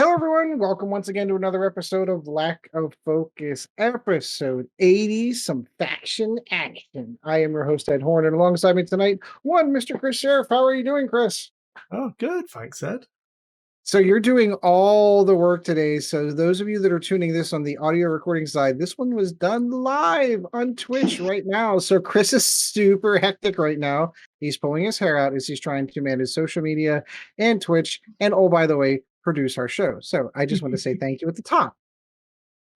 Hello, everyone. Welcome once again to another episode of Lack of Focus, episode 80, some faction action. I am your host, Ed Horn, and alongside me tonight, Mr. Kris Sheriff. How are you doing, Kris? Oh, good. Thanks, Ed. So you're doing all the work today. So those of you that are tuning this on the audio recording side, this one was done live on Twitch right now. So Kris is super hectic right now. He's pulling his hair out as he's trying to manage social media and Twitch. And oh, by the way, produce our show. So I just want to say thank you at the top.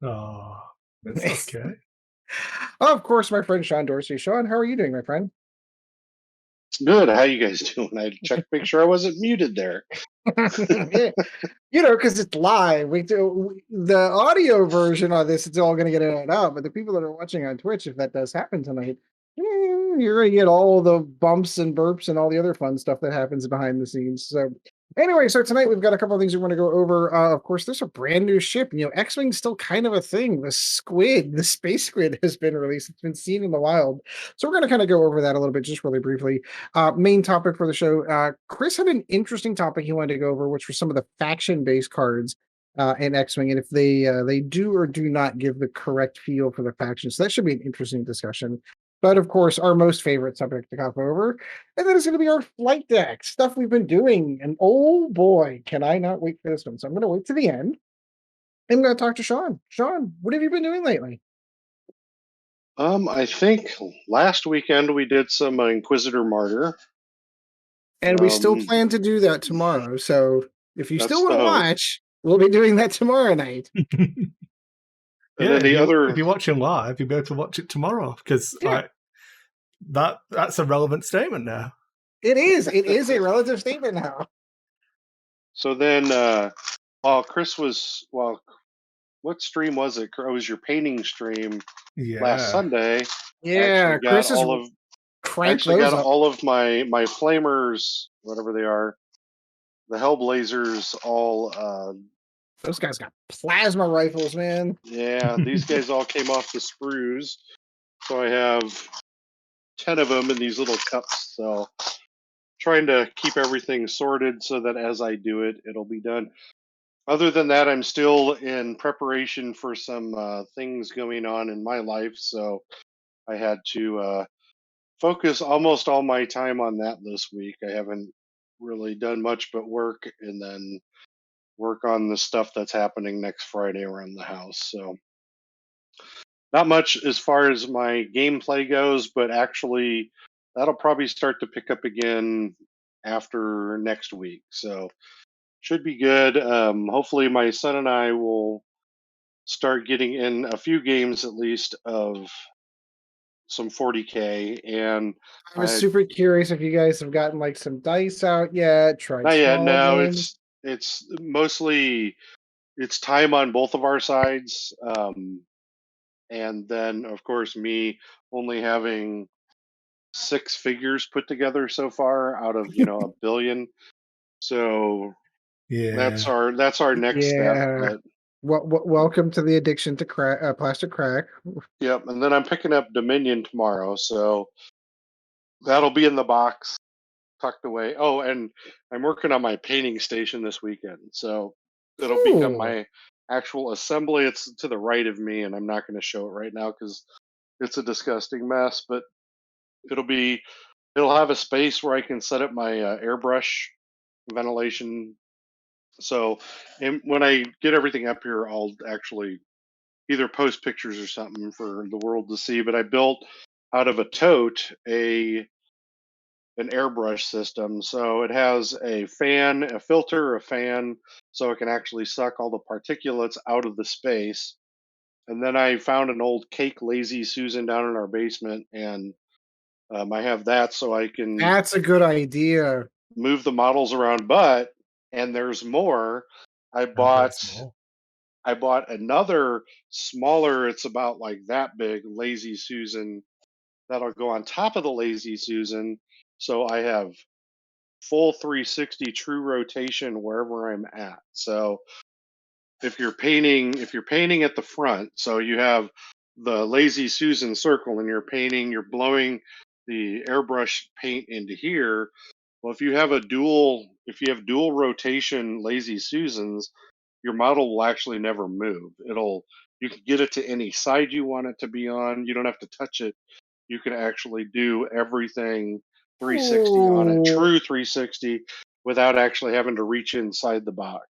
Oh, it's okay. Of course, my friend Sean Dorsey. Sean, how are you doing, my friend? Good. How you guys doing? I checked to make sure I wasn't muted there. Yeah. Because it's live. The audio version of this, it's all going to get edited out. But the people that are watching on Twitch, if that does happen tonight, you're going to get all the bumps and burps and all the other fun stuff that happens behind the scenes. So anyway, so tonight we've got a couple of things we want to go over. Of course, there's a brand new ship. X-Wing's still kind of a thing. The space squid has been released. It's been seen in the wild. So we're going to kind of go over that a little bit, just really briefly. Main topic for the show. Kris had an interesting topic he wanted to go over, which were some of the faction-based cards in X-Wing, and if they do or do not give the correct feel for the faction. So that should be an interesting discussion. But of course, our most favorite subject to hop over, and then it's going to be our flight deck stuff we've been doing. And oh boy, can I not wait for this one! So I'm going to wait to the end. I'm going to talk to Sean. Sean, what have you been doing lately? I think last weekend we did some Inquisitor Martyr. And we still plan to do that tomorrow. So if you still want to watch, we'll be doing that tomorrow night. Yeah, if you're watching live, you'll be able to watch it tomorrow because that's a relevant statement now. It is. It is a relative statement now. So then, while Kris was what stream was it? It was your painting stream last Sunday. Yeah, Kris is actually got all of my flamers, whatever they are, the Hellblazers, all. Those guys got plasma rifles, man. Yeah, these guys all came off the sprues. So I have 10 of them in these little cups. So trying to keep everything sorted so that as I do it, it'll be done. Other than that, I'm still in preparation for some things going on in my life. So I had to focus almost all my time on that this week. I haven't really done much but work and then work on the stuff that's happening next Friday around the house. So not much as far as my gameplay goes, but actually that'll probably start to pick up again after next week. So should be good. Hopefully my son and I will start getting in a few games at least of some 40K. And I was super curious if you guys have gotten like some dice out yet. Not yet. No, it's mostly it's time on both of our sides. And then of course me only having 6 figures put together so far out of a billion. So that's our next step. But welcome to the addiction to plastic crack. Yep, and then I'm picking up Dominion tomorrow, so that'll be in the box, tucked away. Oh, and I'm working on my painting station this weekend, so it'll become my actual assembly. It's to the right of me, and I'm not going to show it right now because it's a disgusting mess. But it'll have a space where I can set up my airbrush ventilation. So when I get everything up here, I'll actually either post pictures or something for the world to see. But I built out of a tote an airbrush system. So it has a fan, a filter, a fan, so it can actually suck all the particulates out of the space. And then I found an old Cake Lazy Susan down in our basement, and I have that so I can. That's a good idea. Move the models around, and there's more. I bought another smaller. It's about like that big Lazy Susan that'll go on top of the Lazy Susan. So I have full 360 true rotation wherever I'm at. So if you're painting at the front, so you have the Lazy Susan circle and you're blowing the airbrush paint into here. Well, if you have dual rotation Lazy Susans, your model will actually never move. You can get it to any side you want it to be on. You don't have to touch it. You can actually do everything 360 on it, Oh, true 360, without actually having to reach inside the box.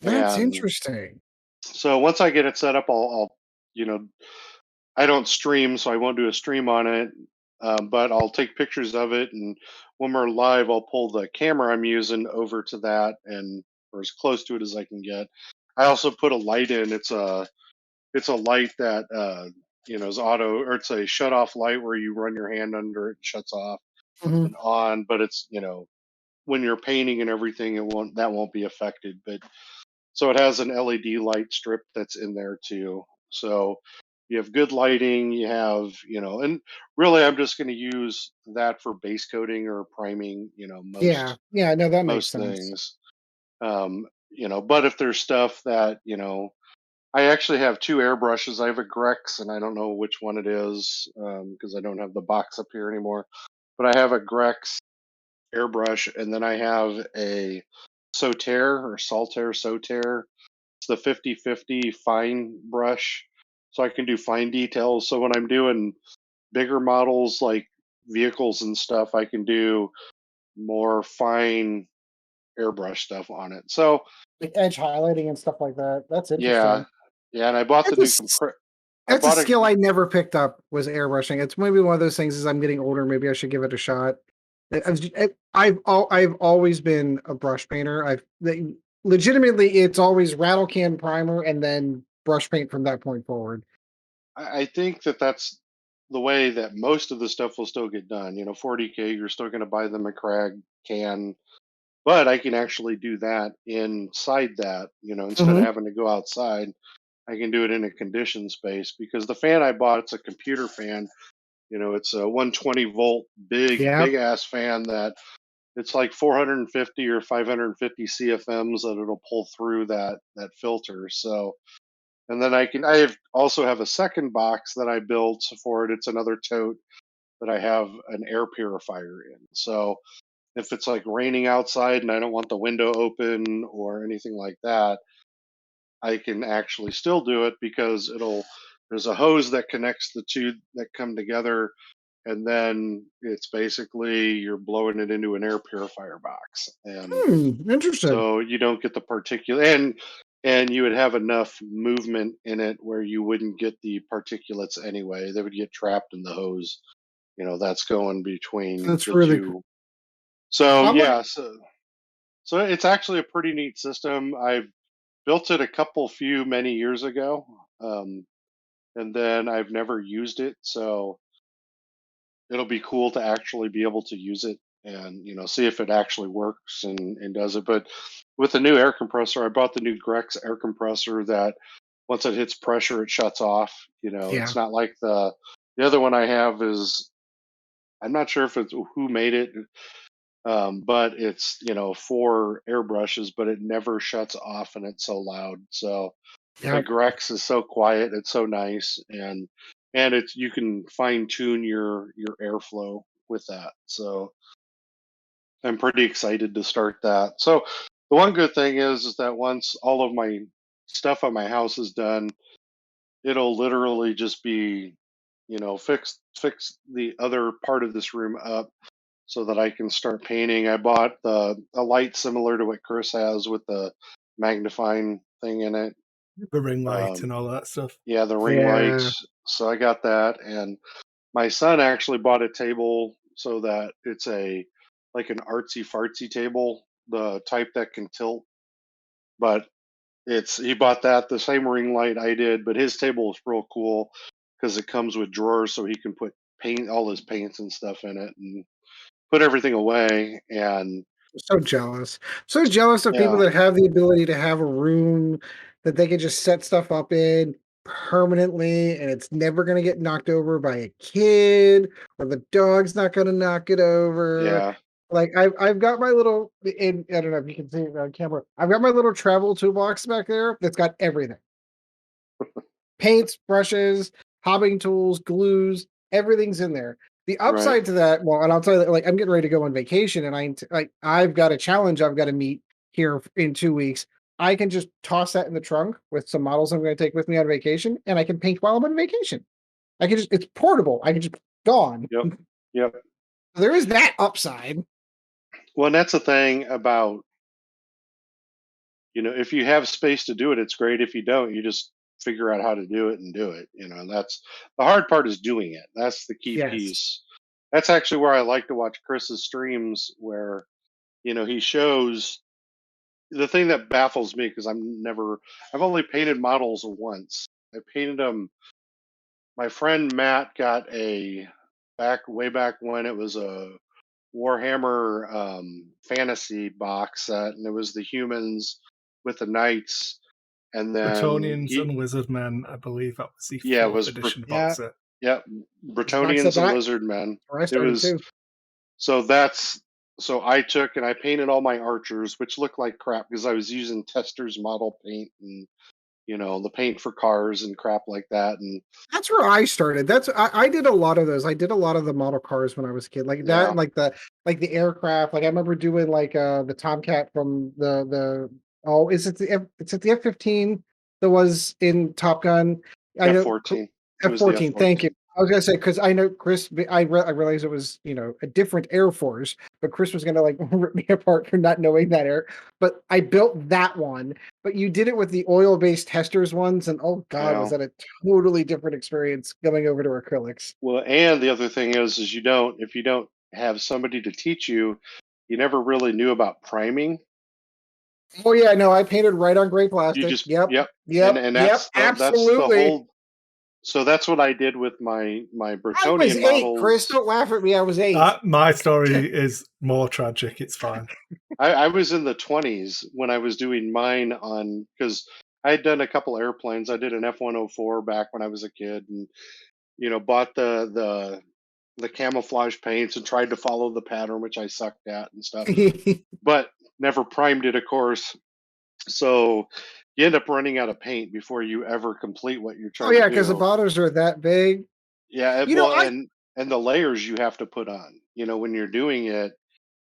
that's And interesting. so once I get it set up, I'll you know, I don't stream, so I won't do a stream on it. But I'll take pictures of it, and when we're live, I'll pull the camera I'm using over to that, and or as close to it as I can get. I also put a light in. It's a light that is auto, or it's a shut off light where you run your hand under it, shuts off Mhm. and on. But it's when you're painting and everything, that won't be affected. But so it has an LED light strip that's in there too. So you have good lighting, you have, and really I'm just going to use that for base coating or priming, Yeah, yeah, no, that makes most sense. things. But if there's stuff that, I actually have two airbrushes. I have a Grex and I don't know which one it is because I don't have the box up here anymore. But I have a Grex airbrush and then I have a Soltaire. It's the 50/50 fine brush, so I can do fine details. So when I'm doing bigger models like vehicles and stuff, I can do more fine airbrush stuff on it. So Like edge highlighting and stuff like that. That's yeah, interesting. yeah. And I bought the That's a new s compressor. I that's a bought a skill I never picked up was airbrushing. It's maybe one of those things as I'm getting older, maybe I should give it a shot. I've always been a brush painter. Legitimately, it's always rattle can primer and then brush paint from that point forward. I think that's the way that most of the stuff will still get done. 40K, you're still going to buy the McCrag can, but I can actually do that inside that. Instead of Mhm. having to go outside. I can do it in a conditioned space because the fan I bought, it's a computer fan. It's a 120-volt Yeah. big ass fan that it's like 450 or 550 CFMs that it'll pull through that filter. So, and then also have a second box that I built for it. It's another tote that I have an air purifier in. So if it's like raining outside and I don't want the window open or anything like that, I can actually still do it because there's a hose that connects the two that come together, and then it's basically you're blowing it into an air purifier box, and Interesting. so you don't get the particulate, and you would have enough movement in it where you wouldn't get the particulates anyway. They would get trapped in the hose. That's going between That's the really cool. two. So I'm like yeah, so it's actually a pretty neat system. I've built it a few many years ago, um, and then I've never used it. So it'll be cool to actually be able to use it and see if it actually works and does it. But with the new air compressor, I bought the new Grex air compressor that once it hits pressure, it shuts off. yeah. It's not like the other one I have is I'm not sure if it's who made it, but it's four airbrushes, but it never shuts off, and it's so loud. So the Yeah. Grex is so quiet, it's so nice, and it's you can fine tune your airflow with that. So I'm pretty excited to start that. So the one good thing is that once all of my stuff on my house is done, it'll literally just be fix the other part of this room up so that I can start painting. I bought a light similar to what Kris has with the magnifying thing in it. The ring light Um, and all that stuff. yeah, the ring Yeah. lights. So I got that, and my son actually bought a table so that it's like an artsy fartsy table, the type that can tilt. But he bought that the same ring light I did, but his table is real cool because it comes with drawers, so he can put all his paints and stuff in it and put everything away. And So jealous. So jealous of people yeah, that have the ability to have a room that they can just set stuff up in permanently and it's never going to get knocked over by a kid or the dog's not going to knock it over. yeah, Like I've got my little I don't know if you can see it on camera. I've got my little travel toolbox back there that's got everything. Paints, brushes, hobbing tools, glues, everything's in there. The right, upside to that, well, and I'll tell you, like, I'm getting ready to go on vacation, and I've got a challenge I've got to meet here in 2 weeks. I can just toss that in the trunk with some models I'm going to take with me on vacation, and I can paint while I'm on vacation. I can it's portable. I can just gone. Yep. There is that upside. Well, and that's the thing about, if you have space to do it, it's great. If you don't, you just figure out how to do it and do it. And that's the hard part, is doing it. That's the key Yes. piece. That's actually where I like to watch Chris's streams, where he shows the thing that baffles me, because I've only painted models once. I painted them. My friend Matt got way back when it was a Warhammer fantasy box set, and it was the humans with the knights, and then Bretonians and Lizardmen. I believe that was the fourth edition box set. Yeah, Bretonians and Lizardmen. It was too. So I took and I painted all my archers, which looked like crap because I was using Tester's model paint and the paint for cars and crap like that. And that's where I started. I did a lot of those. I did a lot of the model cars when I was a kid, like that, and like the aircraft. Like I remember doing like the Tomcat from it's at the F-15 that was in Top Gun. F-14. F-14. Thank you. I was gonna say, because I know Kris. I realized it was a different Air Force, but Kris was gonna like rip me apart for not knowing that air. But I built that one. But you did it with the oil-based testers ones, and oh god, was that a totally different experience going over to acrylics. Well, and the other thing is if you don't have somebody to teach you, you never really knew about priming. Oh yeah, no, I painted right on gray plastic. And that's the whole. So that's what I did with my Bretonian models. Kris, don't laugh at me. I was 8. My story is more tragic. It's fine. I was in the 20s when I was doing mine because I had done a couple airplanes. I did an F-104 back when I was a kid, and bought the camouflage paints and tried to follow the pattern, which I sucked at and stuff, but never primed it, of course. So you end up running out of paint before you ever complete what you're trying to do. Because the bottles are that big. Yeah, and the layers you have to put on, when you're doing it,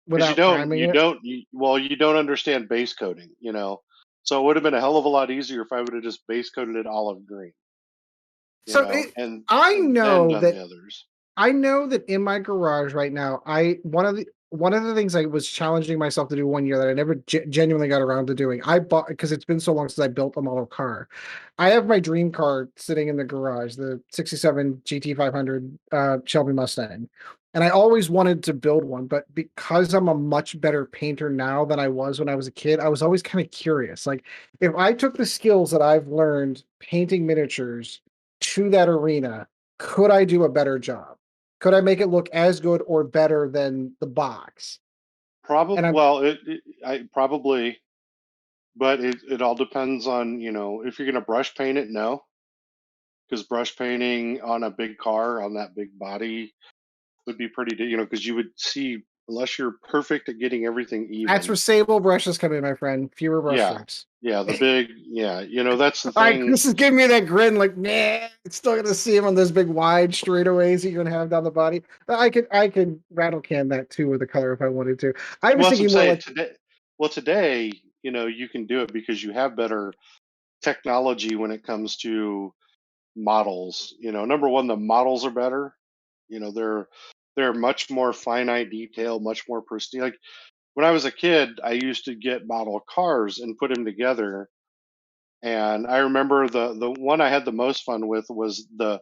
because you don't understand base coating, So it would have been a hell of a lot easier if I would have just base coated it olive green. I know that in my garage right now, one of the things I was challenging myself to do one year that I never genuinely got around to doing, I bought, because it's been so long since I built a model car. I have my dream car sitting in the garage, the 67 GT500 Shelby Mustang. And I always wanted to build one, but because I'm a much better painter now than I was when I was a kid, I was always kind of curious. Like, if I took the skills that I've learned painting miniatures to that arena, could I do a better job? Could I make it look as good or better than the box? Probably. Probably, but it all depends on if you're going to brush paint it. No, because brush painting on a big car on that big body would be pretty. Because you would see, unless you're perfect at getting everything even. That's where sable brushes come in, my friend. Fewer brush strokes. Yeah, the big. That's the thing. This is giving me that grin, like, nah, it's still gonna see him on those big wide straightaways that you're gonna have down the body. But I could rattle can that too with the color if I wanted to. I was thinking more like today, you can do it because you have better technology when it comes to models. Number one, the models are better. They're much more finite detail, much more pristine. Like when I was a kid, I used to get model cars and put them together. And I remember the one I had the most fun with was the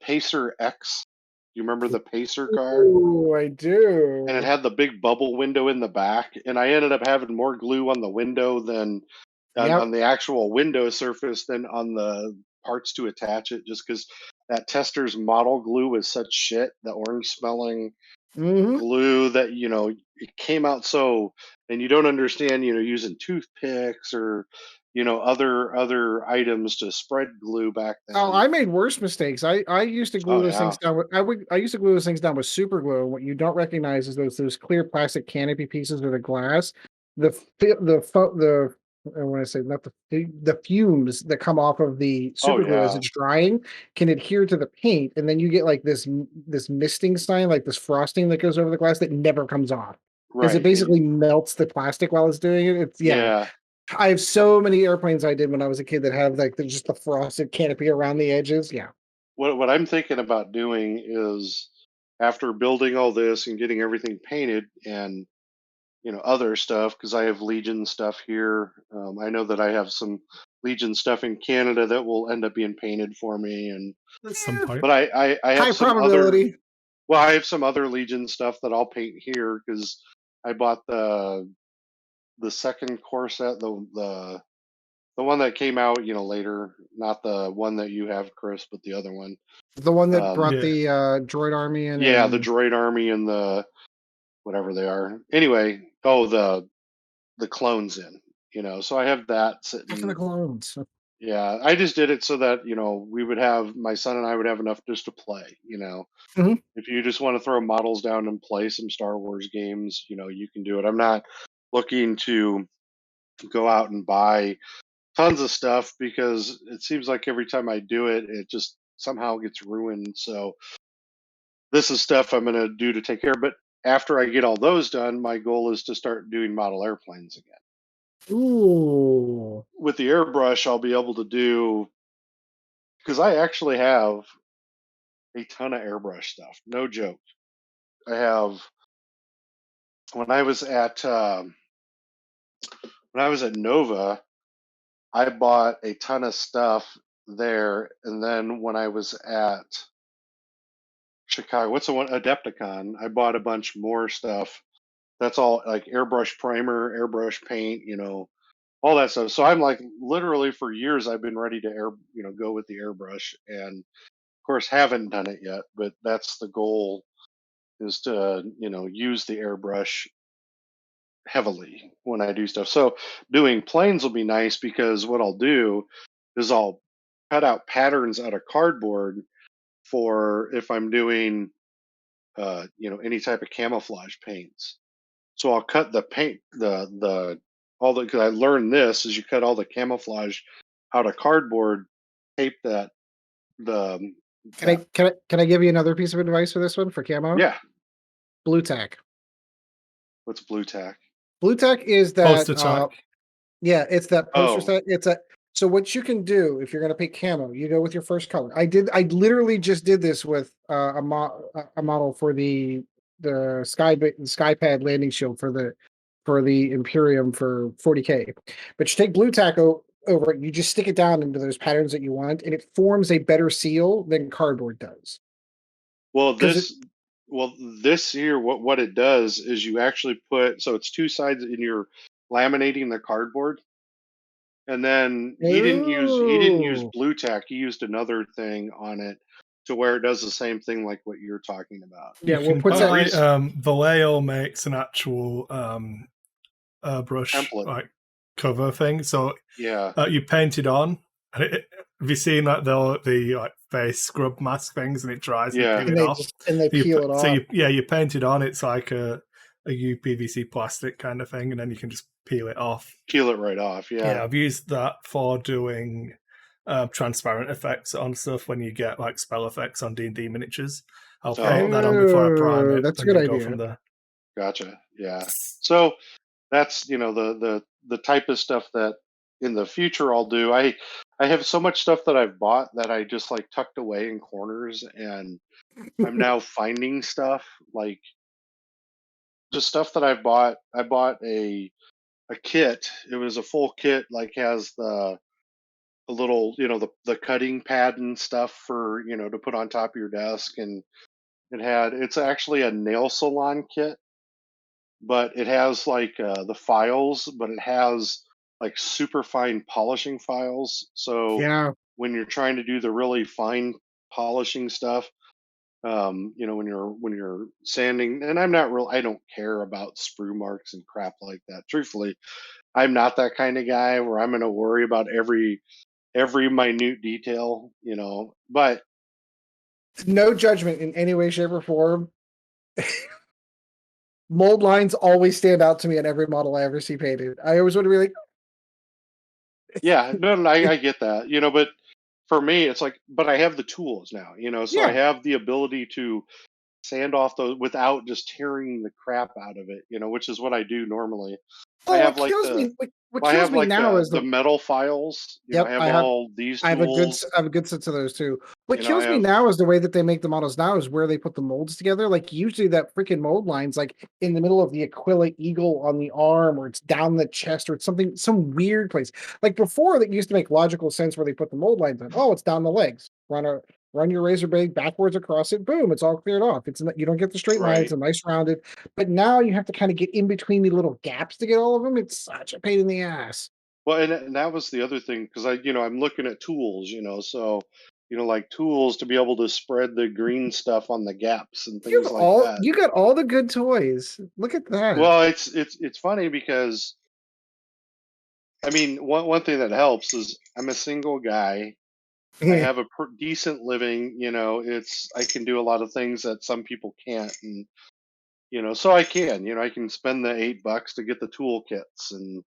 Pacer X. You remember the Pacer car? Oh, I do. And it had the big bubble window in the back. And I ended up having more glue on the window than on the actual window surface than on the parts to attach it, just because that Tester's model glue was such shit, the orange smelling glue that it came out and you don't understand using toothpicks or other items to spread glue back then. Oh, I made worse mistakes. I used to glue those things down with I used to glue those things down with super glue. What you don't recognize is those clear plastic canopy pieces of the glass. I want to say not the fumes that come off of the super glue as it's drying can adhere to the paint, and then you get like this misting sign, like this frosting that goes over the glass that never comes off because it basically melts the plastic while it's doing it. I have so many airplanes I did when I was a kid that have like just the frosted canopy around the edges. Yeah. What I'm thinking about doing is, after building all this and getting everything painted and other stuff, because I have Legion stuff here. I know that I have some Legion stuff in Canada that will end up being painted for me, and At some point. but I have High some other. probability. Well, I have some other Legion stuff that I'll paint here because I bought the second core set, the one that came out later, not the one that you have, Kris, but the other one. The one that brought Yeah. the droid army in. Yeah, the droid army and the whatever they are. Anyway, the clones in. So I have that Back in the sitting. clones. Yeah, I just did it so that we would have, my son and I would have enough just to play. Mhm. If you just want to throw models down and play some Star Wars games, you can do it. I'm not looking to go out and buy tons of stuff because it seems like every time I do it, it just somehow gets ruined. So this is stuff I'm going to do to take care. But after I get all those done, my goal is to start doing model airplanes again. Ooh. With the airbrush, I'll be able to do, because I actually have a ton of airbrush stuff. No joke. I have, when I was at Nova, I bought a ton of stuff there, and then when I was at Chicago, what's the one, Adepticon, I bought a bunch more stuff. That's all like airbrush primer, airbrush paint, all that stuff. So I'm like, literally for years I've been ready to go with the airbrush, and of course haven't done it yet, but that's the goal, is to use the airbrush heavily when I do stuff. So doing planes will be nice because what I'll do is I'll cut out patterns out of cardboard for if I'm doing any type of camouflage paints. So I'll cut the paint, the all the, because I learned this, is you cut all the camouflage out of cardboard, tape the Can I that can I give you another piece of advice for this one for camo? yeah. Blue tack. What's blue tack? Blue tack is that Poster tack. yeah, it's that poster Oh, set. It's a so what you can do if you're going to pick camo, you go with your first color. I literally just did this with a model for the skypad landing shield for the Imperium for 40K. But you take blue tack over it, you just stick it down into those patterns that you want, and it forms a better seal than cardboard does. well Because it this here, what it does is you actually put, so it's two sides, and you're laminating the cardboard. And then he didn't use oh blue tack. He used another thing on it to where it does the same thing like what you're talking about. yeah, You well can puts The that buy reason Vallejo makes an actual brush template, like cover thing. So yeah, you paint it on. Have you seen like the like face scrub mask things, and it dries and you yeah, peel it off? and they peel it off. You paint it on. It's like a UPVC plastic kind of thing, and then you can just peel it off. peel it right off. Yeah, Yeah. I've used that for doing transparent effects on stuff when you get like spell effects on D&D miniatures. I'll paint that on before I prime Oh, it that's a and good then go idea. from there. Gotcha. Yeah. So that's the type of stuff that in the future I'll do. I have so much stuff that I've bought that I just like tucked away in corners, and I'm now finding stuff like just stuff that I've bought. I bought a kit. It was a full kit, like has the little, the cutting pad and stuff for, to put on top of your desk, and it's actually a nail salon kit, but it has like the files, but it has like super fine polishing files. So Yeah. when you're trying to do the really fine polishing stuff, when you're sanding, and I don't care about sprue marks and crap like that. Truthfully, I'm not that kind of guy where I'm going to worry about every minute detail, but No judgment in any way, shape, or form. Mold lines always stand out to me on every model I ever see painted. I always want to be like, yeah, no, I get that, but for me, it's like, but I have the tools now, so I yeah. have the ability to sand off those without just tearing the crap out of it, which is what I do normally. I Oh, have what like kills the, me? What I kills have me like now is the metal files. Yep, I have all these I have a good tools. sense of those too. What You know, I kills me have now is the way that they make the models now is where they put the molds together. Like usually that freaking mold line's like in the middle of the Aquila eagle on the arm, or it's down the chest, or it's some weird place. Like before, that used to make logical sense where they put the mold lines on. Oh, it's down the legs. Run your razor blade backwards across it. Boom, it's all cleared off. You don't get the straight line. It's right. a nice rounded. But now you have to kind of get in between the little gaps to get all of them. It's such a pain in the ass. Well, and that was the other thing because I'm looking at tools. So like tools to be able to spread the green stuff on the gaps and things like that. You got all the good toys. Look at that. Well, it's funny because I mean one thing that helps is I'm a single guy. I have a decent living. I can do a lot of things that some people can't, and so I can. I can spend the $8 to get the toolkits and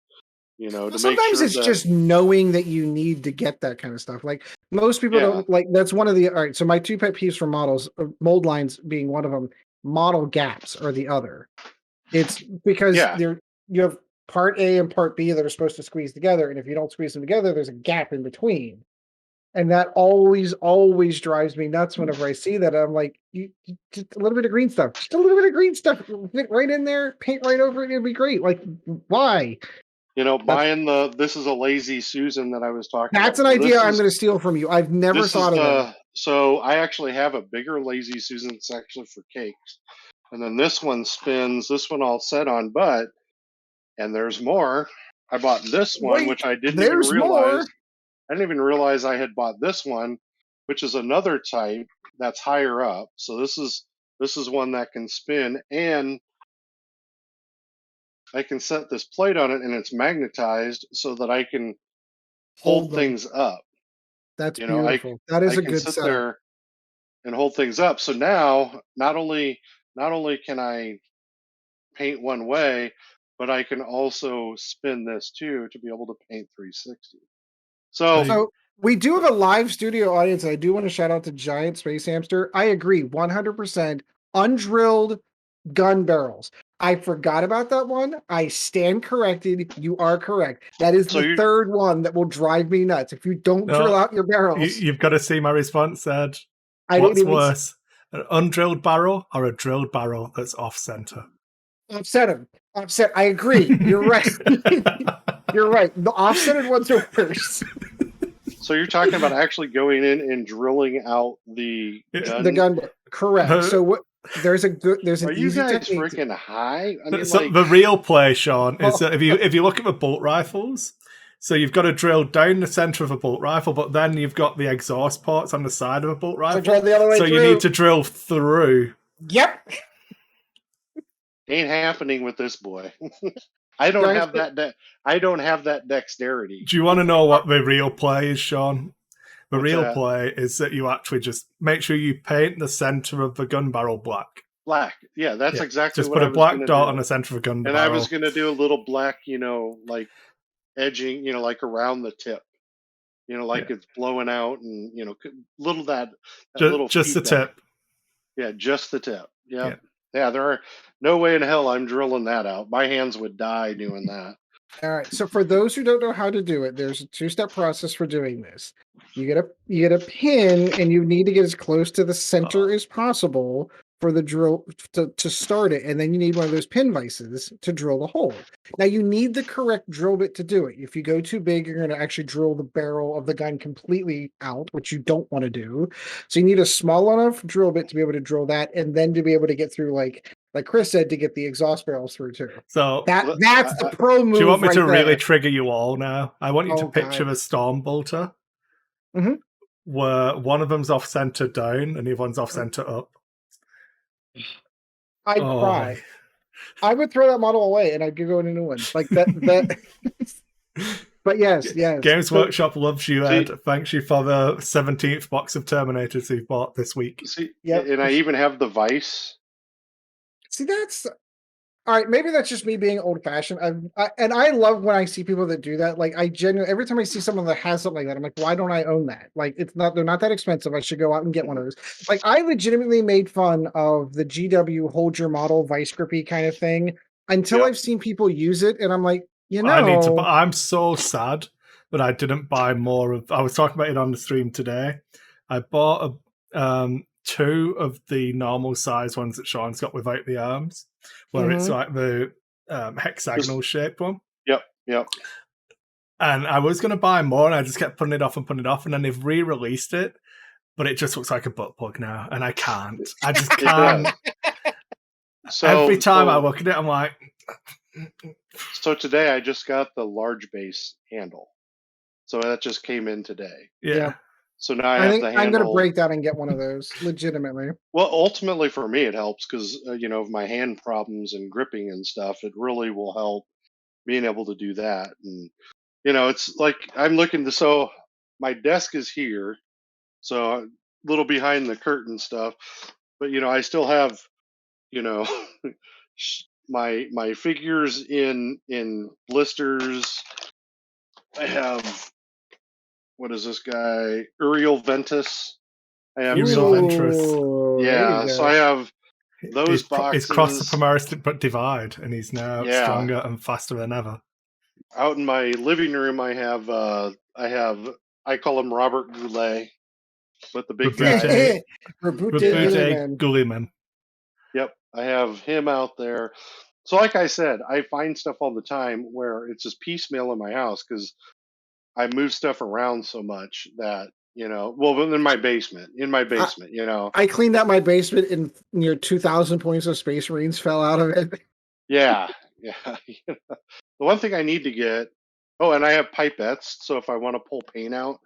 to make Sometimes sure it's that just knowing that you need to get that kind of stuff. Like most people yeah, don't like. That's one of the all right. So my two pet peeves for models, mold lines being one of them, model gaps are the other. It's because yeah. you have part A and part B that are supposed to squeeze together, and if you don't squeeze them together, there's a gap in between. And that always drives me nuts whenever I see that. I'm like, you just a little bit of green stuff, just a little bit of green stuff, fit right in there, paint right over it, it'd be great. Like, why? Buying this is a lazy Susan that I was talking That's about. an So idea I'm going to steal from you. I've never this is thought of that. so I actually have a bigger lazy Susan. It's actually for cakes, and then this one spins. This one all set on, and there's more. I bought this one, Wait, which I didn't even there's realize. more. I didn't even realize I had bought this one, which is another type that's higher up. So this is one that can spin, and I can set this plate on it, and it's magnetized so that I can hold Hold them. things up. That's You know, I beautiful. That is I a can good sit setup. there and hold things up. So now not only can I paint one way, but I can also spin this too to be able to paint 360. So So we do have a live studio audience. I do want to shout out to Giant Space Hamster. I agree 100%. Undrilled gun barrels. I forgot about that one. I stand corrected. You are correct. That is so the you third one that will drive me nuts. If you don't drill out your barrels, you've got to see my response, Ed. I What's didn't even worse, an undrilled barrel or a drilled barrel that's off center? offset him. Offset. I agree. You're right. You're right. The offsetted ones are worse. So you're talking about actually going in and drilling out the gun? The gun. Correct. So what? There's an Are you easy guys technique. freaking high? I mean, So like the real play, Sean, is that if you look at the bolt rifles, so you've got to drill down the center of a bolt rifle, but then you've got the exhaust ports on the side of a bolt rifle. drill the other way so through. You need to drill through. Yep. ain't happening with this boy. I don't have that. I don't have that dexterity. Do you want to know what the real play is, Sean? The What's real that? play is that you actually just make sure you paint the center of the gun barrel black. Black. Yeah, that's exactly just what put I a was black gonna dot do. on the center of a gun And barrel. I was going to do a little black, like edging, like around the tip, like it's blowing out, and little that little just the feedback. tip. Yeah, just the tip. Yep. Yeah, there are no way in hell I'm drilling that out. My hands would die doing that. All right. So for those who don't know how to do it, there's a two-step process for doing this. You get a pin, and you need to get as close to the center as possible for the drill to start it, and then you need one of those pin vices to drill the hole. Now you need the correct drill bit to do it. If you go too big, you're going to actually drill the barrel of the gun completely out, which you don't want to do. So you need a small enough drill bit to be able to drill that, and then to be able to get through like Kris said, to get the exhaust barrels through too. So that's the pro move. Do you want me right to there. really trigger you all now? I want you to picture a storm bolter, where one of them's off center down and the other one's off center up. I'd cry. I would throw that model away and I'd go in a new one. Like that. But yes. Games Workshop loves you, Ed. Thanks you for the 17th box of Terminators you've bought this week. See, and I even have the vice. See, that's all right. Maybe that's just me being old-fashioned. And I love when I see people that do that. Like I genuinely, every time I see someone that has something like that, I'm like, why don't I own that? Like they're not that expensive. I should go out and get one of those. Like I legitimately made fun of the GW hold your model vice grippy kind of thing until I've seen people use it, and I'm like, You I need to. know, I'm so sad that I didn't buy more of. I was talking about it on the stream today. I bought 2 of the normal size ones that Sean's got without the arms, where it's like the hexagonal shaped one. Yep. And I was going to buy more, and I just kept putting it off, and then they've re-released it, but it just looks like a butt plug now, and I can't. I just can't. Every time I look at it, I'm like. So today I just got the large base handle. So that just came in today. Yeah. So now I think have the I'm going to handle. break down and get one of those, legitimately. Well, ultimately for me it helps because of my hand problems and gripping and stuff. It really will help being able to do that. And it's like I'm looking to. So my desk is here, so a little behind the curtain stuff. But I still have my figures in blisters. I have, what is this guy? Uriel Ventus. I have Uriel Ventress. Yeah, so I have those boxes. He's crossed the Primaris divide, and he's now stronger and faster than ever. Out in my living room, I call him Robert Goulet, but the big guy. Rabute Gulliman. Yep, I have him out there. So like I said, I find stuff all the time where it's just piecemeal in my house because I move stuff around so much that, well, in my basement, I cleaned out my basement and near 2,000 points of Space Marines fell out of it. Yeah. The one thing I need to get, and I have pipettes, so if I want to pull paint out,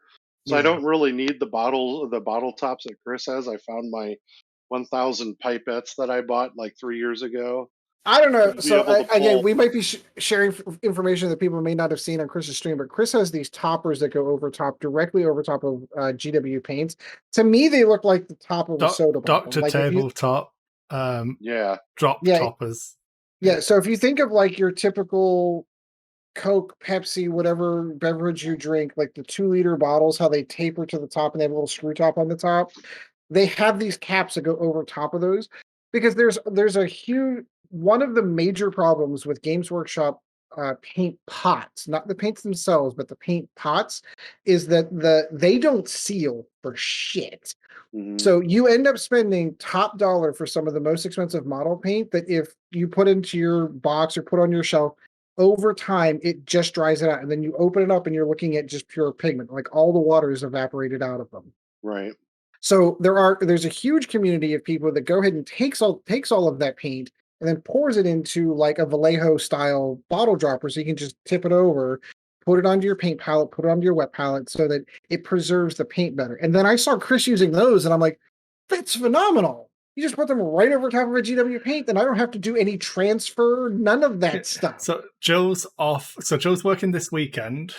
so I don't really need the bottle tops that Kris has. I found my 1,000 pipettes that I bought like 3 years ago. I don't know. So again, we might be sharing information that people may not have seen on Kris's stream, but Kris has these toppers that go directly over top of GW paints. To me, they look like the top of a soda bottle. Doctor tabletop. Drop toppers. Yeah. So if you think of like your typical Coke, Pepsi, whatever beverage you drink, like the 2-liter bottles, how they taper to the top and they have a little screw top on the top. They have these caps that go over top of those because there's a huge one of the major problems with Games Workshop paint pots, not the paints themselves, but the paint pots, is that they don't seal for shit. Mm-hmm. So you end up spending top dollar for some of the most expensive model paint that if you put into your box or put on your shelf, over time it just dries it out, and then you open it up and you're looking at just pure pigment, like all the water is evaporated out of them. Right. So there's a huge community of people that go ahead and takes all of that paint and then pours it into like a Vallejo style bottle dropper, so you can just tip it over, put it onto your paint palette, put it onto your wet palette, so that it preserves the paint better. And then I saw Kris using those, and I'm like, that's phenomenal. You just put them right over top of a GW paint, then I don't have to do any transfer, none of that stuff. So Joe's off. So Joe's working this weekend.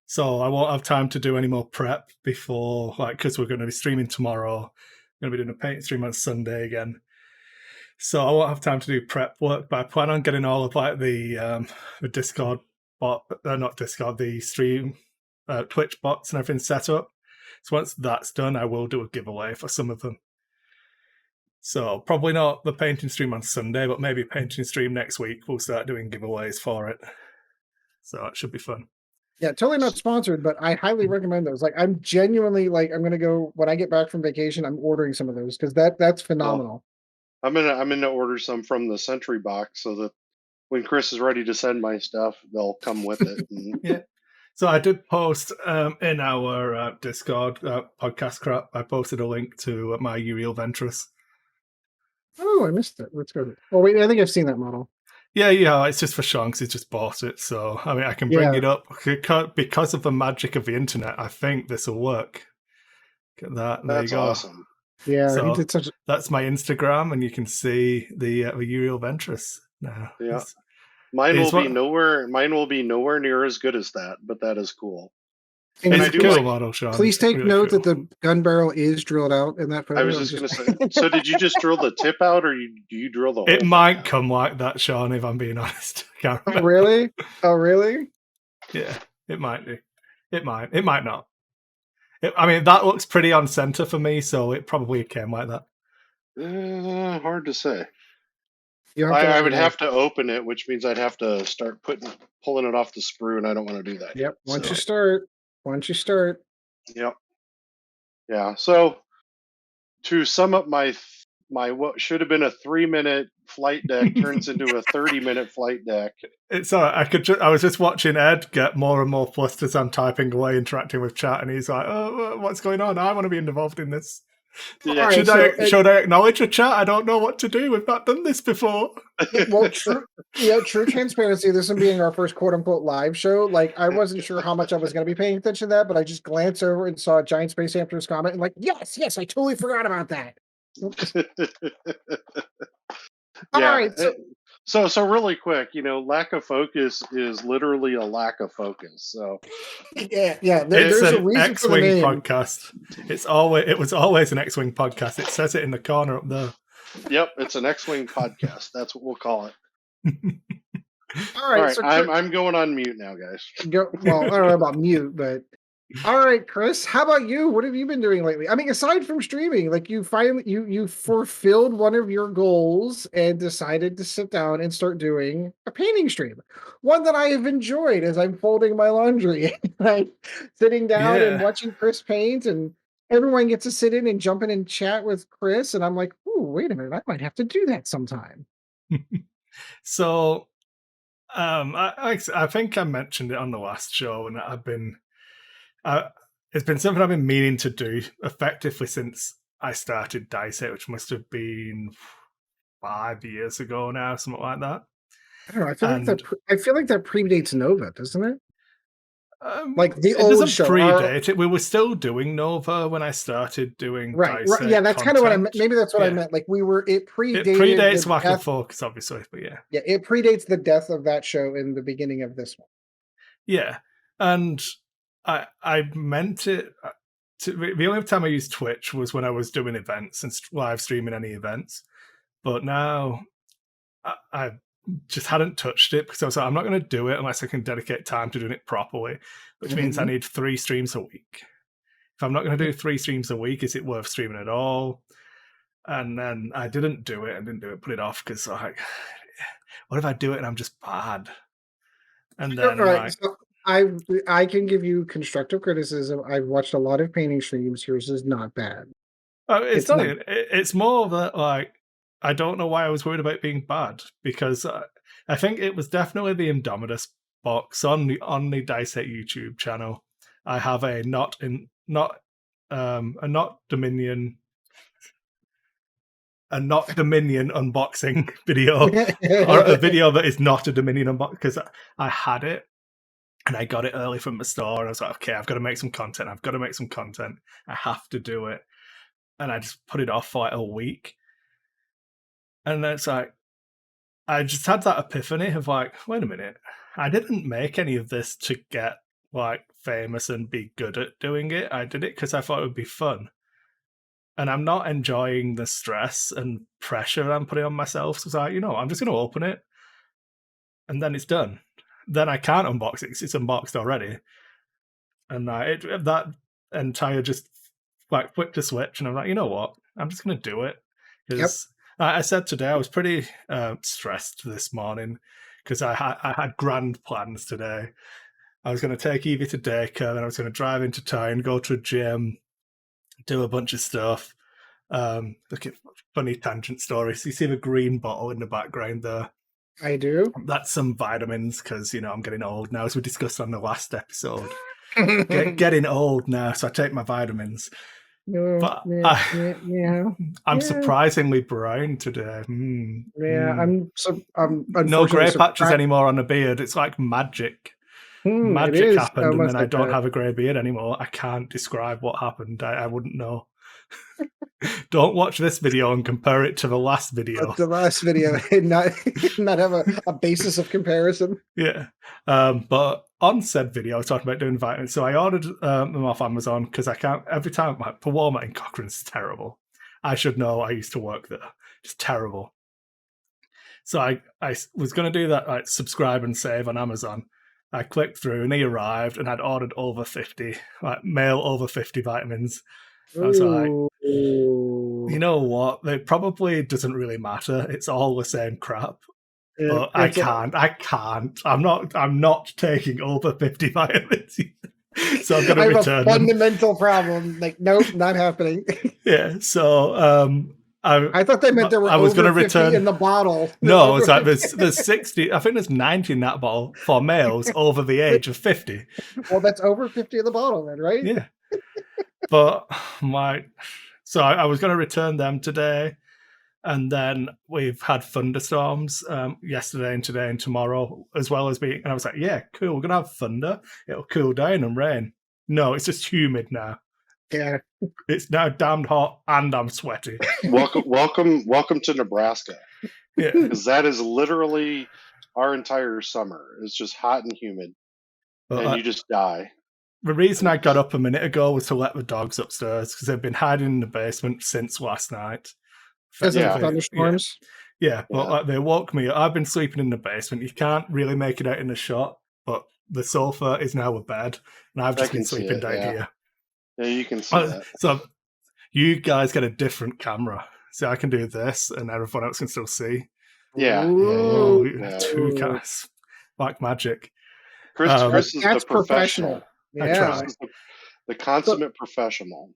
So I won't have time to do any more prep before, because we're going to be streaming tomorrow. We're going to be doing a paint stream on Sunday again. So I won't have time to do prep work, but I plan on getting all of the Discord bot, not Discord, the stream, Twitch bots and everything set up. So once that's done, I will do a giveaway for some of them. So probably not the painting stream on Sunday, but maybe painting stream next week. We'll start doing giveaways for it. So it should be fun. Yeah, totally not sponsored, but I highly recommend those. Like, I'm genuinely I'm gonna go when I get back from vacation. I'm ordering some of those because that's phenomenal. I'm gonna order some from the Sentry box so that when Kris is ready to send my stuff, they'll come with it. Yeah. So I did post in our Discord podcast crap. I posted a link to my Uriel Ventress. Oh, I missed it. Let's go. Oh wait, I think I've seen that model. Yeah, it's just for Sean because he's just bought it. So, I mean, I can bring it up. Because of the magic of the internet, I think this will work. Get that. There That's you go. Awesome. Yeah, so he did that's my Instagram, and you can see the Uriel Ventress now. Yeah. Mine will be nowhere near as good as that, but that is cool. And it's a cool model, Sean. Please take really note that the gun barrel is drilled out in that photo. I was just going to say. So did you just drill the tip out, or do you drill the whole It might come like that, Sean, if I'm being honest. Oh, really? Oh, really? Yeah, it might be. It might not. I mean, that looks pretty on center for me, so it probably came like that. Hard to say. You have to I let me would know. have to open it, which means I'd have to start pulling it off the sprue, and I don't want to do that yet. Yep. Once So, you start. yep. Yeah. So to sum up my what should have been a 3-minute flight deck turns into a 30-minute flight deck. It's all right. I was just watching Ed get more and more flustered as I'm typing away, interacting with chat, and he's like, "Oh, what's going on? I want to be involved in this. Yeah. All right, Should I acknowledge a chat? I don't know what to do. We've not done this before." well, true transparency. This one being our first quote unquote live show, like I wasn't sure how much I was going to be paying attention to that, but I just glanced over and saw a giant space hamster's comment, and like, yes, I totally forgot about that. All Yeah. right, So really quick, lack of focus is literally a lack of focus. So yeah, It's there's a an reason for the X-wing name. podcast. It was always an X-wing podcast. It says it in the corner up there. yep, it's an X-wing podcast. That's what we'll call it. All All right, right, so I'm going on mute now, guys. well, I don't know about mute, but all right, Kris, how about you? What have you been doing lately? I mean, aside from streaming, like you finally you fulfilled one of your goals and decided to sit down and start doing a painting stream. One that I have enjoyed as I'm folding my laundry. I'm sitting down and Yeah. watching Kris paint, and everyone gets to sit in and jump in and chat with Kris, and I'm like, "Ooh, wait a minute, I might have to do that sometime." So, I think I mentioned it on the last show, and it's been something I've been meaning to do effectively since I started Dice It, which must have been 5 years ago now, something like that. I don't know. I feel like that predates Nova, doesn't it? Like the It old doesn't show. predate it. We were still doing Nova when I started doing Right. Dice It Yeah, that's kind of what I meant. content. Maybe that's what I Yeah. meant. Like it predated It predates the Lack of death. Focus, obviously, but yeah. Yeah, it predates the death of that show in the beginning of this one. Yeah, and I meant it. The only time I used Twitch was when I was doing events and live streaming any events. But now I just hadn't touched it because I was like, I'm not going to do it unless I can dedicate time to doing it properly, which means I need 3 streams a week. If I'm not going to do 3 streams a week, is it worth streaming at all? And then I didn't do it. Put it off because like, what if I do it and I'm just bad? And then All right, so I can give you constructive criticism. I've watched a lot of painting streams. Yours is not bad. it's It's not not. even, it's more that like I don't know why I was worried about being bad because I think it was definitely the Indominus box on the Dice 8 YouTube channel. I have a not Dominion unboxing video or a video that is not a Dominion unboxing because I had it and I got it early from the store and I was like, okay, I've got to make some content. I have to do it. And I just put it off for like a week. And then it's like, I just had that epiphany of like, wait a minute, I didn't make any of this to get like famous and be good at doing it. I did it because I thought it would be fun. And I'm not enjoying the stress and pressure I'm putting on myself. So it's like, I'm just going to open it and then it's done. Then I can't unbox it because it's unboxed already. And that entire just like flipped a switch and I'm like, you know what? I'm just going to do it. Because I said today I was pretty stressed this morning because I had grand plans today. I was going to take Evie to daycare, then I was going to drive into town, go to a gym, do a bunch of stuff. Look at funny tangent stories. You see the green bottle in the background there. I do. That's some vitamins because I'm getting old now, as we discussed on the last episode. Getting old now, so I take my vitamins. But I'm surprisingly brown today. I'm no grey patches anymore on the beard. It's like magic. Magic happened, and then I don't have a grey beard anymore. I can't describe what happened. I wouldn't know. Don't watch this video and compare it to the last video. The last video, and not have a basis of comparison. Yeah. But on said video, I was talking about doing vitamins. So I ordered them off Amazon because I can't, every time, like, the Walmart in Cochrane's terrible. I should know, I used to work there. It's terrible. So I was going to do that, like, subscribe and save on Amazon. I clicked through and they arrived and I'd ordered over 50, like mail over 50 vitamins. I was like, You know what? It probably doesn't really matter. It's all the same crap. But I can't. I'm not taking over 50 violins. So I'm gonna return them. Fundamental problem. Like, nope, not happening. Yeah. So I thought they meant there were over 50 in the bottle. No, it's like there's 60. I think there's 90 in that bottle for males over the age of 50. Well, that's over 50 in the bottle then, right? Yeah. But so I was going to return them today, and then we've had thunderstorms yesterday and today and tomorrow, as well as being. And I was like, yeah, cool. We're gonna have thunder. It'll cool down and rain. No, it's just humid now. Yeah, it's now damned hot, and I'm sweaty. welcome to Nebraska. Yeah, because that is literally our entire summer. It's just hot and humid, and you just die. The reason I got up a minute ago was to let the dogs upstairs because they've been hiding in the basement since last night. Because of the thunderstorms? Yeah, but like, they woke me up. I've been sleeping in the basement. You can't really make it out in the shot, but the sofa is now a bed, and I've just been sleeping down here. Yeah, you can see that. So you guys get a different camera. So I can do this, and everyone else can still see. Yeah. Two cameras. Like magic. Kris is the professional. Yeah. The consummate professional.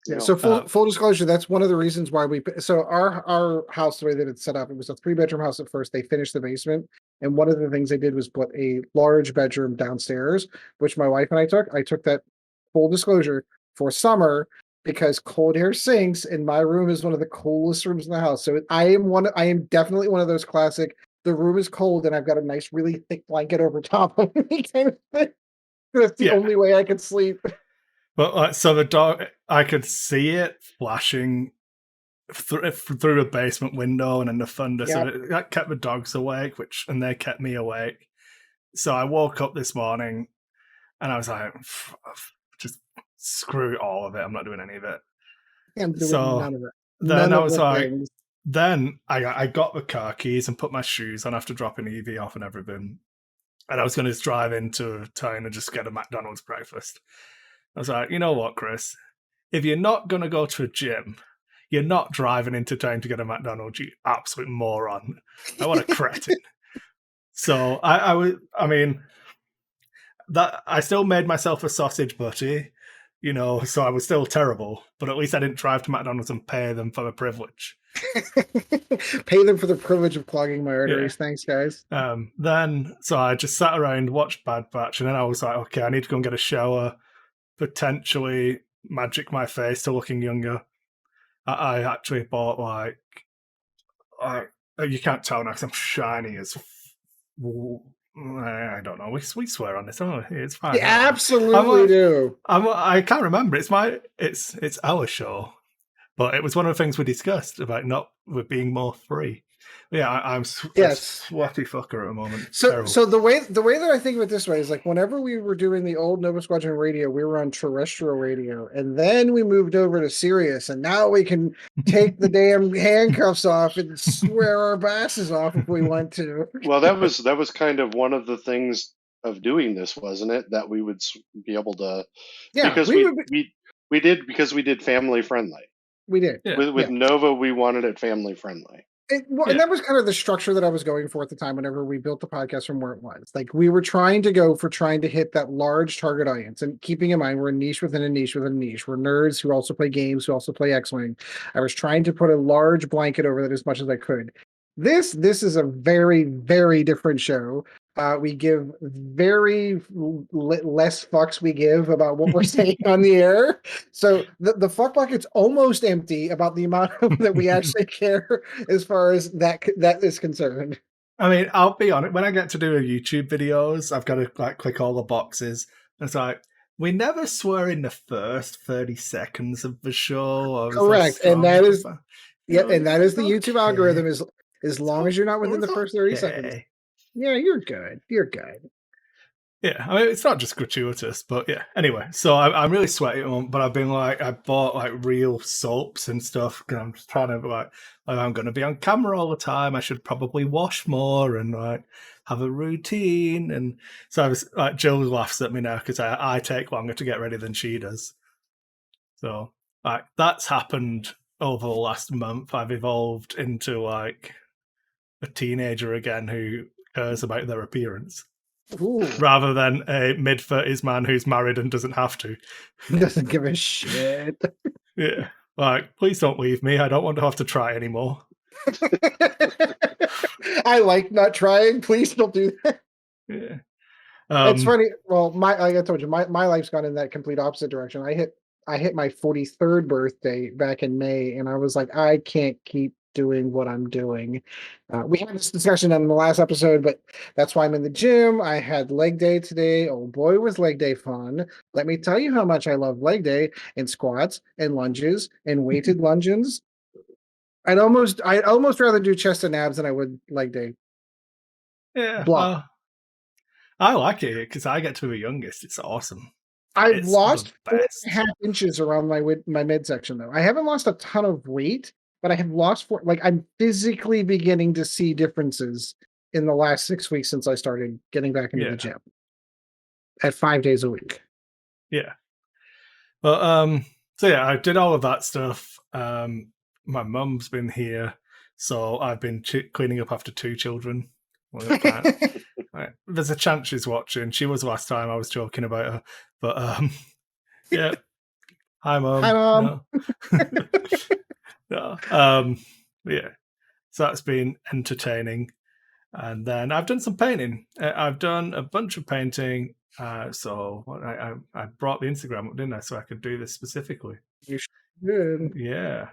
Yeah. So full disclosure, that's one of the reasons why our house, the way that it's set up, it was a 3-bedroom house at first. They finished the basement. And one of the things they did was put a large bedroom downstairs, which my wife and I took. I took that, full disclosure, for summer because cold air sinks, and my room is one of the coolest rooms in the house. So I am definitely one of those classic, the room is cold and I've got a nice, really thick blanket over top of me kind of thing. That's the only way I could sleep. But so the dog, I could see it flashing through a basement window and in the thunder. Yep. So that kept the dogs awake, and they kept me awake. So I woke up this morning and I was like, just screw all of it. I'm not doing any of it. I'm doing none of it. Then I was like, then I got the car keys and put my shoes on after dropping Evie off and everything. And I was going to drive into town and just get a McDonald's breakfast. I was like, you know what, Kris? If you're not going to go to a gym, you're not driving into town to get a McDonald's, you absolute moron. I want a cretin. So I still made myself a sausage butty, so I was still terrible, but at least I didn't drive to McDonald's and pay them for the privilege. Pay them for the privilege of clogging my arteries. Yeah. Thanks, guys. So I just sat around, watched Bad Batch, and then I was like, okay, I need to go and get a shower, potentially magic my face to looking younger. I actually bought you can't tell now because I'm shiny as I don't know. We swear on this, don't we? It's fine. You absolutely do. I can't remember. It's our show, but it was one of the things we discussed about with being more free. Yeah, I'm a sweaty fucker at the moment. So the way that I think of it this way is like whenever we were doing the old Nova Squadron radio, we were on terrestrial radio, and then we moved over to Sirius, and now we can take the damn handcuffs off and swear our basses off if we want to. Well, that was kind of one of the things of doing this, wasn't it? That we would be able to, because we did family friendly. We did with Nova. We wanted it family friendly. And that was kind of the structure that I was going for at the time whenever we built the podcast from where it was. Like we were trying to hit that large target audience, and keeping in mind we're a niche within a niche within a niche. We're nerds who also play games, who also play X-Wing. I was trying to put a large blanket over that as much as I could. This is a very, very different show. We give very less fucks we give about what we're saying on the air. So the fuck bucket's almost empty about the amount that we actually care as far as that is concerned. I mean, I'll be honest. When I get to do YouTube videos, I've got to click all the boxes. It's like, we never swear in the first 30 seconds of the show. Correct. And that is the YouTube algorithm is as long as you're not within the first 30 seconds. Yeah, you're good. You're good. Yeah, I mean, it's not just gratuitous, but yeah. Anyway, so I'm really sweaty, but I've been I bought real soaps and stuff because I'm just trying to I'm going to be on camera all the time. I should probably wash more and have a routine. And so I was Jill laughs at me now because I take longer to get ready than she does. So that's happened over the last month, I've evolved into like a teenager again who cares about their appearance. Ooh. Rather than a mid-30s man who's married and doesn't have to. Doesn't give a shit. Yeah. Like, please don't leave me. I don't want to have to try anymore. I like not trying. Please don't do that. Yeah. It's funny. Well, like I told you, my life's gone in that complete opposite direction. I hit my 43rd birthday back in May, and I was like, I can't keep doing what I'm doing. We had this discussion in the last episode, but that's why I'm in the gym. I had leg day today. Oh boy, was leg day fun. Let me tell you how much I love leg day and squats and lunges and weighted lunges. I'd almost rather do chest and abs than I would leg day. Yeah. Blah. I like it because I get to be the youngest. It's awesome. I've It's lost the 4.5 best. inches around my midsection, though. I haven't lost a ton of weight, but I have lost I'm physically beginning to see differences in the last 6 weeks since I started getting back into the gym at 5 days a week. Yeah. But so yeah, I did all of that stuff. My mum's been here, so I've been cleaning up after 2 children. Right. There's a chance she's watching. She was last time I was joking about her, but yeah. Hi, Mum. Hi, Mom. No. Yeah. So that's been entertaining. And then I've done some painting. I've done a bunch of painting. So I brought the Instagram up, didn't I? So I could do this specifically. You should. Yeah.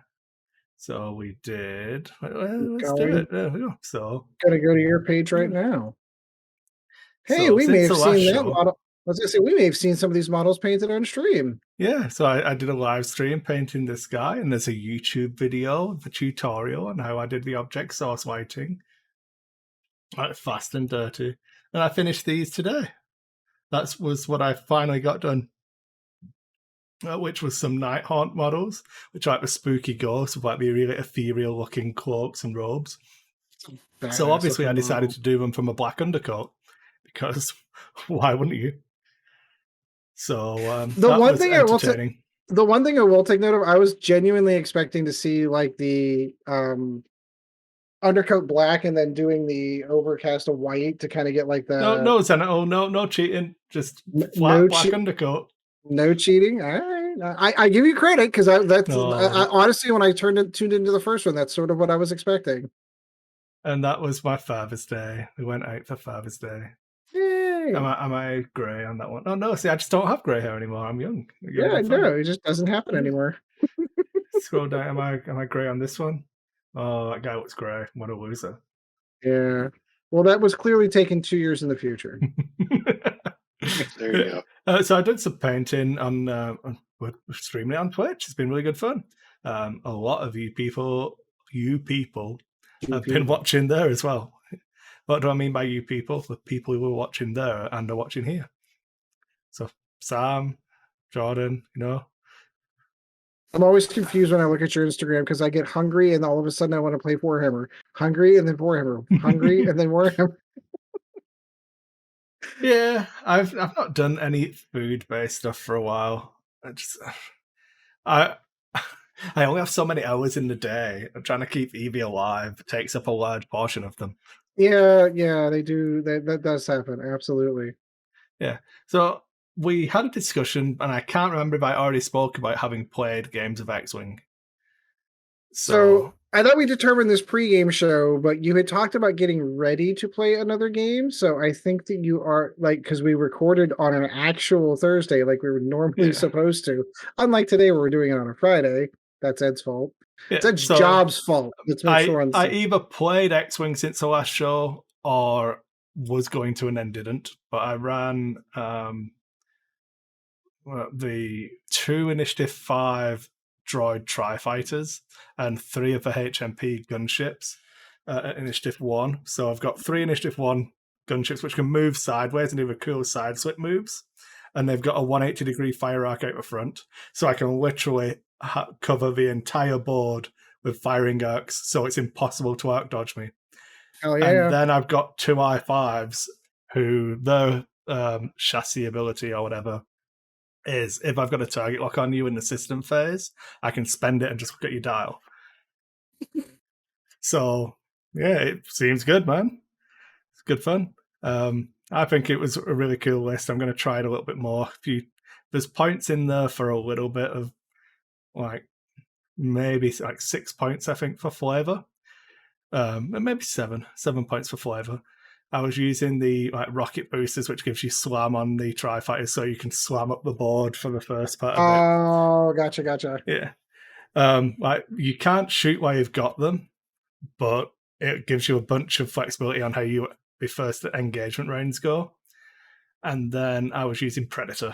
So we did. Let's do it. There we go. So Gonna go to your page right now. Hey, so we may since have the last seen that show, model. I was gonna say we may have seen some of these models painted on stream. yeah, so I did a live stream painting this guy, and there's a YouTube video, the tutorial on how I did the object source lighting. Like fast and dirty. And I finished these today. That was what I finally got done. Which was some Night Haunt models, which are like the spooky ghosts with like the really ethereal looking cloaks and robes. So obviously I decided to do them from a black undercoat because why wouldn't you? So the that one was thing entertaining. The one thing I will take note of, I was genuinely expecting to see like the undercoat black and then doing the overcast of white to kind of get like the no cheating, just flat black undercoat. No cheating. All right, I give you credit because honestly, when I tuned into the first one, that's sort of what I was expecting. And that was my Father's Day. We went out for Father's Day. Yay. Am I grey on that one? Oh no, see, I just don't have grey hair anymore. I'm young. Yeah, no, it just doesn't happen anymore. Scroll down. Am I grey on this one? Oh, that guy looks grey. What a loser. Yeah. Well, that was clearly taken 2 years in the future. There you go. So I did some painting on streaming on Twitch. It's been really good fun. A lot of you people have been watching there as well. What do I mean by you people? The people who are watching there and are watching here. So Sam, Jordan, I'm always confused when I look at your Instagram because I get hungry and all of a sudden I want to play Warhammer. Hungry and then Warhammer. Hungry and then Warhammer. Yeah, I've not done any food-based stuff for a while. I only have so many hours in the day. I'm trying to keep Evie alive. It takes up a large portion of them. Yeah, they do. That does happen. Absolutely. Yeah. So we had a discussion, and I can't remember if I already spoke about having played games of X-Wing. So I thought we determined this pre-game show, but you had talked about getting ready to play another game. So I think that you are because we recorded on an actual Thursday, like we were normally supposed to. Unlike today, where we're doing it on a Friday. That's Ed's fault. Yeah, it's Ed's job's fault. Let's make sure I either played X-Wing since the last show or was going to and then didn't. But I ran the 2 Initiative 5 droid tri-fighters and 3 of the HMP gunships at Initiative 1. So I've got 3 Initiative 1 gunships which can move sideways and do the cool side slip moves. And they've got a 180-degree fire arc out the front. So I can literally cover the entire board with firing arcs, so it's impossible to arc dodge me. Hell yeah. And then I've got 2 I5s who their chassis ability or whatever is if I've got a target lock on you in the system phase, I can spend it and just look at your dial. So yeah, it seems good, man. It's good fun. I think it was a really cool list. I'm going to try it a little bit more. There's points in there for a little bit of like maybe like 6 points, I think, for flavor. And maybe 7 points for flavor. I was using the like rocket boosters, which gives you slam on the tri-fighters, so you can slam up the board for the first part of it. Oh, gotcha. Yeah. Like you can't shoot while you've got them, but it gives you a bunch of flexibility on how your first engagement rounds go. And then I was using Predator.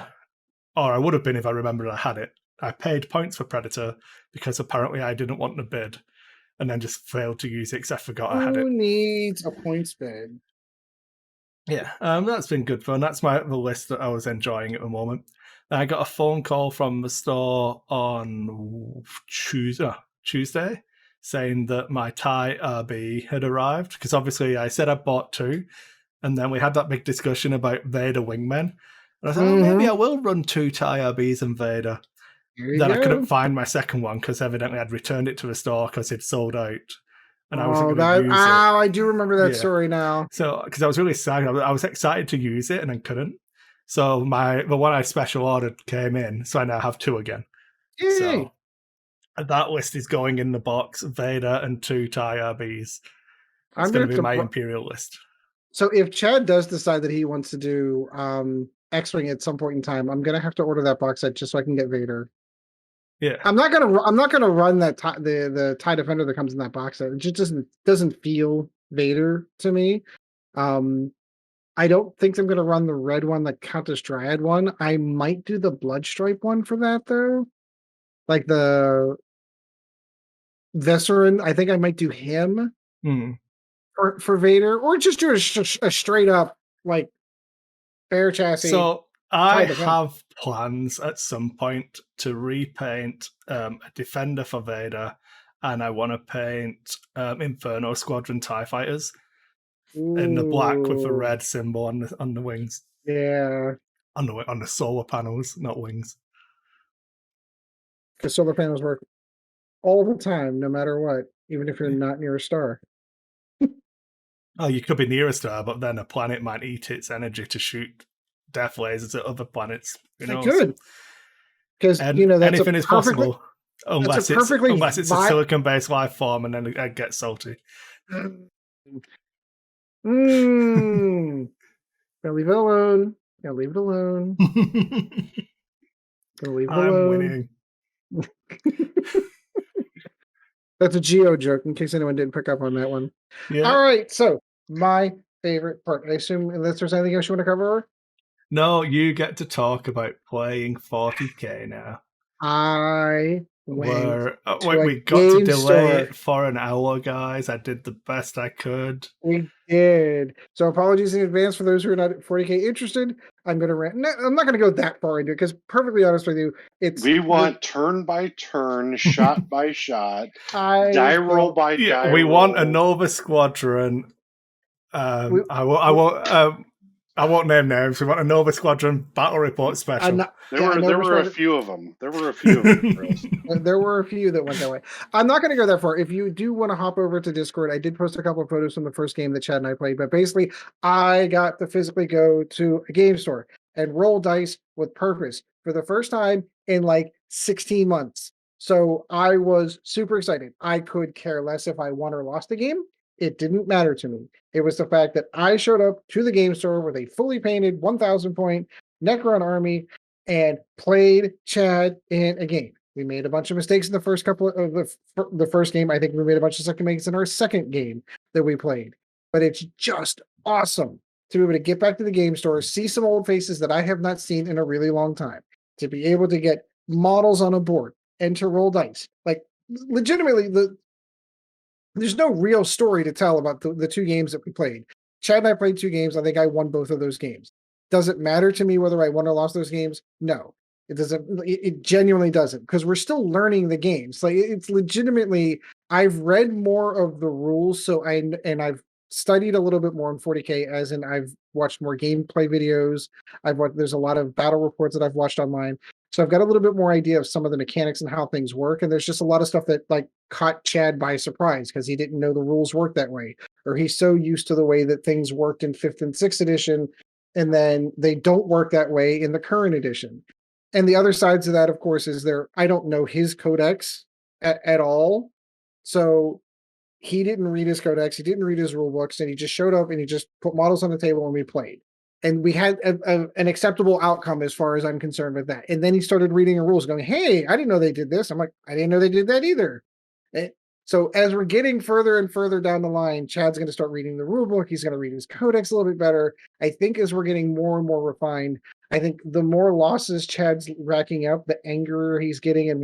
Or I would have been if I remembered I had it. I paid points for Predator because apparently I didn't want to bid and then just failed to use it because I forgot I had it. Who needs a points bid? Yeah, that's been good fun. That's the list that I was enjoying at the moment. I got a phone call from the store on Tuesday saying that my Thai RB had arrived because obviously I said I bought 2, and then we had that big discussion about Vader Wingmen. And I said, maybe I will run 2 Thai RBs and Vader. Then I couldn't find my second one because evidently I'd returned it to the store because it sold out. And I wasn't going to use it. I do remember that story now. So, because I was really excited. I was excited to use it and then couldn't. So the one I special ordered came in, so I now have 2 again. Yay. So that list is going in the box, Vader and 2 Thai RBs. It's going to be my Imperial list. So if Chad does decide that he wants to do X-Wing at some point in time, I'm going to have to order that box set just so I can get Vader. Yeah, I'm not gonna run that the TIE Defender that comes in that box set. It just doesn't feel Vader to me. I don't think I'm gonna run the red one, the Countess Dryad one. I might do the Bloodstripe one for that though, like the Vesserin. I think I might do him for Vader, or just do a straight up like bare chassis. So I have plans at some point to repaint a Defender for Vader, and I want to paint Inferno Squadron TIE Fighters in the black with the red symbol on the wings. Yeah. On the solar panels, not wings. Because solar panels work all the time, no matter what, even if you're not near a star. Oh, you could be near a star, but then a planet might eat its energy to shoot death lasers at other planets. Who knows? It could. Because that's anything is possible, unless it's a silicon-based life form, and then it gets salty. Gotta leave it alone. Gotta leave it alone. I'm winning. That's a Geo joke, in case anyone didn't pick up on that one. Yeah. All right, so my favorite part. I assume, unless there's anything else you want to cover? No, you get to talk about playing 40K now. We got to delay it for an hour, guys. I did the best I could. We did. So apologies in advance for those who are not 40K interested. I'm going to rant. No, I'm not going to go that far into it because, perfectly honest with you, we want turn by turn, shot by shot, die roll by die roll. We want a Nova Squadron. I won't name names. We want a Nova Squadron battle report special. There were a few of them. There were a few of them, Chris. There were a few that went that way. I'm not going to go that far. If you do want to hop over to Discord, I did post a couple of photos from the first game that Chad and I played. But basically, I got to physically go to a game store and roll dice with purpose for the first time in like 16 months. So I was super excited. I could care less if I won or lost the game. It didn't matter to me. It was the fact that I showed up to the game store with a fully painted 1,000 point Necron army and played Chad in a game. We made a bunch of mistakes in the first couple of the first game. I think we made a bunch of second mistakes in our second game that we played. But it's just awesome to be able to get back to the game store, see some old faces that I have not seen in a really long time, to be able to get models on a board and to roll dice. Like, legitimately, there's no real story to tell about the 2 games that we played. Chad and I played 2 games. I think I won both of those games. Does it matter to me whether I won or lost those games? No, it doesn't. It genuinely doesn't, because we're still learning the games. Like, it's legitimately, I've read more of the rules, I've studied a little bit more in 40K, as in I've watched more gameplay videos. There's a lot of battle reports that I've watched online. So I've got a little bit more idea of some of the mechanics and how things work. And there's just a lot of stuff that like caught Chad by surprise because he didn't know the rules worked that way, or he's so used to the way that things worked in 5th and 6th edition, and then they don't work that way in the current edition. And the other sides of that, of course, is I don't know his codex at all. So he didn't read his codex, he didn't read his rule books, and he just showed up and he just put models on the table and we played. And we had an acceptable outcome as far as I'm concerned with that. And then he started reading the rules, going, "Hey, I didn't know they did this." I'm like, "I didn't know they did that either." So as we're getting further and further down the line, Chad's going to start reading the rule book. He's going to read his codex a little bit better. I think as we're getting more and more refined, I think the more losses Chad's racking up, the angrier he's getting, and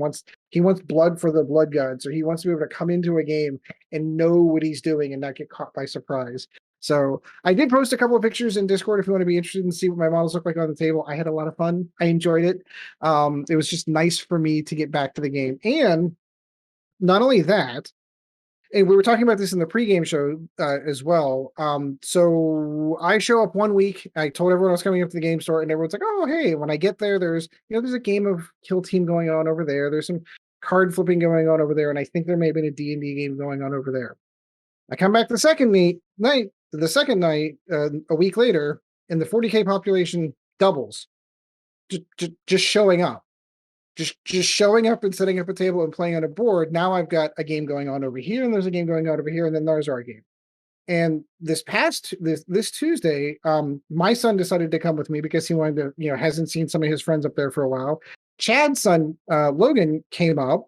he wants blood for the blood gods, or he wants to be able to come into a game and know what he's doing and not get caught by surprise. So I did post a couple of pictures in Discord if you want to be interested and see what my models look like on the table. I had a lot of fun. I enjoyed it. It was just nice for me to get back to the game. And not only that, and we were talking about this in the pregame show as well. So I show up one week. I told everyone I was coming up to the game store, and everyone's like, "Oh, hey!" When I get there, there's a game of Kill Team going on over there. There's some card flipping going on over there, and I think there may have been a D&D game going on over there. I come back the second night, a week later, and the 40K population doubles. Just showing up. Just showing up and setting up a table and playing on a board. Now I've got a game going on over here, and there's a game going on over here, and then there's our game. And this Tuesday, my son decided to come with me because he wanted to, hasn't seen some of his friends up there for a while. Chad's son, Logan, came up.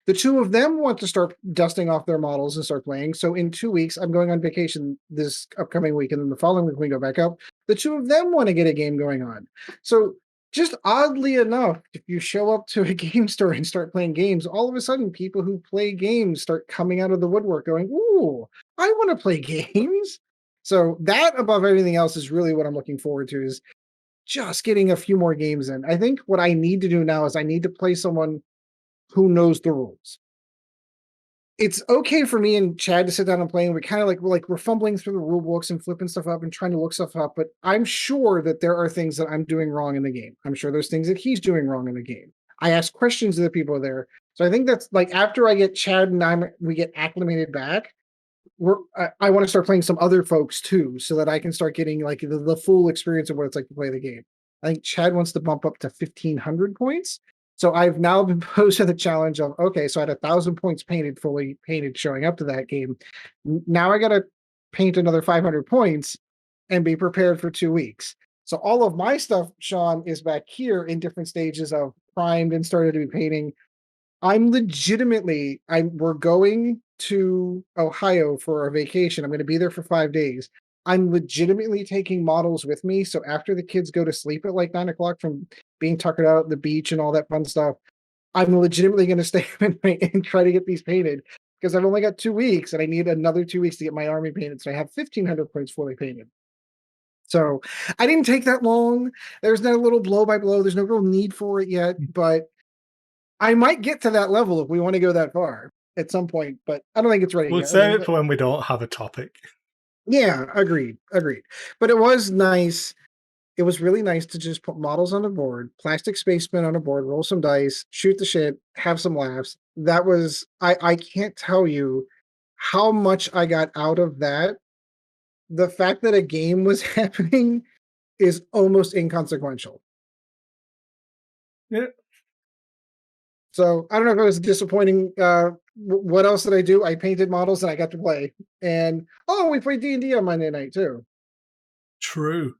The two of them want to start dusting off their models and start playing. So in 2 weeks, I'm going on vacation this upcoming week, and then the following week we go back up. The two of them want to get a game going on. So just oddly enough, if you show up to a game store and start playing games, all of a sudden people who play games start coming out of the woodwork going, "Ooh, I want to play games." So that, above everything else, is really what I'm looking forward to, is just getting a few more games in. I think what I need to do now is I need to play someone who knows the rules. It's okay for me and Chad to sit down and play, and we kind of like we're fumbling through the rule books and flipping stuff up and trying to look stuff up, but I'm sure that there are things that I'm doing wrong in the game. I'm sure there's things that he's doing wrong in the game. I ask questions to the people there. So I think that's like, after I get Chad and we get acclimated back, I want to start playing some other folks too, so that I can start getting like the full experience of what it's like to play the game. I think Chad wants to bump up to 1,500 points. So I've now been posed to the challenge of, okay, so I had 1,000 points fully painted showing up to that game. Now I got to paint another 500 points and be prepared for 2 weeks. So all of my stuff, Sean, is back here in different stages of primed and started to be painting. We're going to Ohio for our vacation. I'm going to be there for 5 days. I'm legitimately taking models with me. So after the kids go to sleep at like 9 o'clock from being tuckered out at the beach and all that fun stuff, I'm legitimately going to stay and try to get these painted, because I've only got 2 weeks and I need another 2 weeks to get my army painted. So I have 1,500 points fully painted. So I didn't take that long. There's no little blow by blow. There's no real need for it yet, but I might get to that level if we want to go that far at some point, but I don't think it's ready We'll yet. save it for when we don't have a topic. Yeah, agreed. But it was nice. It was really nice to just put models on the board, plastic spacemen on a board, roll some dice, shoot the shit, have some laughs. That was, I can't tell you how much I got out of that. The fact that a game was happening is almost inconsequential. Yeah. So I don't know if it was disappointing. What else did I do? I painted models and I got to play. And we played D&D on Monday night too. True.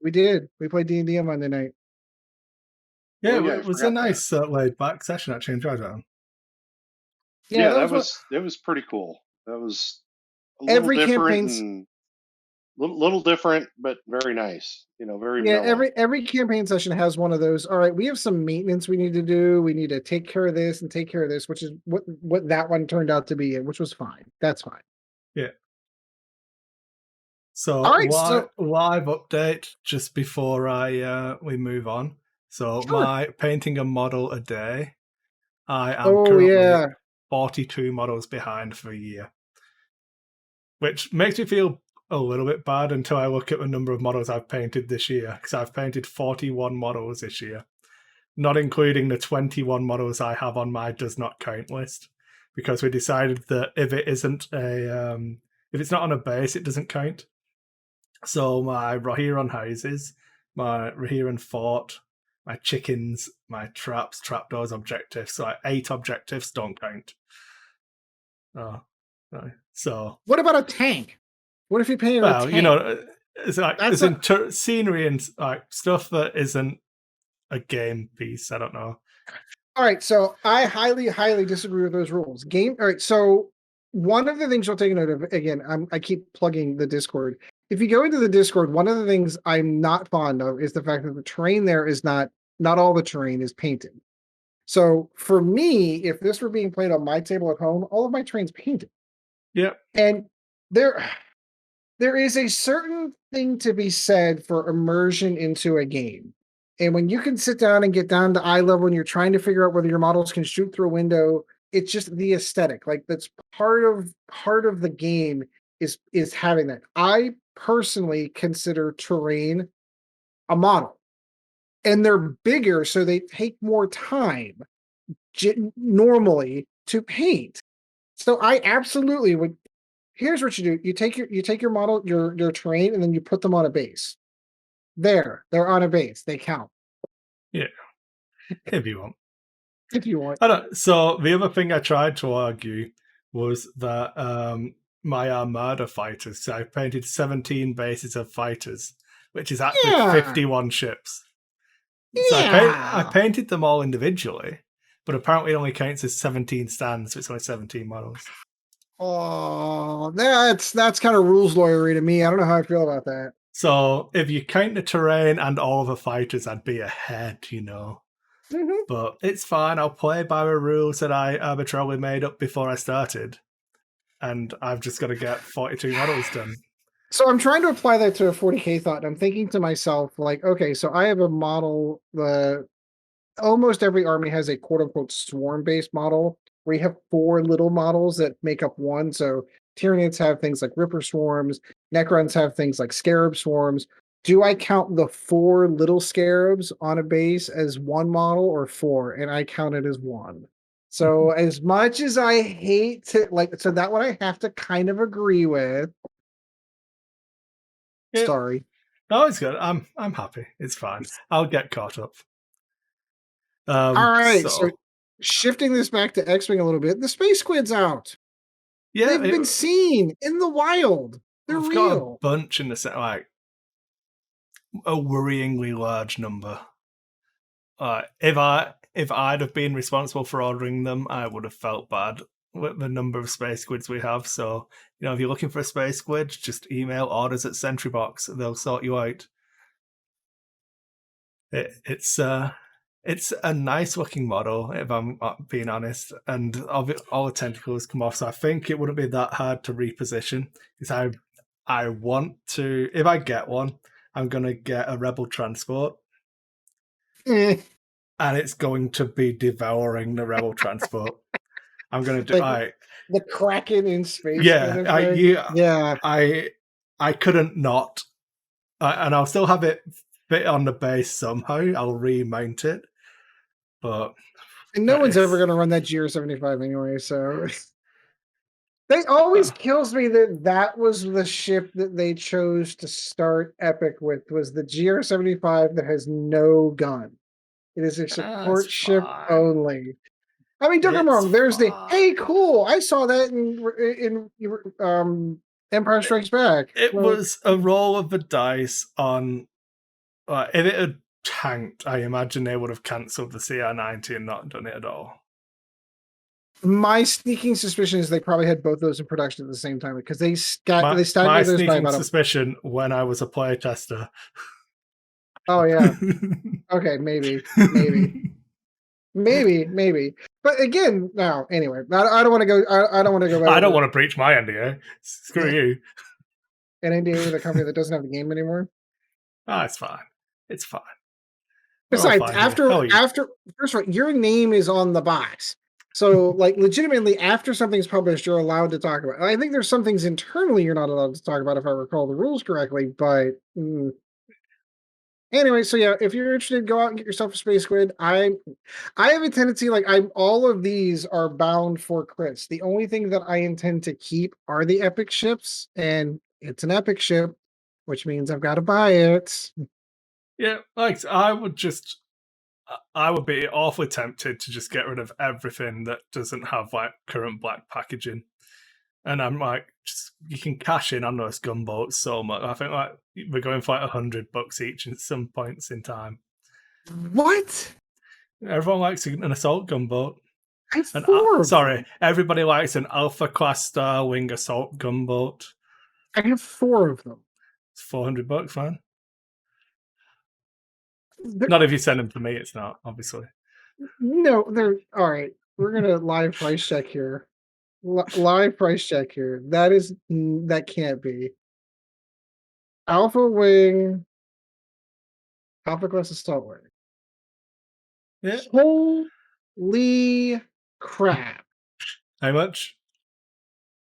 We did. We played D&D on Monday night. Yeah, yeah, it was a nice laid back session. Actually, enjoyed that. Yeah, that was pretty cool. That was a little every different and little different, but very nice. Very mellow. Every campaign session has one of those. All right, we have some maintenance we need to do. We need to take care of this and take care of this, which is what that one turned out to be, which was fine. That's fine. Yeah. So, live update just before we move on. So my painting a model a day. I am currently 42 models behind for a year. which makes me feel a little bit bad until I look at the number of models I've painted this year, because I've painted 41 models this year, not including the 21 models I have on my does not count list, because we decided that if it's not on a base, it doesn't count. So my Rohirrim houses, my Rohirrim fort, my chickens, my traps, trapdoors, objectives, so 8 objectives don't count. Oh, no. So What about a tank? What if you painted a tank? you know, it's like That's scenery and like stuff that isn't a game piece. I don't know. All right, so I highly, highly disagree with those rules. All right, so one of the things you'll take note of, again, I keep plugging the Discord. If you go into the Discord, one of the things I'm not fond of is the fact that the terrain there is not all the terrain is painted. So for me, if this were being played on my table at home, all of my terrain's painted. Yep. And there is a certain thing to be said for immersion into a game. And when you can sit down and get down to eye level and you're trying to figure out whether your models can shoot through a window, it's just the aesthetic. Like that's part of the game is having that. I personally consider terrain a model. And they're bigger, so they take more time normally to paint. So I absolutely would. Here's what you do: you take your model, your terrain, and then you put them on a base. They're on a base. They count. Yeah, if you want. If you want. I don't. So the other thing I tried to argue was that my Armada fighters. So I painted 17 bases of fighters, which is actually 51 ships. So I painted them all individually, but apparently it only counts as 17 stands, so it's only 17 models. Oh, that's kind of rules lawyery to me. I don't know how I feel about that. So if you count the terrain and all of the fighters, I'd be ahead, you know. Mm-hmm. But it's fine. I'll play by the rules that I arbitrarily made up before I started. And I've just got to get 42 models done. So I'm trying to apply that to a 40K thought. And I'm thinking to myself, like, okay, so I have a model. Almost every army has a quote unquote swarm based model where you have 4 little models that make up one. So Tyranids have things like Ripper swarms, Necrons have things like Scarab swarms. Do I count the 4 little scarabs on a base as one model or 4? And I count it as 1. So as much as I hate to so that one I have to kind of agree with. Yeah. Sorry. No, it's good. I'm happy. It's fine. I'll get caught up. All right. So shifting this back to X-Wing a little bit, the Space Squid's out. Yeah, they've been seen in the wild. They're real. Got a bunch in the set, like a worryingly large number. If I'd have been responsible for ordering them, I would have felt bad with the number of Space Squids we have. So, you know, if you're looking for a Space Squid, just email orders at Sentrybox. They'll sort you out. It's a nice looking model, if I'm being honest, and all the tentacles come off. So I think it wouldn't be that hard to reposition. Because I want to, if I get one, I'm gonna get a Rebel transport. And it's going to be devouring the Rebel transport. I'm going to do the Kraken in space. Yeah, I couldn't not, and I'll still have it fit on the base somehow. I'll remount it, but no one's ever going to run that GR75 anyway. So it always kills me that was the ship that they chose to start Epic with, was the GR75 that has no gun. It is a support ship only. I mean, don't get me wrong. There's hey, cool. I saw that in Empire Strikes Back. It was a roll of the dice on. If it had tanked, I imagine they would have cancelled the CR90 and not done it at all. My sneaking suspicion is they probably had both those in production at the same time, because they started my sneaking suspicion when I was a player tester. Oh yeah. Okay, maybe. But again, now anyway, I don't want to go. I don't want to go. I don't want to breach my NDA. Screw you. An NDA with a company that doesn't have the game anymore. Oh, it's fine. It's fine. Besides, after first of all, your name is on the box. So, like, legitimately, after something's published, you're allowed to talk about it. I think there's some things internally you're not allowed to talk about, if I recall the rules correctly. But anyway, so yeah, if you're interested, go out and get yourself a Space Squid. I have a tendency, like, all of these are bound for Kris. The only thing that I intend to keep are the epic ships, and it's an epic ship, which means I've got to buy it. Yeah, like I would be awfully tempted to just get rid of everything that doesn't have like current black packaging. And I'm like, you can cash in on those gunboats so much. I think like we're going for like $100 each at some points in time. What? Everyone likes an assault gunboat. I have four of sorry, them. everybody likes an Alpha class Starwing assault gunboat. I have four of them. It's $400, man. Not if you send them to me, it's not, obviously. No, they're all right. We're gonna live price check here. Live price check here. That can't be. Alpha Wing, Alpha Class Assault Wing. Yeah. Holy crap. How much?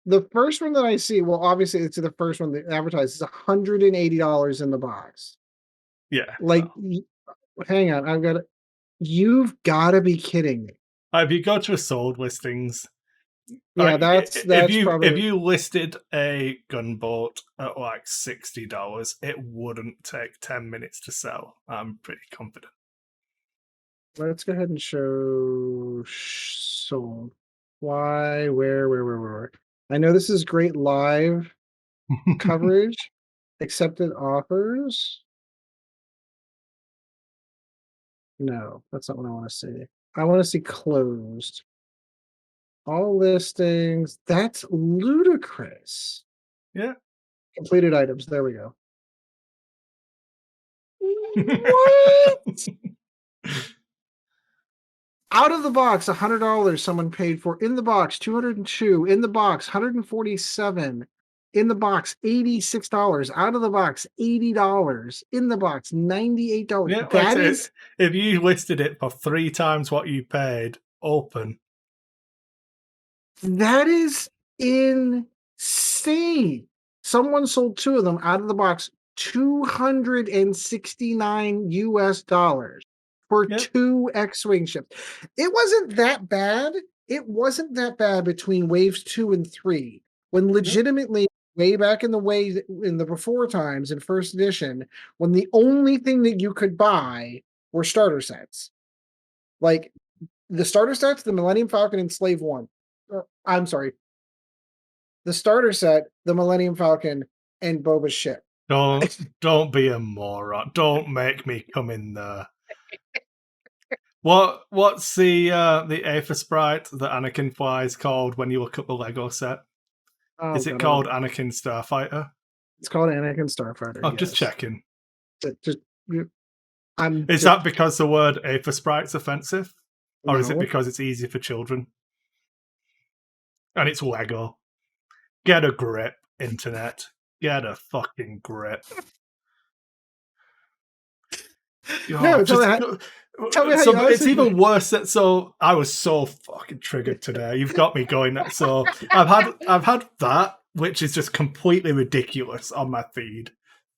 The first one that I see, well, obviously it's the first one that advertised, is $180 in the box. Yeah. Like, hang on, I've got it. You've got to be kidding me. If you go to a sold listings, Yeah, like, that's probably. If you listed a gunboat at like $60, it wouldn't take 10 minutes to sell. I'm pretty confident. Let's go ahead and show sold. Why? Where? I know this is great live coverage. Accepted offers. No, that's not what I want to see. I want to see closed. All listings. That's ludicrous. Yeah. Completed items. There we go. What? Out of the box, $100 someone paid for. In the box, 202. In the box, 147. In the box, $86. Out of the box, $80. In the box, $98. Yeah, that is, if you listed it for 3 times what you paid, open. That is insane. Someone sold 2 of them out of the box, $269 for 2 X-Wing ships. It wasn't that bad. It wasn't that bad between waves 2 and 3, when legitimately way back in the before times in first edition, when the only thing that you could buy were starter sets. Like the starter sets, the Millennium Falcon and Slave 1. I'm sorry. The starter set, the Millennium Falcon, and Boba's ship. Don't be a moron. Don't make me come in there. What's the Aether sprite that Anakin flies called when you look up the Lego set? Is it called Anakin Starfighter? It's called Anakin Starfighter. I'm just checking. Is that because the word Aether sprite's offensive? Or is it because it's easy for children? And it's Lego. Get a grip, internet. Get a fucking grip. No, tell me how it's even worse. So I was so fucking triggered today. You've got me going. So I've had that, which is just completely ridiculous on my feed.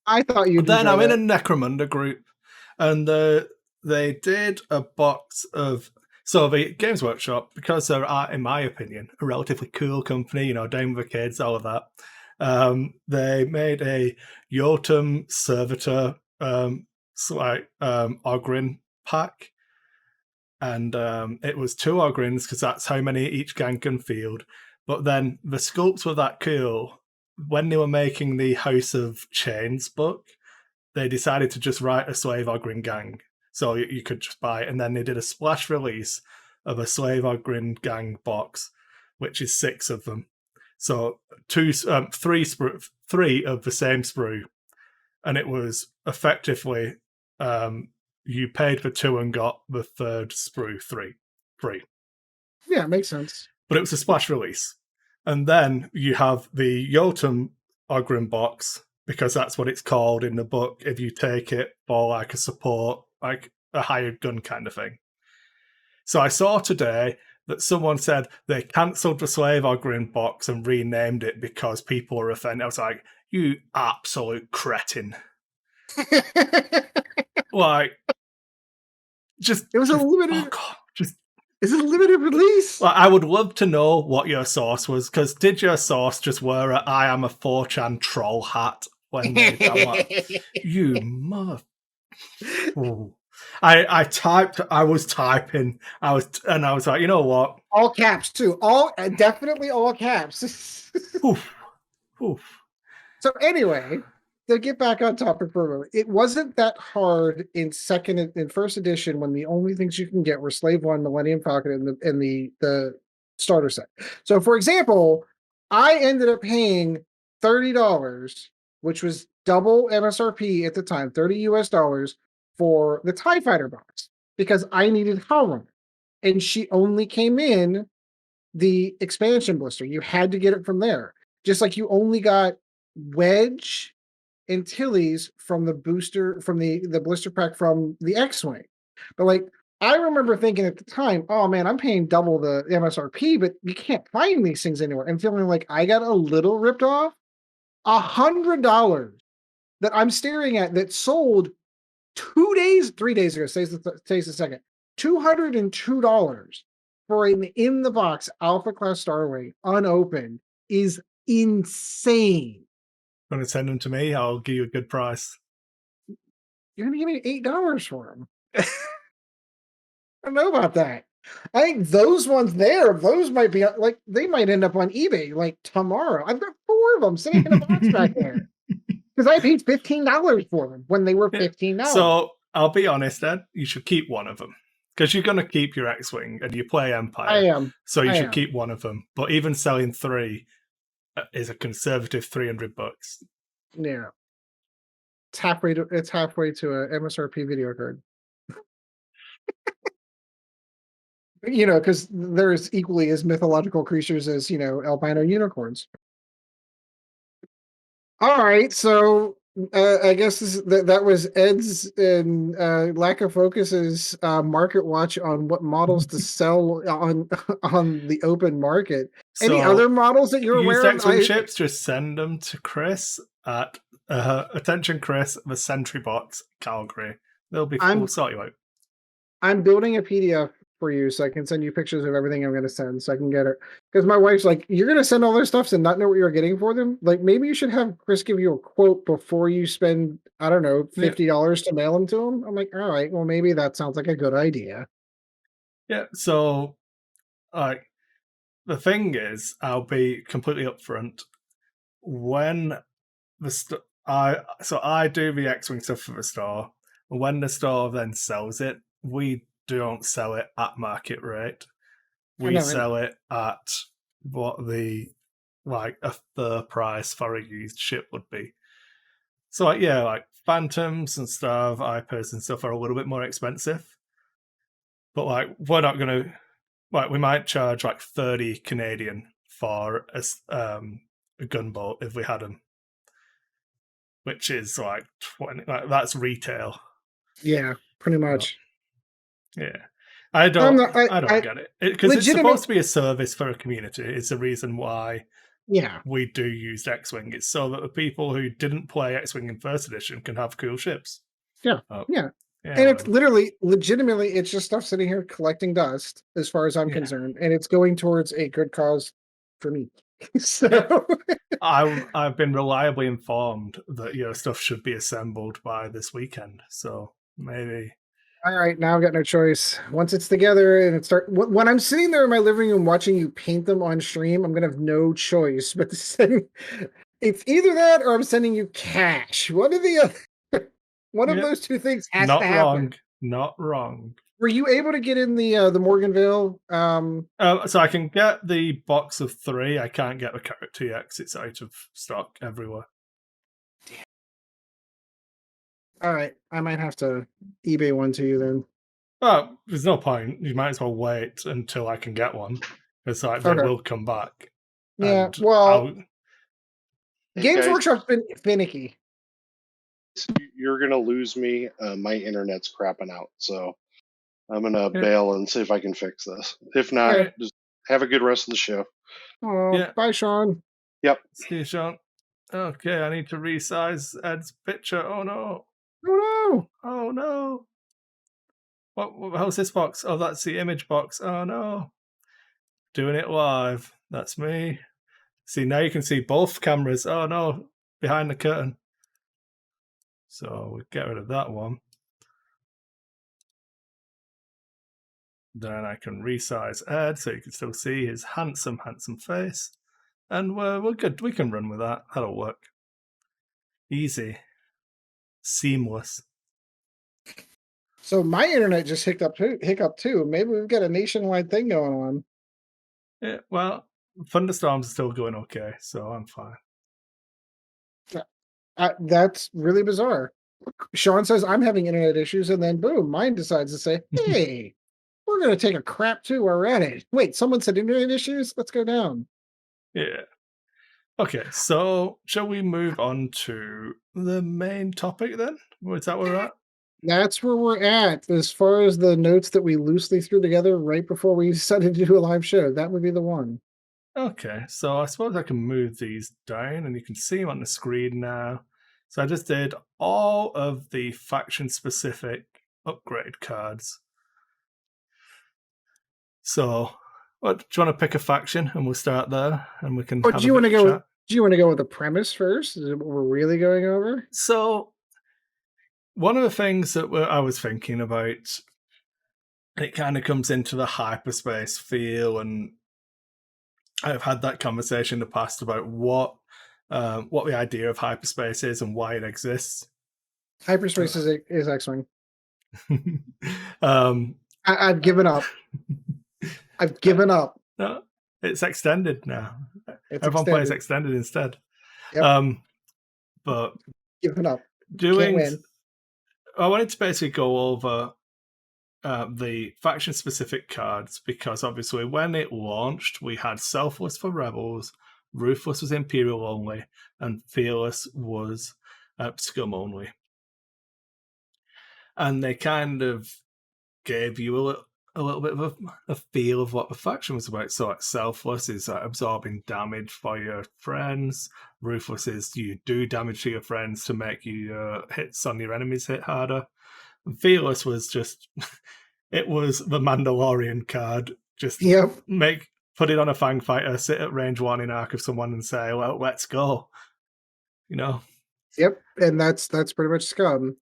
I thought you'd. Then I'm in a Necromunda group, and they did a box of. So the Games Workshop, because they're, in my opinion, a relatively cool company, Dame with the Kids, all of that. They made a Yotum Servitor Ogryn pack, and it was 2 Ogryns because that's how many each gang can field. But then the sculpts were that cool. When they were making the House of Chains book, they decided to just write a Slave Ogryn gang. So you could just buy it. And then they did a splash release of a Slave Ogryn gang box, which is 6 of them. So 3 of the same sprue. And it was effectively, you paid for 2 and got the 3rd sprue free. Yeah, it makes sense. But it was a splash release. And then you have the Yotum Ogryn box, because that's what it's called in the book if you take it for like a support, like a hired gun kind of thing. So I saw today that someone said they cancelled the Slave Ogre box and renamed it because people were offended. I was like, you absolute cretin. Like, just It was a limited. Oh god, just is it a limited release? Like, I would love to know what your source was, because did your source just wear a I am a 4chan troll hat when they? I'm like, you mother. Ooh. I typed. I was typing. I was like, you know what? All caps too. Definitely all caps. Oof, oof. So anyway, to get back on topic for a moment, it wasn't that hard in first edition when the only things you can get were Slave One, Millennium Falcon, and the starter set. So for example, I ended up paying $30, which was double MSRP at the time, $30 for the TIE Fighter box because I needed Howrunner. And she only came in the expansion blister. You had to get it from there. Just like you only got Wedge and Tilly's from the booster, from the blister pack from the X-Wing. But like, I remember thinking at the time, oh man, I'm paying double the MSRP, but you can't find these things anywhere. And feeling like I got a little ripped off. $100 that I'm staring at that sold 3 days ago. Stays a second. $202 for an in the box Alpha Class Starwing unopened is insane. Want to send them to me? I'll give you a good price. You're gonna give me $8 for them. I don't know about that. I think those ones there, those might be like, they might end up on eBay like tomorrow. I've got 4 of them sitting in a box back there because I paid $15 for them when they were $15. So I'll be honest, Ed. You should keep one of them because you're going to keep your X-Wing and you play Empire. I am. So you should keep one of them. But even selling 3 is a conservative $300. Yeah. It's halfway to a MSRP video card. Because there's equally as mythological creatures as, albino unicorns. All right, so I guess that was Ed's and lack of focus's market watch on what models to sell on the open market. So any other models that you're aware of? X-Wing ships, just send them to Kris at attention Kris, the Sentry Box, Calgary. We'll sort you out. I'm building a PDF for you so I can send you pictures of everything I'm going to send so I can get it. Because my wife's like, you're going to send all their stuff and not know what you're getting for them? Like, maybe you should have Kris give you a quote before you spend, I don't know, $50 to mail them to them. I'm like, all right, well, maybe that sounds like a good idea. Yeah, so, the thing is, I'll be completely upfront. When I do the X-Wing stuff for the store, when the store then sells it, we don't sell it at market rate. We sell it at what a third price for a used ship would be. So like Phantoms and stuff, Hypers and stuff are a little bit more expensive. But we're not gonna we might charge 30 Canadian for a gunboat if we had them. Which is 20, that's retail. Yeah, pretty much. Yeah. I don't get it. Because it's supposed to be a service for a community. It's the reason why we do use X-Wing. It's so that the people who didn't play X-Wing in first edition can have cool ships. Yeah. And it's legitimately, it's just stuff sitting here collecting dust as far as I'm concerned. And it's going towards a good cause for me. So I've been reliably informed that your stuff should be assembled by this weekend. So maybe. All right, now I've got no choice. Once it's together and when I'm sitting there in my living room watching you paint them on stream, I'm gonna have no choice but to send. It's either that or I'm sending you cash. One of the other. One of those two things has to happen. Not wrong. Were you able to get in the Morganville? So I can get the box of 3. I can't get the Character TX. It's out of stock everywhere. All right, I might have to eBay one to you then. Oh, there's no point. You might as well wait until I can get one. It's they will come back. Yeah, Games Workshop's been finicky. You're gonna lose me. My internet's crapping out, so I'm gonna bail and see if I can fix this. If not, Okay. just have a good rest of the show. Oh, Yeah. bye, Sean. Yep. See you, Sean. Okay, I need to resize Ed's picture. Oh no. Oh Oh no. How's this box? Oh, that's the image box. Oh no. Doing it live. That's me. See, now you can see both cameras. Oh no, behind the curtain. So we get rid of that one. Then I can resize Ed so you can still see his handsome, handsome face. And we're good. We can run with that. That'll work. Easy. Seamless. So my internet just hiccuped too. Maybe we've got a nationwide thing going on. Yeah, well, thunderstorms are still going okay, so I'm fine. That's really bizarre. Sean says I'm having internet issues, and then boom, mine decides to say, "Hey, we're going to take a crap too. We're at it." Wait, someone said internet issues. Let's go down. Yeah. Okay, so shall we move on to the main topic then? Is that where we're at? That's where we're at as far as the notes that we loosely threw together right before we decided to do a live show. That would be the one. Okay, so I suppose I can move these down and you can see them on the screen now. So I just did all of the faction-specific upgrade cards. So, do you want to pick a faction and we'll start there and we can have do you want to chat? go? Do you want to go with the premise first? Is it what we're really going over? So, one of the things that I was thinking about, it kind of comes into the hyperspace feel, and I've had that conversation in the past about what the idea of hyperspace is and why it exists. Hyperspace is X-Wing. I've given up. I've given up. No, it's extended now. Everyone plays extended instead. Yep. But given up. Doing. Can't win. I wanted to basically go over the faction-specific cards because obviously when it launched, we had Selfless for Rebels, Ruthless was Imperial only, and Fearless was Scum only. And they kind of gave you a little bit of a feel of what the faction was about. So like Selfless is absorbing damage for your friends. Ruthless is you do damage to your friends to make your hits on your enemies hit harder. And Fearless was just it was the Mandalorian card. Just put it on a Fang fighter, sit at range 1 in arc of someone and say, well, let's go. You know? Yep, and that's pretty much Scum.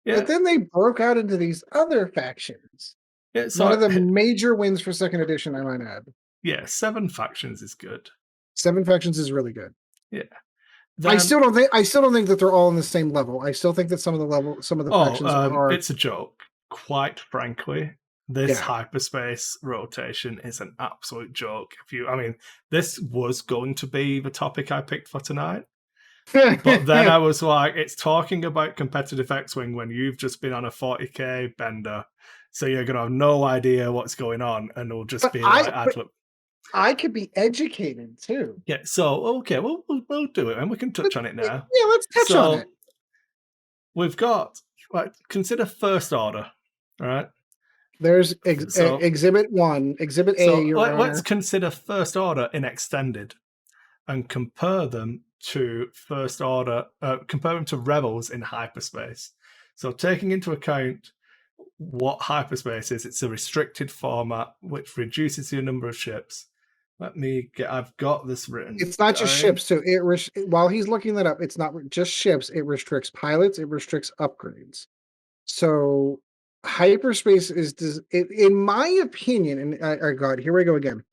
Yeah. But then they broke out into these other factions. Yeah, so one of the major wins for second edition, I might add. Yeah, 7 factions is good. 7 factions is really good. Yeah. I still don't think that they're all on the same level. I still think that some of the factions are. It's a joke. Quite frankly, this hyperspace rotation is an absolute joke. This was going to be the topic I picked for tonight. But then I was like, it's talking about competitive X-Wing when you've just been on a 40k bender. So you're going to have no idea what's going on and it'll just be like, I could be educated too. Yeah, so, okay, we'll do it and we can touch on it now. Yeah, let's touch on it. We've got, consider First Order, all right? There's Exhibit 1, Exhibit A. So let's consider First Order in Extended and compare them to First Order, compare them to Rebels in Hyperspace. So taking into account what Hyperspace is, it's a restricted format which reduces the number of ships. I've got this written. It's not just ships, so while he's looking that up, it's not just ships. It restricts pilots. It restricts upgrades. So Hyperspace in my opinion, and God, here we go again.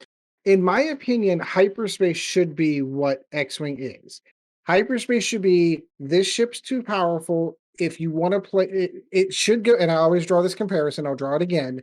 In my opinion, Hyperspace should be what X-Wing is. Hyperspace should be, this ship's too powerful. If you want to play, it should go, and I always draw this comparison, I'll draw it again.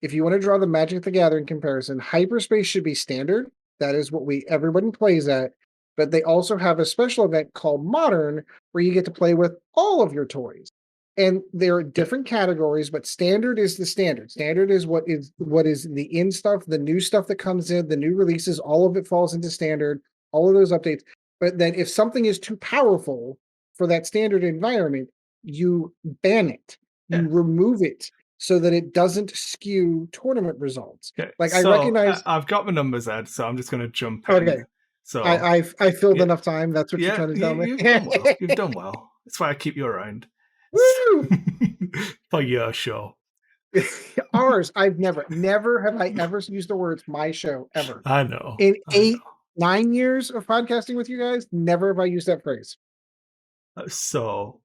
If you want to draw the Magic the Gathering comparison, Hyperspace should be standard. That is what everybody plays at. But they also have a special event called Modern, where you get to play with all of your toys. And there are different categories, but standard is the standard. Standard is what is the in stuff, the new stuff that comes in, the new releases, all of it falls into standard, all of those updates. But then if something is too powerful for that standard environment, you ban it, you remove it. so that it doesn't skew tournament results. Okay, Like so I recognize. I've got my numbers, Ed, so I'm just going to jump in. Okay, So I filled yeah, enough time. That's what you're trying to tell me. you've done well. You've done well. That's why I keep you around. Woo! For your show. Ours, I've never have I ever used the words "my show" ever. I know. In I 9 years of podcasting with you guys, never have I used that phrase. know. So,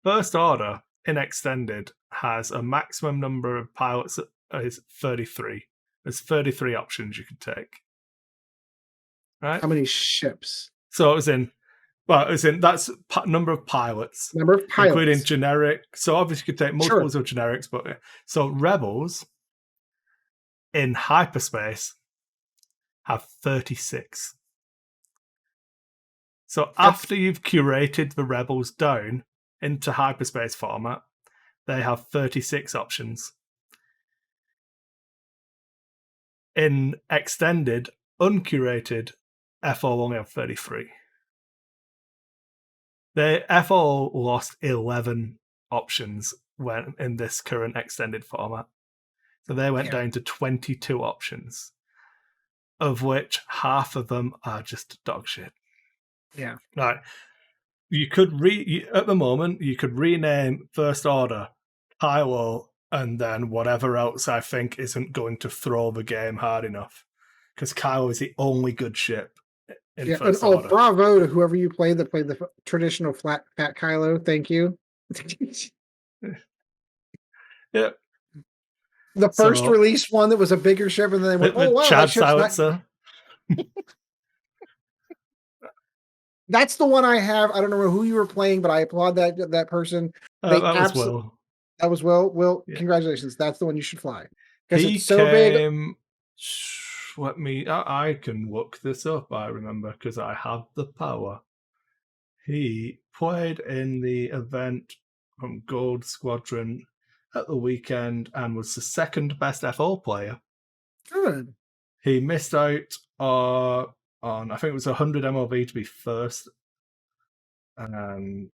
First Order in Extended has a maximum number of pilots is 33. There's 33 options you can take. Right? How many ships? So that's number of pilots. Number of pilots. Including generic. So obviously you could take multiples of generics, but so Rebels in Hyperspace have 36. So after you've curated the Rebels down into Hyperspace format, they have 36 options. In Extended, uncurated, FO only have 33. The FO lost 11 options when in this current Extended format. So they went down to 22 options, of which half of them are just dog shit. Yeah. Right. You could at the moment, you could rename First Order Kylo and then whatever else I think isn't going to throw the game hard enough. Because Kylo is the only good ship in First Order. Bravo to whoever you played that played the traditional fat Kylo. Thank you. Yeah. The first release one that was a bigger ship, and then they went, "Oh wow, Chad Silencer." That's the one I have. I don't know who you were playing, but I applaud that person. That was Will. That was Will. Will, yeah. Congratulations. That's the one you should fly because it's so big. Let me. I can look this up. I remember because I have the power. He played in the event from Gold Squadron at the weekend and was the second best FO player. Good. He missed out on I think it was 100 MLV to be first. And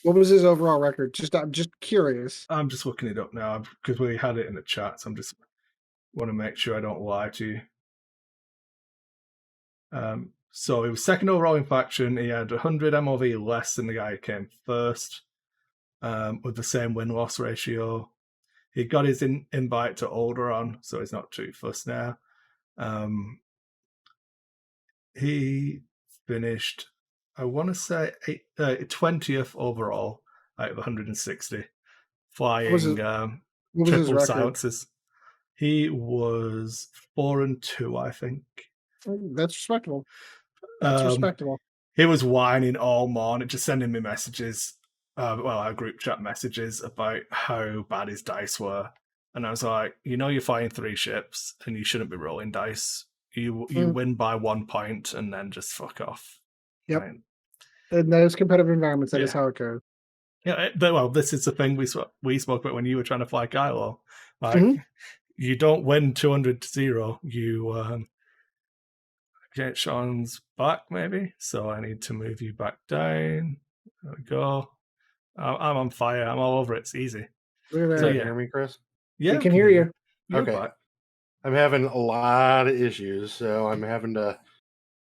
what was his overall record? I'm just curious. I'm just looking it up now because we had it in the chat, so I'm just want to make sure I don't lie to you. So he was second overall in faction. He had 100 MLV less than the guy who came first, with the same win-loss ratio. He got his invite to Alderaan, so he's not too fussed now. He finished, I want to say, 20th overall out of 160, flying triple silencers. He was 4-2, I think. That's respectable. That's respectable. He was whining all morning, just sending me messages, our group chat messages about how bad his dice were. And I was like, you're flying 3 ships and you shouldn't be rolling dice. You win by 1 point and then just fuck off. Yep. Right? In those competitive environments, that is how it goes. Yeah, well, this is the thing we spoke about when you were trying to fly Kylo. Like, you don't win 200-0. You get Sean's back, maybe. So I need to move you back down. There we go. I'm on fire. I'm all over it. It's easy. So, you hear me, Chris? Yeah, I can hear you. Okay. Back. I'm having a lot of issues, so I'm having to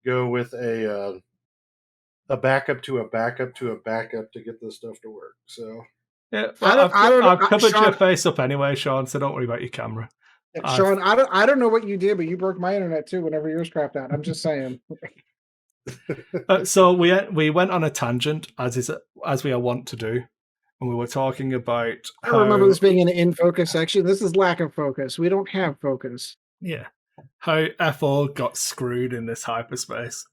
go with a backup to a backup to a backup to get this stuff to work. So yeah, well, I've covered your face up anyway, Sean. So don't worry about your camera. Sean, I don't know what you did, but you broke my internet too whenever yours crapped out. I'm just saying. So we went on a tangent as we are wont to do, and we were talking about. I remember this being in focus section. This is lack of focus. We don't have focus. Yeah, how FO got screwed in this hyperspace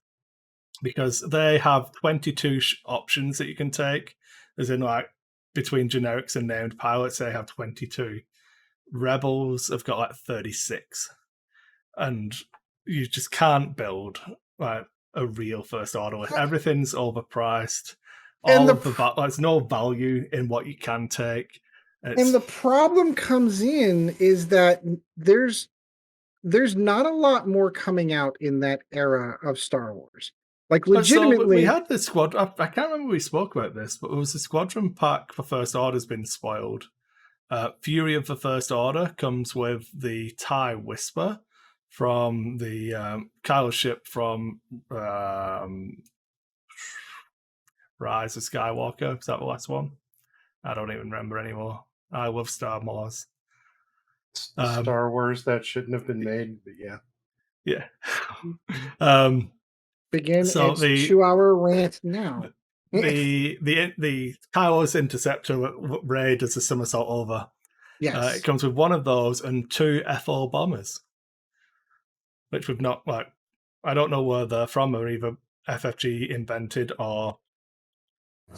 because they have 22 options that you can take. As in, like between generics and named pilots, they have 22. Rebels have got like 36, and you just can't build like a real First Order list. Everything's overpriced. There's no value in what you can take. And the problem comes in is that there's not a lot more coming out in that era of Star Wars. Like legitimately, we had the squad. I can't remember we spoke about this, but it was the squadron pack for First Order's been spoiled. Fury of the First Order comes with the TIE Whisper from the Kylo ship from Rise of Skywalker. Is that the last one? I don't even remember anymore. I love Star Wars. Star Wars that shouldn't have been made, but yeah. Yeah. Begin So its 2-hour rant now. the Kylo's interceptor Ray does a somersault over. Yes. It comes with one of those and 2 FO bombers, which we've not like. I don't know where they're from, or either FFG invented or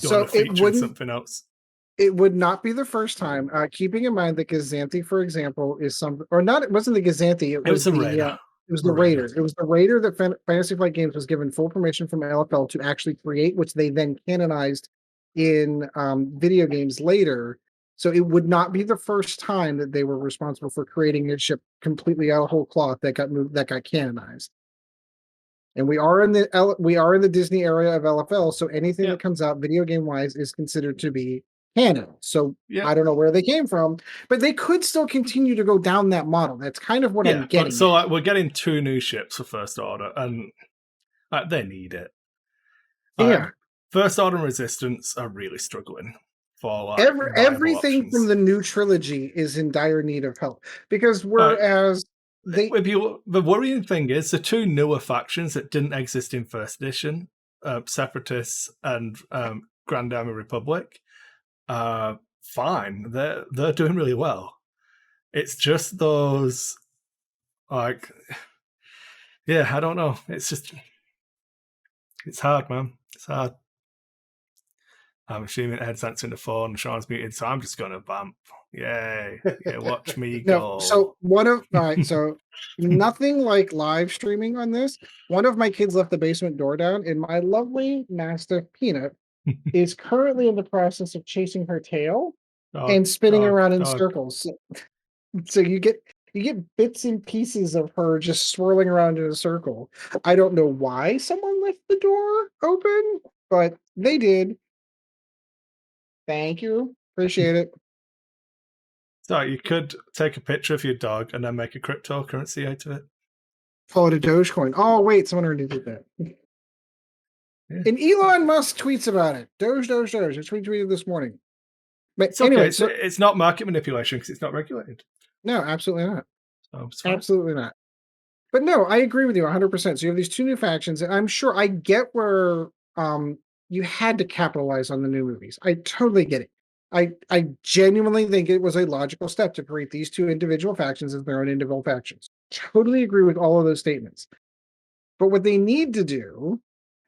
going to feature something else. It would not be the first time. Keeping in mind that Gazanti, for example, is something, or not. It wasn't the Gazanti. It was the Raider. It was the Raider. It was the Raider that Fantasy Flight Games was given full permission from LFL to actually create, which they then canonized in video games later. So it would not be the first time that they were responsible for creating a ship completely out of whole cloth that got canonized. And we are in the Disney area of LFL, so anything that comes out video game wise is considered to be canon. So I don't know where they came from, but they could still continue to go down that model. That's kind of what I'm getting. So like, we're getting 2 new ships for First Order, and they need it. First Order and Resistance are really struggling for everything from the new trilogy is in dire need of help, because whereas the worrying thing is the 2 newer factions that didn't exist in First Edition, Separatists and Grand Army Republic, fine. They're doing really well. It's just those, like, I don't know. It's hard, man. It's hard. I'm assuming Ed's answering the phone and Sean's muted, so I'm just going to vamp. Yay. Yeah, watch me go. So so nothing like live streaming on this. One of my kids left the basement door down, and my lovely Mastiff Peanut is currently in the process of chasing her tail and spinning around in circles. So you get bits and pieces of her just swirling around in a circle. I don't know why someone left the door open, but they did. Thank you. Appreciate it. So you could take a picture of your dog and then make a cryptocurrency out of it. Call it a Dogecoin. Oh, wait, someone already did that. Yeah. And Elon Musk tweets about it. Doge. I tweeted this morning. But it's anyway, okay. It's not market manipulation because it's not regulated. No, absolutely not. Absolutely not. But no, I agree with you 100%. So you have these 2 new factions, and I'm sure I get where you had to capitalize on the new movies. I totally get it. I genuinely think it was a logical step to create these 2 individual factions as their own individual factions. Totally agree with all of those statements. But what they need to do,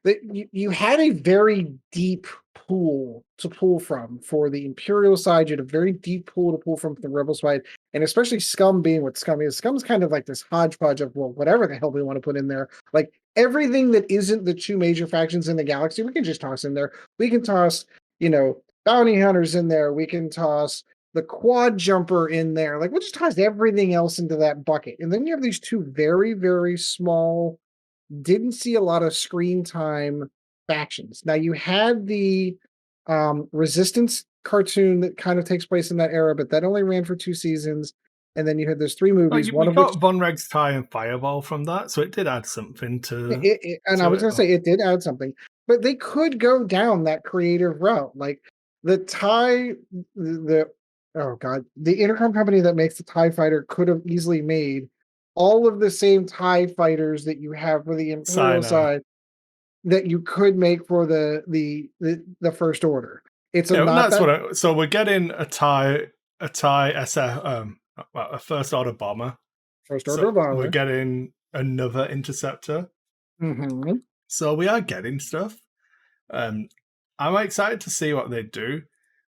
you had a very deep pool to pull from for the Imperial side. You had a very deep pool to pull from the Rebel side, and especially Scum being what Scum is. Scum's kind of like this hodgepodge of, well, whatever the hell we want to put in there. Like everything that isn't the 2 major factions in the galaxy, we can just toss in there. We can toss, bounty hunters in there. We can toss the quad jumper in there. Like we'll just toss everything else into that bucket. And then you have these 2 very, very small, didn't see a lot of screen time factions. Now you had the Resistance cartoon that kind of takes place in that era, but that only ran for 2 seasons. And then you had those 3 movies. We got Von Reg's Tie and Fireball from that, so it did add something to. I was going to say it did add something, but they could go down that creative route, like the TIE. The intercom company that makes the TIE fighter could have easily made all of the same TIE fighters that you have for the Imperial side that you could make for the First Order. It's so we're getting a TIE SF, a First Order bomber. We're getting another interceptor. Mm-hmm. So we are getting stuff. I'm excited to see what they do.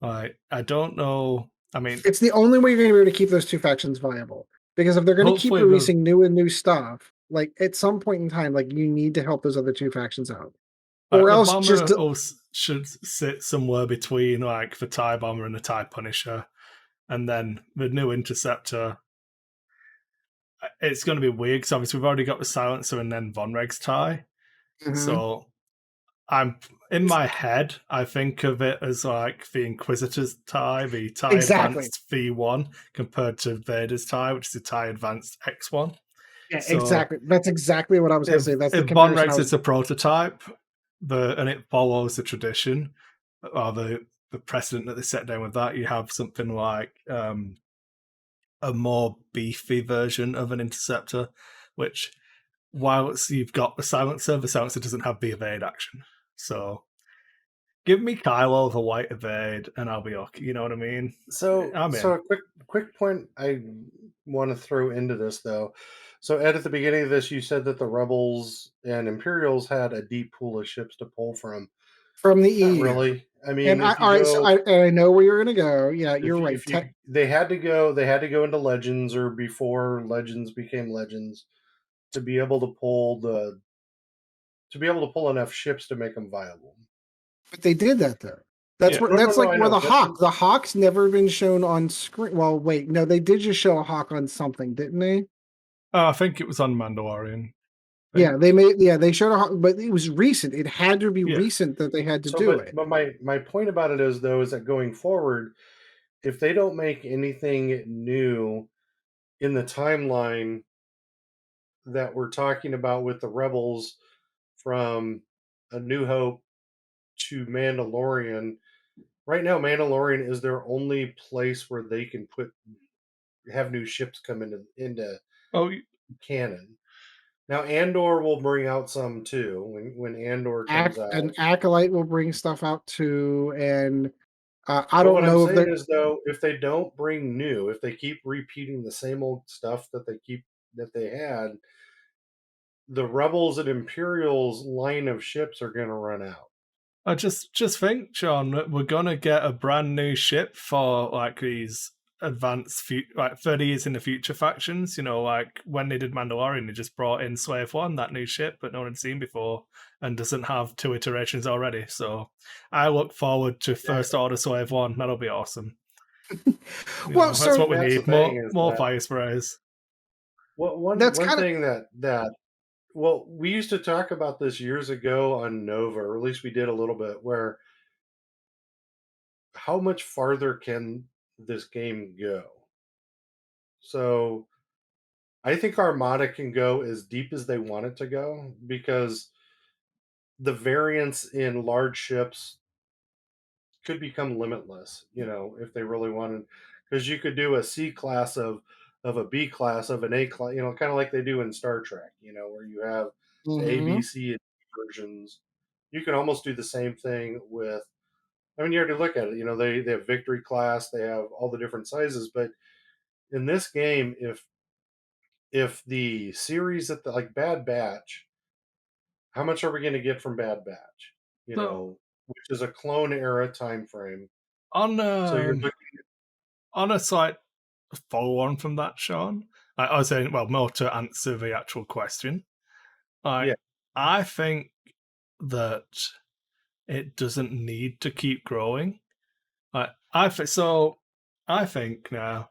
Like, I don't know. I mean, it's the only way you're going to be able to keep those 2 factions viable. Because if they're going to keep releasing new stuff, like at some point in time, like you need to help those other 2 factions out, or else should sit somewhere between like the TIE bomber and the TIE Punisher, and then the new interceptor. It's going to be weird because obviously we've already got the silencer and then Von Reg's TIE, so I'm in my head, I think of it as like the Inquisitor's tie, the tie Exactly. advanced V1 compared to Vader's tie, which is the tie advanced X1. Yeah, So exactly. That's exactly what I was going to say. That's the if Von comparison I Rex was. is a prototype, and it follows the tradition or the precedent that they set down with that, you have something like a more beefy version of an interceptor, which whilst you've got the silencer doesn't have the evade action. So give me Kylo the white evade, and I'll be okay. You know what I mean? So, I'm so in. a quick point I want to throw into this though. So, Ed, at the beginning of this, you said that the Rebels and Imperials had a deep pool of ships to pull from. From the Not EU. really. I And mean, I, if you all right, so go, I know where you're going to go. Yeah, if you're you, right. if you, they had to go into Legends or before Legends became Legends to be able to pull enough ships to make them viable. But they did that though. Yeah. No, no, That's no. like I where know. the Hawk's never been shown on screen. Well, wait, no, they did just show a Hawk on something, didn't they? I think it was on Mandalorian. Yeah, they showed a Hawk, but it was recent. It had to be Yeah. recent that they had to So, do but it. but my point about it is though is that going forward, if they don't make anything new in the timeline that we're talking about with the Rebels from A New Hope to Mandalorian, right now Mandalorian is their only place where they can have new ships come into Oh, canon. Now Andor will bring out some too when Andor comes An out. acolyte will bring stuff out too, and I But don't what I'm know if saying they're. is though, if they don't bring new, if they keep repeating the same old stuff that they had, the Rebels and Imperials line of ships are going to run out. I just think, Sean, that we're gonna get a brand new ship for like these advanced, like 30 years in the future factions. You know, like when they did Mandalorian, they just brought in Slave One, that new ship that no one had seen before, and doesn't have 2 iterations already. So I look forward to First Order Slave One. That'll be awesome. Well, That's so what we That's the need. thing is More that fire sprays. that's one kind of thing that well, we used to talk about this years ago on Nova, or at least we did a little bit, where how much farther can this game go? So I think Armada can go as deep as they want it to go because the variance in large ships could become limitless, if they really wanted, because you could do a C class of a B class of an A class, kind of like they do in Star Trek, where you have the A, B, Mhm. C, and D versions. You can almost do the same thing with. I mean, you already look at it. They have Victory class, they have all the different sizes, but in this game, if the series that like Bad Batch, how much are we going to get from Bad Batch? So Which is a clone era time frame. on So you're looking. on a slight follow on from that, Sean, I was saying, well, more to answer the actual question. Yeah. I think that it doesn't need to keep growing. I think now,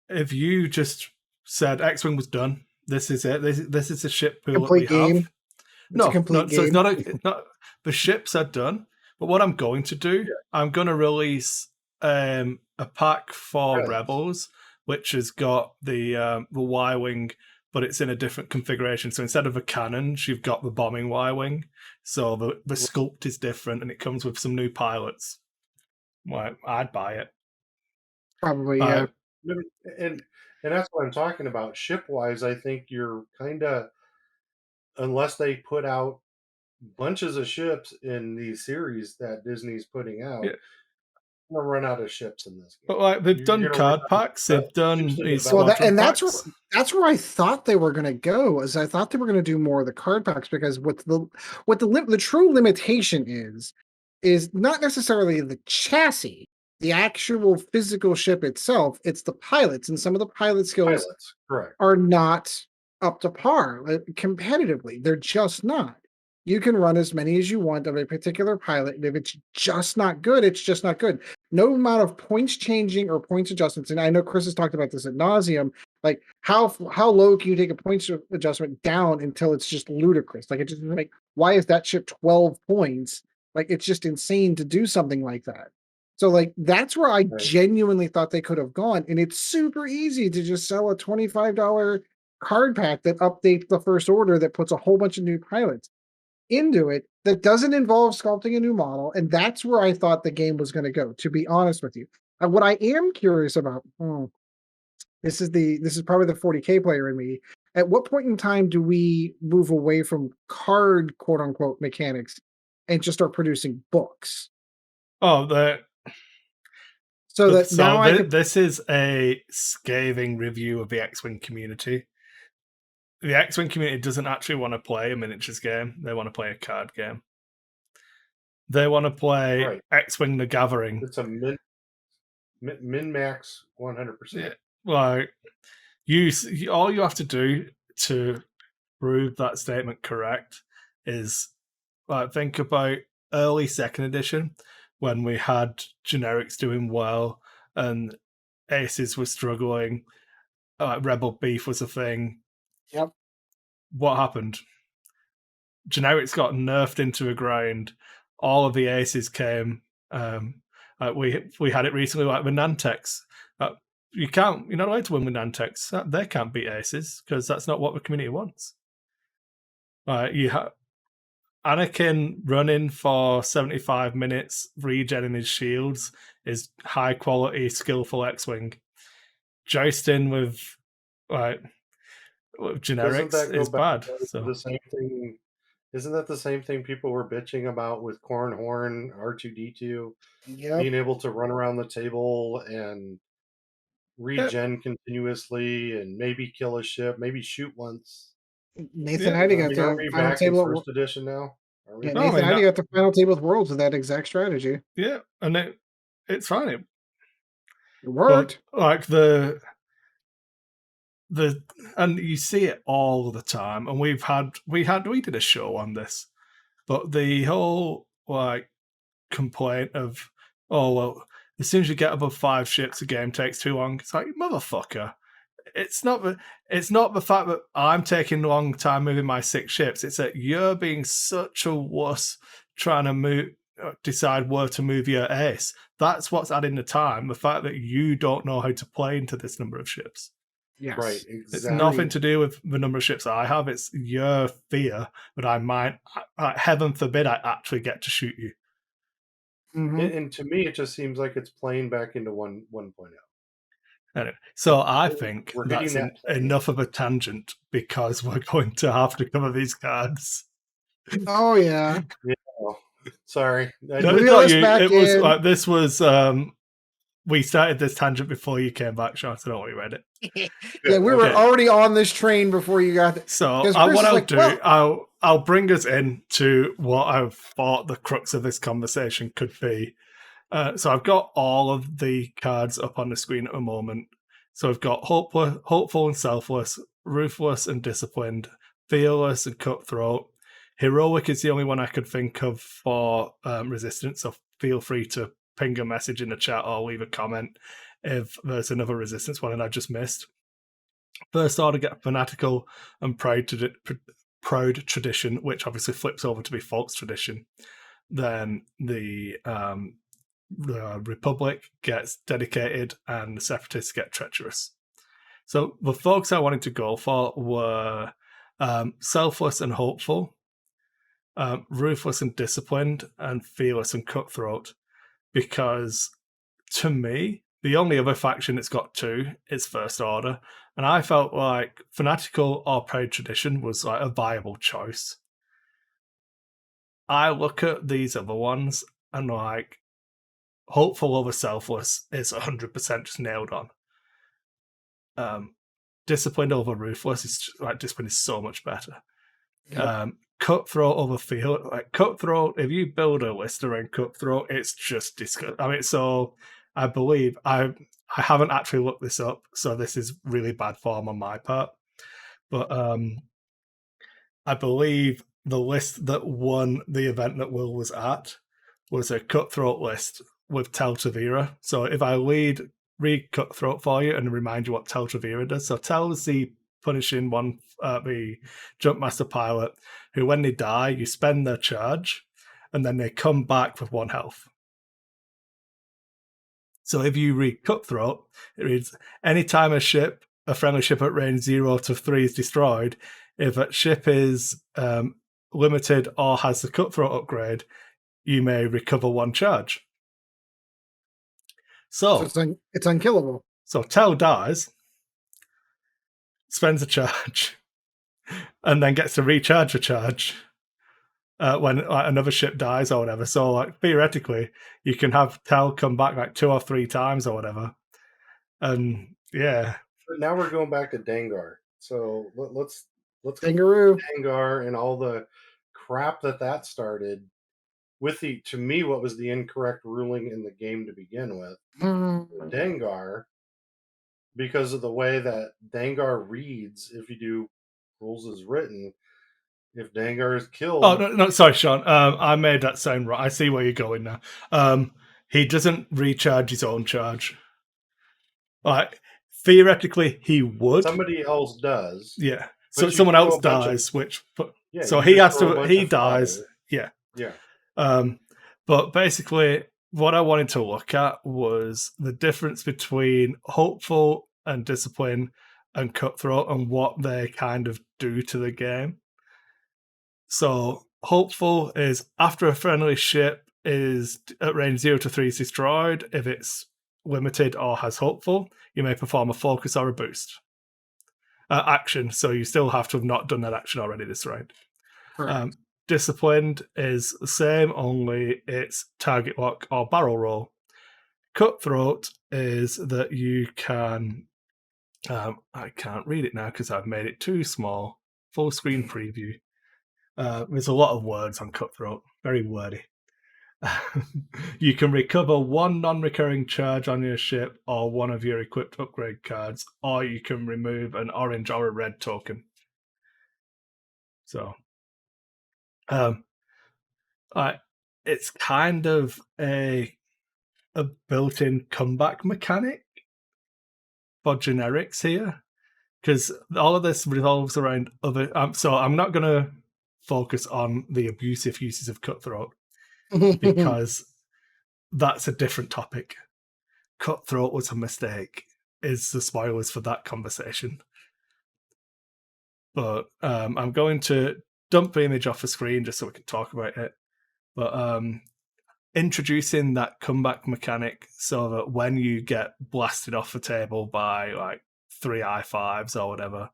if you just said X-wing was done, this is it. This is the ship pool that we complete game. have. It's a No, complete so it's game. not. The ships are done. But what I'm going to do, Yeah. I'm going to release a pack for Pilots. Rebels, which has got the Y-wing, but it's in a different configuration. So instead of a cannon, you've got the bombing Y-wing. So the sculpt is different, and it comes with some new pilots. Well, I'd buy it. Probably, yeah. And that's what I'm talking about. Ship wise, I think you're kind of, unless they put out bunches of ships in these series that Disney's putting out, Yeah. gonna run out of ships in this game. But like they've You're done gonna run card out of packs, they've done ships in these Well, development. squadron that's packs. where I thought they were going to go. Is I thought they were going to do more of the card packs because the true limitation is not necessarily the chassis, the actual physical ship itself. It's the pilots, and some of the pilot skills Pilots, correct. are not up to par competitively. They're just not. You can run as many as you want of a particular pilot, and if it's just not good, it's just not good. no amount of points changing or points adjustments. And I know Chris has talked about this ad nauseum. Like how low can you take a points adjustment down until it's just ludicrous? Like it just like why is that ship 12 points? Like it's just insane to do something like that. So like that's where I genuinely thought they could have gone. And it's super easy to just sell a $25 card pack that updates the first order that puts a whole bunch of new pilots into it that doesn't involve sculpting a new model. And that's where I thought the game was going to go, to be honest with you. And what I am curious about, this is probably the 40K player in me. At what point in time do we move away from card quote unquote mechanics and just start producing books? Oh, this is a scathing review of the X-Wing community. The X-Wing community doesn't actually want to play a miniatures game. They want to play a card game. They want to play X-Wing the Gathering. It's a min-max 100%. Yeah. Like, all you have to do to prove that statement correct is think about early second edition when we had generics doing well and aces were struggling. Rebel beef was a thing. Yep. What happened? Generics got nerfed into a grind. All of the aces came. We had it recently, like with Nantex. You're not allowed to win with Nantex. They can't beat aces because that's not what the community wants. You have Anakin running for 75 minutes, regenning his shields is high quality, skillful X-Wing. Jousting with generics is bad. So the same thing. Isn't that the same thing people were bitching about with Corn Horn, R2D2 being able to run around the table and regen continuously and maybe kill a ship, maybe shoot once? Nathan Heidi got the final table at first edition now. Nathan Heidi got the final table with Worlds with that exact strategy. Yeah, and it's fine. It worked. But, like and you see it all the time, and we did a show on this, but the whole complaint of as soon as you get above 5 ships, the game takes too long. It's like, motherfucker, it's not the fact that I'm taking a long time moving my 6 ships. It's that you're being such a wuss trying to decide where to move your ace. That's what's adding the time. The fact that you don't know how to play into this number of ships. Yes. Right, exactly. It's nothing to do with the number of ships I have. It's your fear that I might, heaven forbid, I actually get to shoot you. Mm-hmm. And to me, it just seems like it's playing back into 1.0. Anyway, so I think that's enough of a tangent because we're going to have to cover these cards. Oh yeah. Sorry. This was we started this tangent before you came back, Sean, so don't worry about it. Yeah, we were already on this train before you got there. So what I'll bring us in to what I thought the crux of this conversation could be. So I've got all of the cards up on the screen at the moment. So I've got hopeful and selfless, ruthless and disciplined, fearless and cutthroat. Heroic is the only one I could think of for resistance, so feel free to ping a message in the chat or leave a comment if there's another resistance one and I just missed. First order get fanatical and proud tradition, which obviously flips over to be false tradition. Then the Republic gets dedicated and the Separatists get treacherous. So the folks I wanted to go for were selfless and hopeful, ruthless and disciplined, and fearless and cutthroat. Because to me, the only other faction that's got 2 is First Order. And I felt like fanatical or proud tradition was like a viable choice. I look at these other ones and like hopeful over selfless is 100% just nailed on. Disciplined over ruthless is discipline is so much better. Yep. Cutthroat over feel cutthroat. If you build a list around cutthroat, it's just disgusting. I mean, so I believe I haven't actually looked this up, so this is really bad form on my part. But I believe the list that won the event that Will was at was a cutthroat list with Tel Tavira. So if I read Cutthroat for you and remind you what Tel Tavira does. So Tel is the punishing one, the Jumpmaster pilot, who when they die, you spend their charge, and then they come back with 1 health. So if you read Cutthroat, it reads, anytime a friendly ship at range 0 to 3 is destroyed, if a ship is limited or has the Cutthroat upgrade, you may recover 1 charge. So it's unkillable. So Tel dies, spends a charge, and then gets to recharge a charge when another ship dies or whatever. So like theoretically, you can have Tel come back like 2 or 3 times or whatever. And yeah. But now we're going back to Dengar. So let's Kangaroo. Dengar and all the crap that started with to me, what was the incorrect ruling in the game to begin with. Dengar, because of the way that Dengar reads, if you do rules as written, if Dengar is killed... Oh, no, sorry, Sean. I made that sound right. I see where you're going now. He doesn't recharge his own charge. Like, theoretically, he would. Somebody else does. Yeah. So someone else dies, so he has to... He dies. Fodder. Yeah. Yeah. But basically, what I wanted to look at was the difference between hopeful and discipline and cutthroat and what they kind of do to the game. So hopeful is after a friendly ship is at range 0 to 3 is destroyed, if it's limited or has hopeful, you may perform a focus or a boost action. So you still have to have not done that action already this round. Disciplined is the same, only it's target lock or barrel roll. Cutthroat is that you can... I can't read it now because I've made it too small. Full screen preview. There's a lot of words on Cutthroat. Very wordy. You can recover 1 non-recurring charge on your ship or 1 of your equipped upgrade cards, or you can remove an orange or a red token. So... it's kind of a built-in comeback mechanic for generics here, because all of this revolves around other... so I'm not going to focus on the abusive uses of Cutthroat, because that's a different topic. Cutthroat was a mistake, is the spoilers for that conversation. But I'm going to dump the image off the screen just so we can talk about it. But introducing that comeback mechanic so that when you get blasted off the table by like 3 I5s or whatever,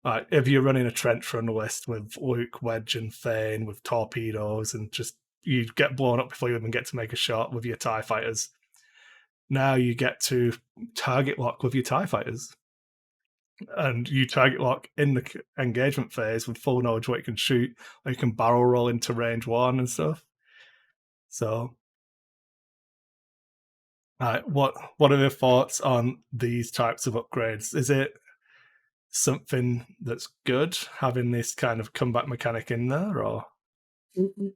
like if you're running a trench run list with Luke, Wedge, and Thane with torpedoes, and just you get blown up before you even get to make a shot with your TIE fighters, now you get to target lock with your TIE fighters. And you target lock in the engagement phase with full knowledge what you can shoot, or you can barrel roll into range 1 and stuff. So, what are your thoughts on these types of upgrades? Is it something that's good having this kind of comeback mechanic in there, or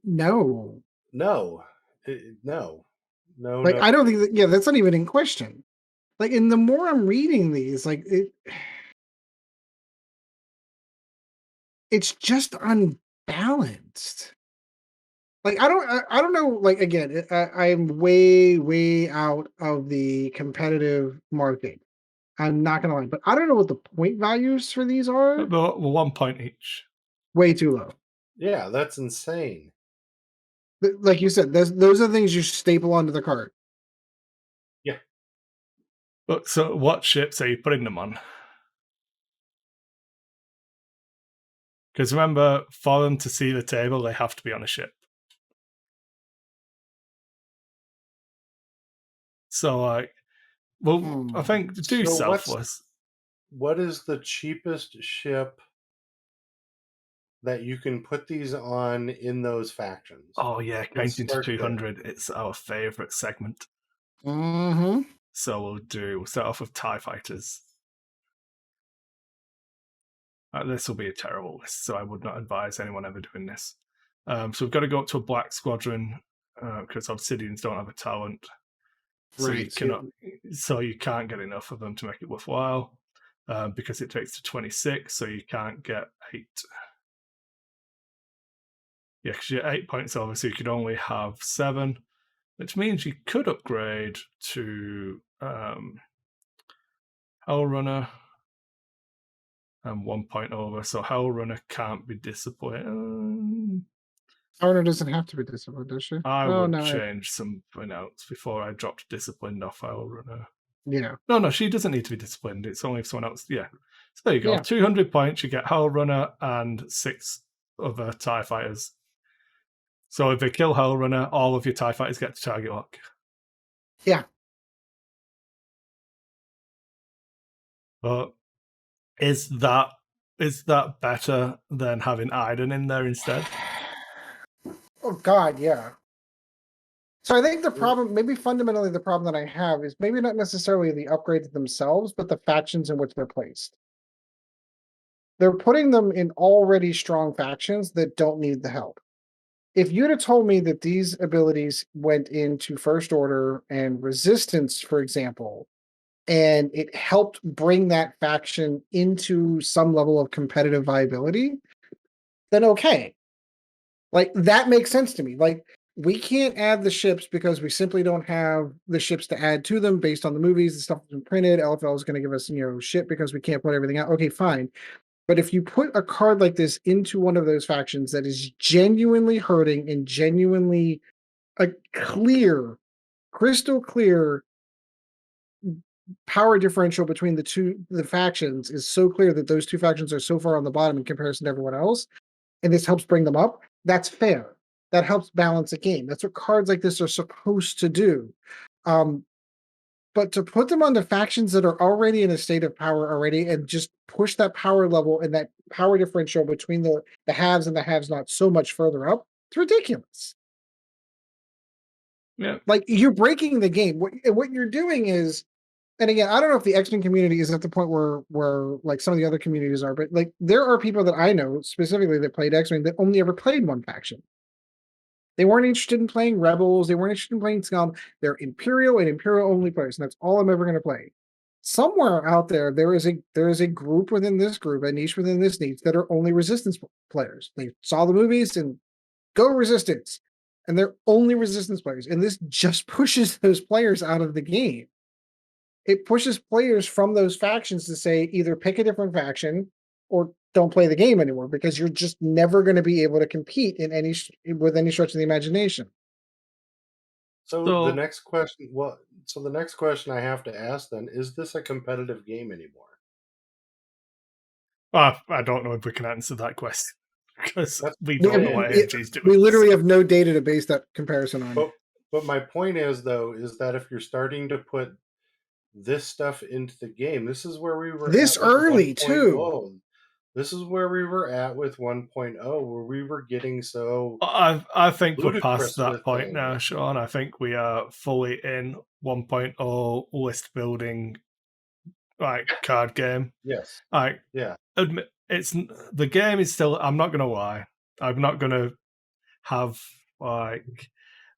no? Like, I don't think that. Yeah, that's not even in question. Like, and the more I'm reading these, like it's just unbalanced. Like, I don't know. Like, again, I'm way out of the competitive market. I'm not gonna lie, but I don't know what the point values for these are. 1 point each? Way too low. Yeah, that's insane. Like you said, those are the things you staple onto the cart. Yeah. But so, what ships are you putting them on? Because remember, for them to see the table, they have to be on a ship. So, like, well, I think do so selfless. What is the cheapest ship that you can put these on in those factions? Oh yeah, counting to 200. There. It's our favorite segment. Mm-hmm. So we'll start off with TIE fighters. This will be a terrible list, so I would not advise anyone ever doing this. So we've got to go up to a black squadron because Obsidians don't have a talent. So Right, you cannot, so you can't get enough of them to make it worthwhile, because it takes to 26, so you can't get 8. Yeah, because you're 8 points over, so you could only have 7, which means you could upgrade to Hell Runner and 1 point over. So Hell Runner can't be disciplined. Owner doesn't have to be disciplined, does she? I Oh, would no. change something else before I dropped disciplined off Hell Runner. Yeah. No, she doesn't need to be disciplined. It's only if someone else. Yeah. So there you go. Yeah. 200 points. You get Hell Runner and 6 other TIE fighters. So if they kill Hell Runner, all of your TIE fighters get to target lock. Yeah. But is that better than having Iden in there instead? Oh, God, yeah. So I think the problem, maybe fundamentally the problem that I have is maybe not necessarily the upgrades themselves, but the factions in which they're placed. They're putting them in already strong factions that don't need the help. If you'd have told me that these abilities went into First Order and Resistance, for example, and it helped bring that faction into some level of competitive viability, then okay. Like, that makes sense to me. Like, we can't add the ships because we simply don't have the ships to add to them based on the movies, the stuff that's been printed. LFL is going to give us, shit because we can't put everything out. Okay, fine. But if you put a card like this into one of those factions that is genuinely hurting and genuinely a crystal clear power differential between the factions is so clear that those two factions are so far on the bottom in comparison to everyone else, and this helps bring them up, that's fair. That helps balance a game. That's what cards like this are supposed to do. But to put them on the factions that are already in a state of power already and just push that power level and that power differential between the haves and the haves not so much further up, it's ridiculous. Yeah. Like, you're breaking the game. What you're doing is, and again, I don't know if the X-Men community is at the point where like some of the other communities are, but like there are people that I know specifically that played X-Men that only ever played one faction. They weren't interested in playing Rebels. They weren't interested in playing Scum. They're Imperial and Imperial only players, and that's all I'm ever going to play. Somewhere out there, there is a group within this group, a niche within this niche that are only Resistance players. They saw the movies and go Resistance, and they're only Resistance players. And this just pushes those players out of the game. It pushes players from those factions to say either pick a different faction or don't play the game anymore because you're just never going to be able to compete with any stretch of the imagination. So the next question, the next question I have to ask then, is this a competitive game anymore? I don't know if we can answer that question because we don't know what AMG's doing. We literally have no data to base that comparison on. But my point is, though, is that if you're starting to put this stuff into the game, this is where we were this early too. This is where we were at with 1.0, where we were getting so. I think we're past that point now, Sean. I think we are fully in 1.0 list building, like card game. Yes. Admit it's the game is still. I'm not gonna lie. I'm not gonna have like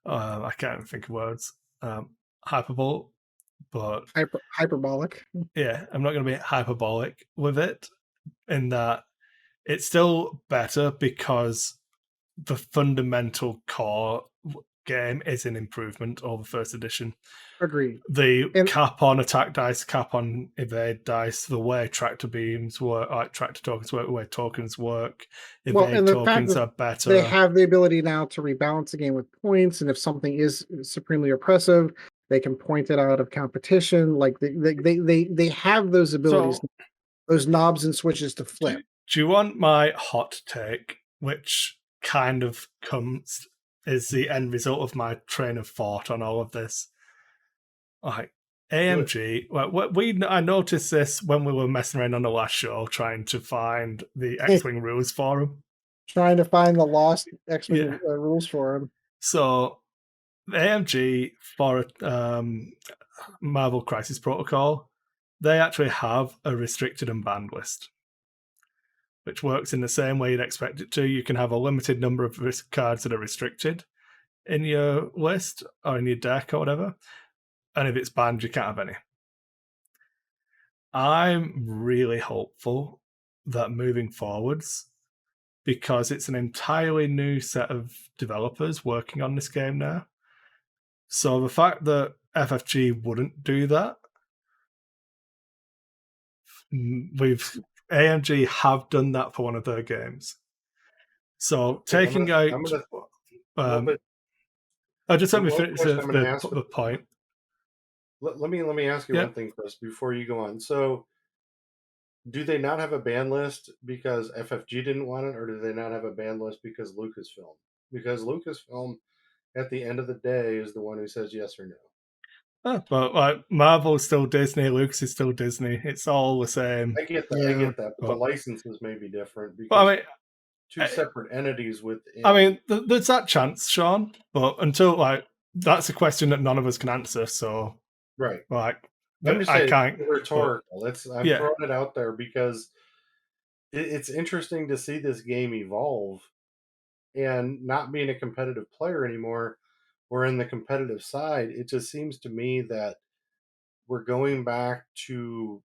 I can't think of words. Hyperbole, but hyperbolic. Yeah, I'm not gonna be hyperbolic with it. In that it's still better because the fundamental core game is an improvement over first edition. Agreed. The cap on attack dice, cap on evade dice, the way tractor beams work, like tractor tokens work, the way tokens work, evade tokens are better. They have the ability now to rebalance the game with points, and if something is supremely oppressive, they can point it out of competition. Like they have those abilities. Those knobs and switches to flip. Do you want my hot take, which kind of is the end result of my train of thought on all of this? Like AMG, I noticed this when we were messing around on the last show, trying to find the X-Wing rules for them. Trying to find the lost X-Wing rules for them. So AMG for Marvel Crisis Protocol, they actually have a restricted and banned list, which works in the same way you'd expect it to. You can have a limited number of cards that are restricted in your list or in your deck or whatever. and if it's banned, you can't have any. I'm really hopeful that moving forwards, because it's an entirely new set of developers working on this game now. So the fact that FFG wouldn't do that, AMG have done that for one of their games. So taking out, I just let me finish the point. Let me ask you one thing, Chris, before you go on. So, do they not have a ban list because FFG didn't want it, or do they not have a ban list because Lucasfilm? Because Lucasfilm, at the end of the day, is the one who says yes or no. Oh, but like Marvel's still Disney, Lucas is still Disney. It's all the same. I get that. Yeah. I get that. But the licenses may be different because I mean, two separate entities within. I mean, there's that chance, Sean. But until that's a question that none of us can answer. So right, I'm just saying, I can't. Rhetorical. I'm throwing it out there because it's interesting to see this game evolve and not being a competitive player anymore. We're in the competitive side. It just seems to me that we're going back to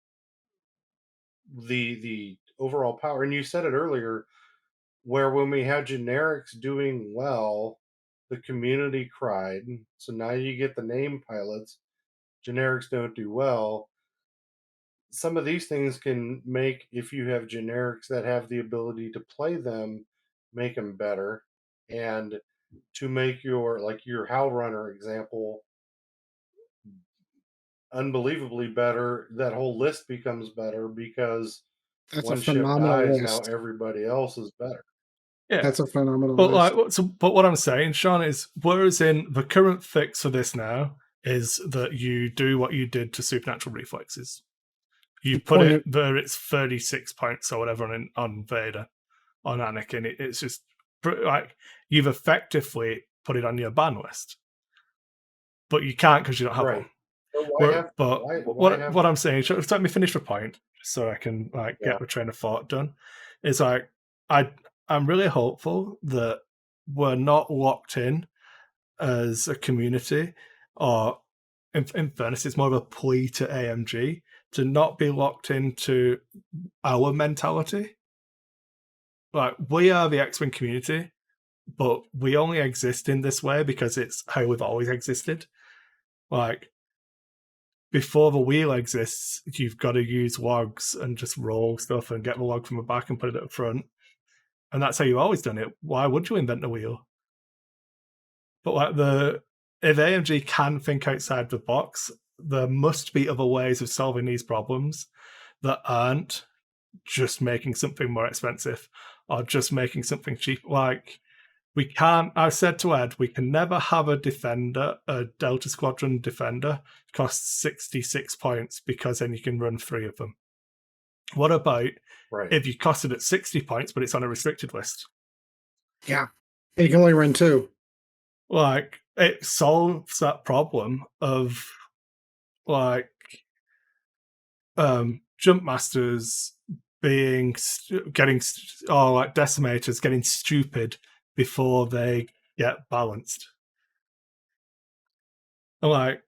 the overall power. And you said it earlier, where when we had generics doing well, the community cried. So now you get the name pilots. Generics don't do well. Some of these things can make, if you have generics that have the ability to play them, make them better. And to make your Howl Runner example unbelievably better, that whole list becomes better because that's one a ship phenomenal dies, list. now everybody else is better. Yeah, that's a phenomenal list. But what I'm saying, Sean, is whereas in the current fix for this now is that you do what you did to supernatural reflexes. You put it where it's 36 points or whatever on Vader, on Anakin. It's just like you've effectively put it on your ban list, but you can't because you don't have one. What I'm saying, just let me finish the point so I can get the train of thought done. Is I'm really hopeful that we're not locked in as a community, or in fairness, it's more of a plea to AMG to not be locked into our mentality. Like, we are the X-Wing community, but we only exist in this way because it's how we've always existed. Like, before the wheel exists, you've got to use logs and just roll stuff and get the log from the back and put it at the front. And that's how you've always done it. Why would you invent a wheel? But if AMG can think outside the box, there must be other ways of solving these problems that aren't just making something more expensive or just making something cheap. Like, we can't, I said to Ed, we can never have a Delta Squadron Defender cost 66 points because then you can run 3 of them. What about if you cost it at 60 points, but it's on a restricted list? Yeah. And you can only run 2. Like, it solves that problem of jump masters getting decimators getting stupid before they get balanced. Like,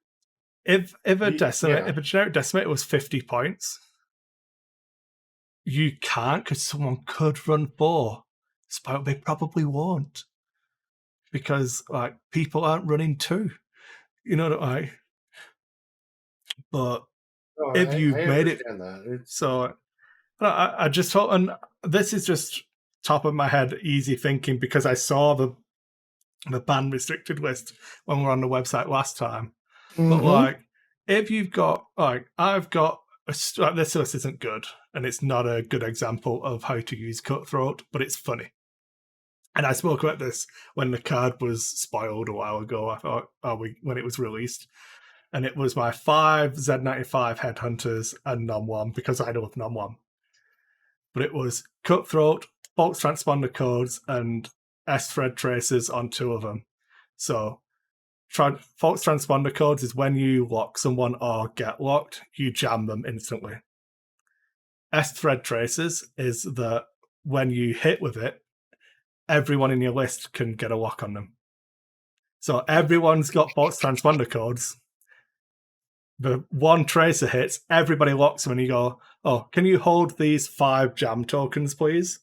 if a generic decimator was 50 points, you can't because someone could run 4. But they probably won't. Because people aren't running 2. You know what I mean? But if you've made it so I just thought, and this is just top of my head easy thinking because I saw the ban restricted list when we were on the website last time. Mm-hmm. But if you've got I've got this list isn't good and it's not a good example of how to use Cutthroat, but it's funny. And I spoke about this when the card was spoiled a while ago. I thought, when it was released. And it was my 5 Z95 Headhunters and Nom-1 because I love Nom-1. But it was Cutthroat, False Transponder Codes, and S-Thread Tracers on 2 of them. So False Transponder Codes is when you lock someone or get locked, you jam them instantly. S-Thread Tracers is that when you hit with it, everyone in your list can get a lock on them. So everyone's got False Transponder Codes. the one tracer hits, everybody locks them, and you go, "Oh, can you hold these 5 jam tokens, please?"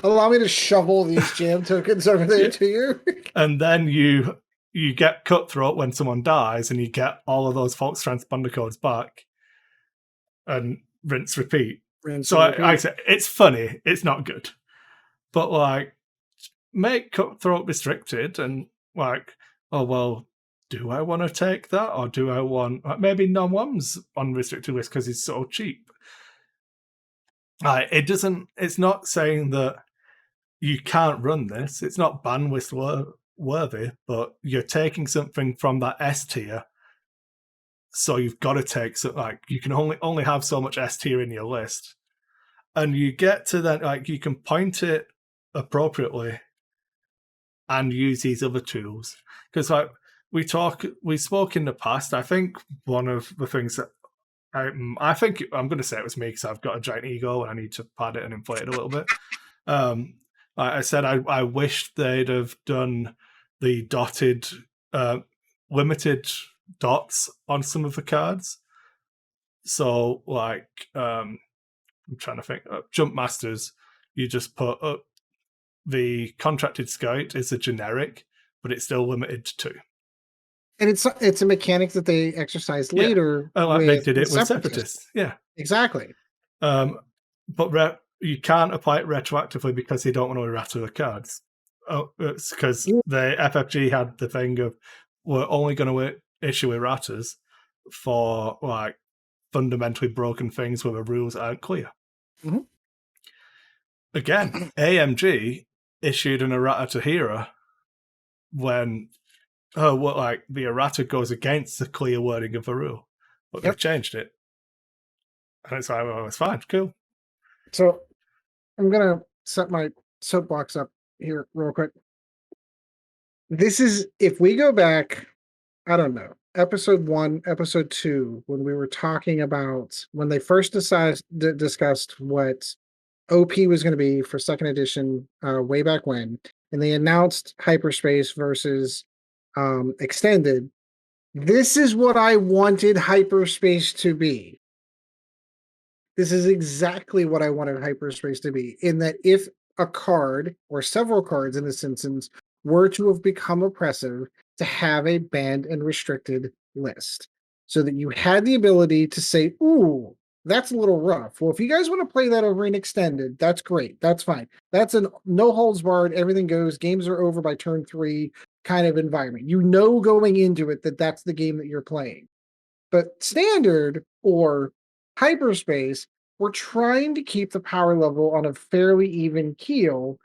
Allow me to shovel these jam tokens over there to you. And then you get cutthroat when someone dies, and you get all of those Fox transponder codes back, and rinse, repeat. I say it's funny. It's not good, but like, make cutthroat restricted, and like, oh well, do I want to take that, or do I want maybe non-one's on restricted list because he's so cheap? It doesn't. It's not saying that you can't run this. It's not bandwidth worthy, but you're taking something from that S tier, so you've got to take so like you can only have so much S tier in your list, and you get to that like you can point it appropriately and use these other tools because like we spoke in the past. I think one of the things that I think I'm going to say it was me because I've got a giant ego and I need to pad it and inflate it a little bit. I said I wish they'd have done the dotted, limited dots on some of the cards. So, like, I'm trying to think. Jump Masters, you just put up the contracted scout is a generic, but it's still limited to 2. And it's a mechanic that they exercised later. Like they did it with Separatists. Yeah, exactly. But you can't apply it retroactively because they don't want to errata the cards. It's because the FFG had the thing of we're only going to issue erratas for like fundamentally broken things where the rules aren't clear. Mm-hmm. Again, AMG issued an errata to Hera when the errata goes against the clear wording of the rule, but they've changed it, and it's like, well, it's fine, cool. So I'm gonna set my soapbox up here real quick. This is if we go back, I don't know, episode 1, episode 2, when we were talking about when they first discussed what OP was going to be for 2nd edition way back when, and they announced Hyperspace versus Extended. This is what I wanted Hyperspace to be. This is exactly what I wanted Hyperspace to be, in that if a card, or several cards in this instance, were to have become oppressive, to have a banned and restricted list. So that you had the ability to say, ooh, that's a little rough. Well, if you guys want to play that over in Extended, that's great. That's fine. That's a no holds barred, everything goes, games are over by turn 3 kind of environment. You know going into it that that's the game that you're playing. But Standard or Hyperspace, we're trying to keep the power level on a fairly even keel.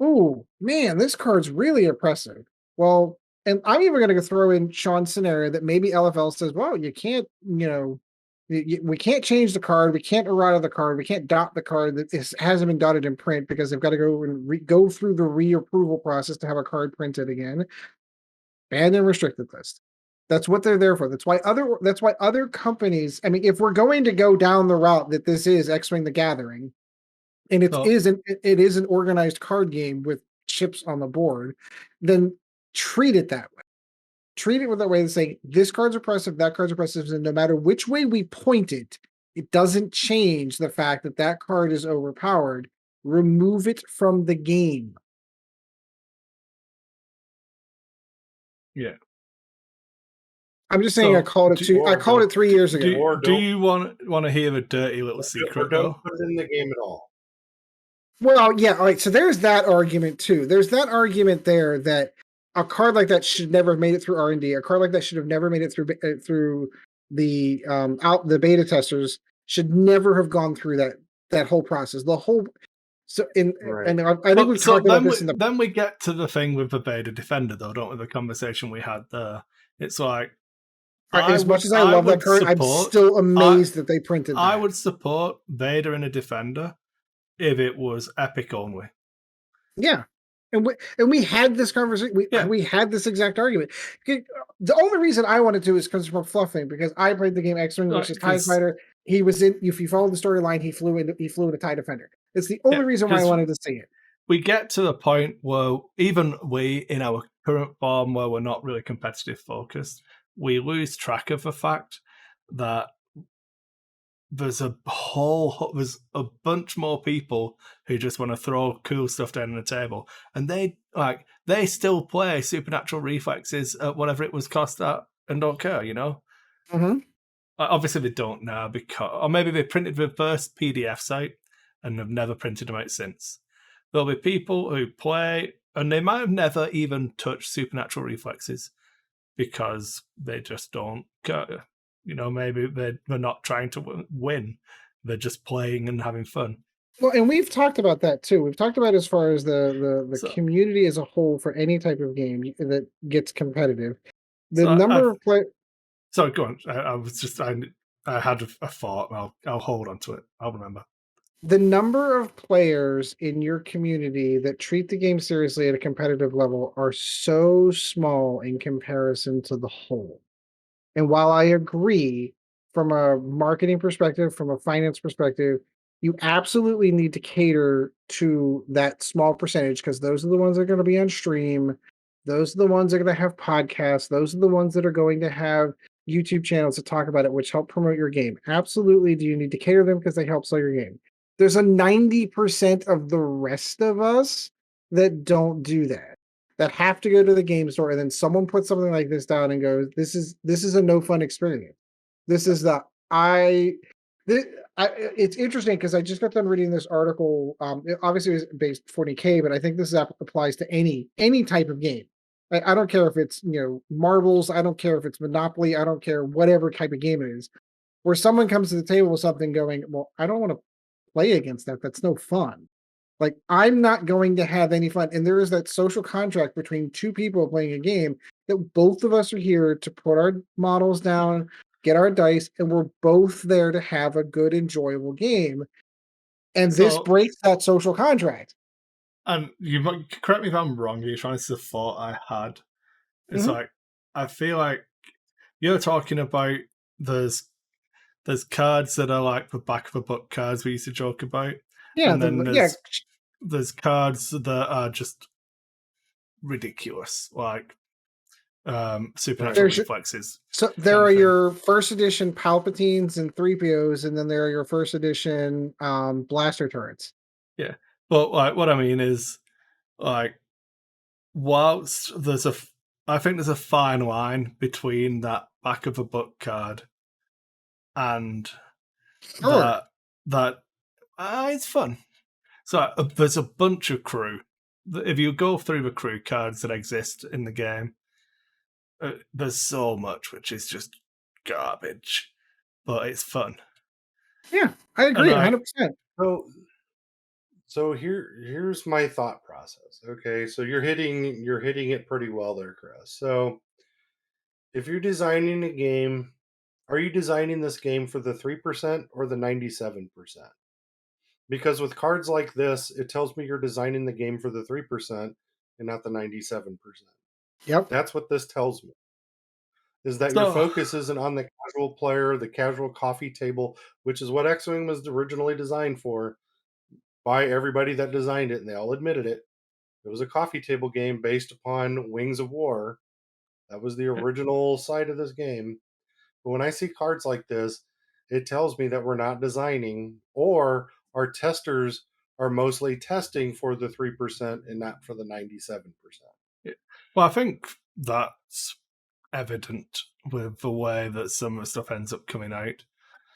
Ooh, man, this card's really oppressive. Well, and I'm even going to throw in Sean's scenario that maybe LFL says, well, you can't, we can't change the card. We can't errata the card. We can't dot the card that hasn't been dotted in print because they've got to go and go through the reapproval process to have a card printed again. Banned and restricted list. That's what they're there for. That's why other companies, I mean, if we're going to go down the route that this is X-Wing the Gathering, and it is an organized card game with chips on the board, then treat it that way. Treat it with that way to say, this card's oppressive, that card's oppressive, and no matter which way we point it, it doesn't change the fact that that card is overpowered. Remove it from the game. Yeah. I'm just saying, I called it 3 years ago. Do you want to hear a dirty little secret, though? Don't put it in the game at all. Well, yeah, all right. So there's that argument too. There's that argument there that a card like that should never have made it through R&D. A card like that should have never made it through the beta testers. Should never have gone through that whole process. The whole. So Right. and I think we've talked about this. Then we get to the thing with the beta defender, though, don't we? The conversation we had there. It's like, as much as I love that card, I'm still amazed that they printed that. I would support Vader in a defender if it was epic only. Yeah. And we had this conversation. We had this exact argument. The only reason I wanted to is because from fluffing, because I played the game X-Wing, which is TIE Fighter. He was in. If you follow the storyline, he flew in a TIE Defender. It's the only reason why I wanted to see it. We get to the point where even we, in our current form, where we're not really competitive focused, we lose track of the fact that there's a bunch more people who just want to throw cool stuff down on the table, and they still play Supernatural Reflexes at whatever it was cost at and don't care, you know. Mm-hmm. Obviously they don't now, or maybe they printed the first PDF site and have never printed them out since. There'll be people who play and they might have never even touched Supernatural Reflexes because they just don't care. You know, maybe they're not trying to win. They're just playing and having fun. Well, and we've talked about that too. We've talked about as far as the So- community as a whole for any type of game that gets competitive. The So number of play. Sorry, go on. I had a thought. I'll hold on to it. I'll remember. The number of players in your community that treat the game seriously at a competitive level are so small in comparison to the whole. And while I agree from a marketing perspective, from a finance perspective, you absolutely need to cater to that small percentage because those are the ones that are going to be on stream. Those are the ones that are going to have podcasts. Those are the ones that are going to have YouTube channels to talk about it, which help promote your game. Absolutely, do you need to cater to them because they help sell your game? There's a 90% of the rest of us that don't do that, that have to go to the game store, and then someone puts something like this down and goes, this is a no fun experience. This is the it's interesting because I just got done reading this article. Obviously it was based 40K, but I think this applies to any type of game. I don't care if it's marbles, I don't care if it's Monopoly, I don't care whatever type of game it is, where someone comes to the table with something going, well, I don't want to play against that. That's no fun. Like, I'm not going to have any fun. And there is that social contract between two people playing a game that both of us are here to put our models down, get our dice, and we're both there to have a good, enjoyable game. And this breaks that social contract. And you might correct me if I'm wrong. You're trying to see the thought I had. It's like, I feel like you're talking about there's cards that are like the back of a book cards we used to joke about. Yeah, and then there's cards that are just ridiculous, like Supernatural Reflexes. So there are your first edition Palpatines and 3POs, and then there are your first edition blaster turrets. Yeah, but like what I mean is, like, whilst I think there's a fine line between that back of a book card and that it's fun. So there's a bunch of crew. If you go through the crew cards that exist in the game, there's so much which is just garbage, but it's fun. Yeah, I agree 100%. So here's my thought process. Okay, so you're hitting it pretty well there, Chris. So if you're designing a game, are you designing this game for the 3% or the 97%? Because with cards like this, it tells me you're designing the game for the 3% and not the 97%. Yep. That's what this tells me. Is that your focus isn't on the casual player, the casual coffee table, which is what X-Wing was originally designed for by everybody that designed it, and they all admitted it. It was a coffee table game based upon Wings of War. That was the original side of this game. But when I see cards like this, it tells me that we're not designing, or our testers are mostly testing for the 3% and not for the 97%. Well, I think that's evident with the way that some of the stuff ends up coming out.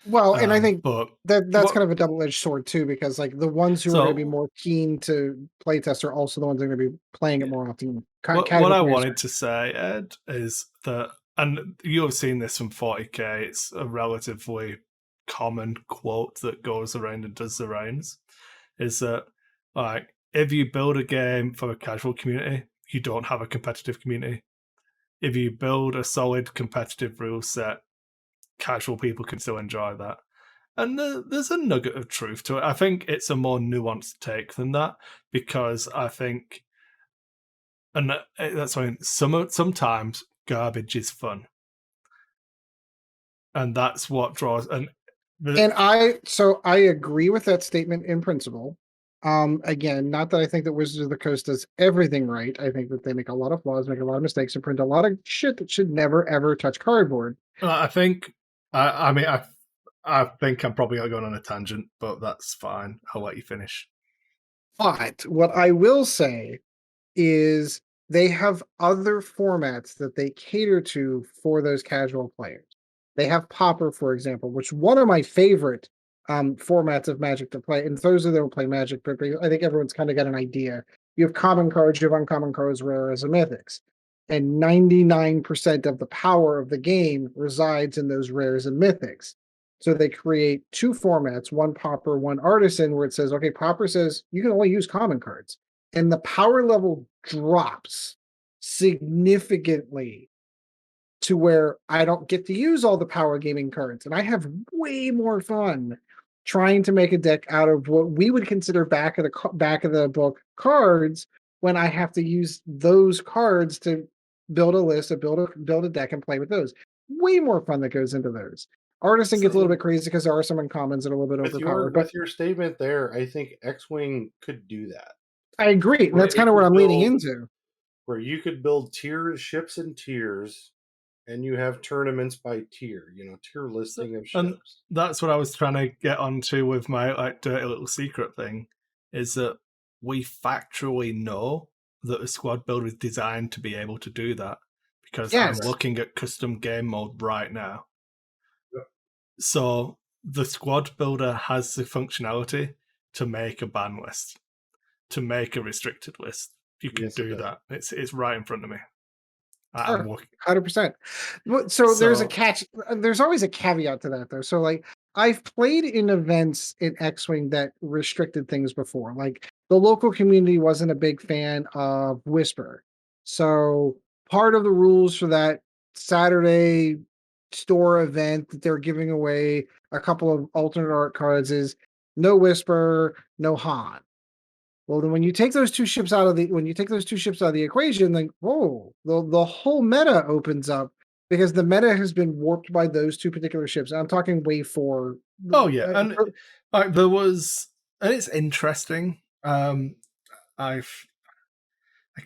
Well, and I think that's kind of a double-edged sword too, because like the ones who are going to be more keen to play test are also the ones that are going to be playing it more often. What I wanted to say, Ed, is that, and you have seen this from 40K, it's a relatively common quote that goes around and does the rounds, is that, like, if you build a game for a casual community, you don't have a competitive community. If you build a solid competitive rule set, casual people can still enjoy that. And there's a nugget of truth to it. I think it's a more nuanced take than that, because I think, and that's why sometimes garbage is fun, and that's what draws. And I agree with that statement in principle. Again, not that I think that Wizards of the Coast does everything right. I think that they make a lot of flaws, make a lot of mistakes, and print a lot of shit that should never ever touch cardboard. I think I mean, I think I'm probably going on a tangent, but that's fine. I'll let you finish. But what I will say is they have other formats that they cater to for those casual players. They have Popper, for example, which one of my favorite formats of Magic to play. And those who don't play Magic, but I think everyone's kind of got an idea. You have common cards, you have uncommon cards, rares, and mythics. And 99% of the power of the game resides in those rares and mythics. So they create two formats, one Popper, one Artisan, where it says, okay, Popper says you can only use common cards. And the power level drops significantly to where I don't get to use all the power gaming cards. And I have way more fun trying to make a deck out of what we would consider back of the book cards when I have to use those cards to build a list, to build a deck and play with those. Way more fun that goes into those. Artisan gets a little bit crazy because there are some uncommons that are a little bit overpowered. With your statement there, I think X-Wing could do that. I agree. And that's kind of what I'm leaning into. Where you could build ships in tiers, and you have tournaments by tier, tier listing of ships. And that's what I was trying to get onto with my dirty little secret thing, is that we factually know that a squad builder is designed to be able to do that, because I'm looking at custom game mode right now. So the squad builder has the functionality to make a ban list, to make a restricted list. You can do that. It's right in front of me. I'm 100%. So there's a catch. There's always a caveat to that, though. So, like, I've played in events in X-Wing that restricted things before. Like, the local community wasn't a big fan of Whisper. So, part of the rules for that Saturday store event that they're giving away a couple of alternate art cards is no Whisper, no Han. Well, then when you take those two ships out of the equation, then the whole meta opens up because the meta has been warped by those two particular ships. I'm talking Wave 4. Oh yeah, and there was, and it's interesting. I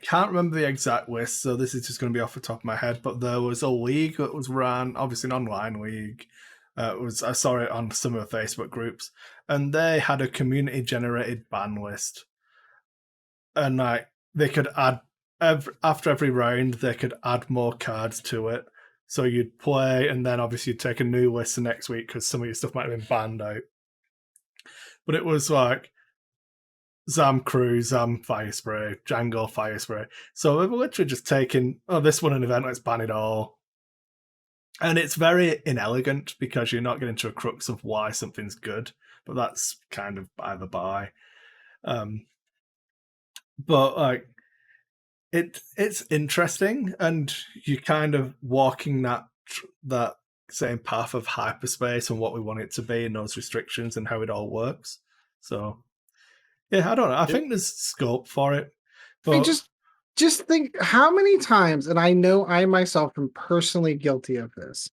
can't remember the exact list, so this is just going to be off the top of my head. But there was a league that was ran, obviously an online league. I saw it on some of the Facebook groups, and they had a community generated ban list. And like they could add after every round, they could add more cards to it. So you'd play, and then obviously you'd take a new list the next week because some of your stuff might have been banned out. But it was like Zam Crew, Zam Fire Spray, Django Fire Spray. So they were literally just taking, this one an event, let's ban it all. And it's very inelegant because you're not getting to a crux of why something's good, but that's kind of by the by. But like it's interesting, and you're kind of walking that same path of hyperspace and what we want it to be, and those restrictions and how it all works. So yeah, I don't know. I think there's scope for it. But I mean, just think how many times, and I know I myself am personally guilty of this.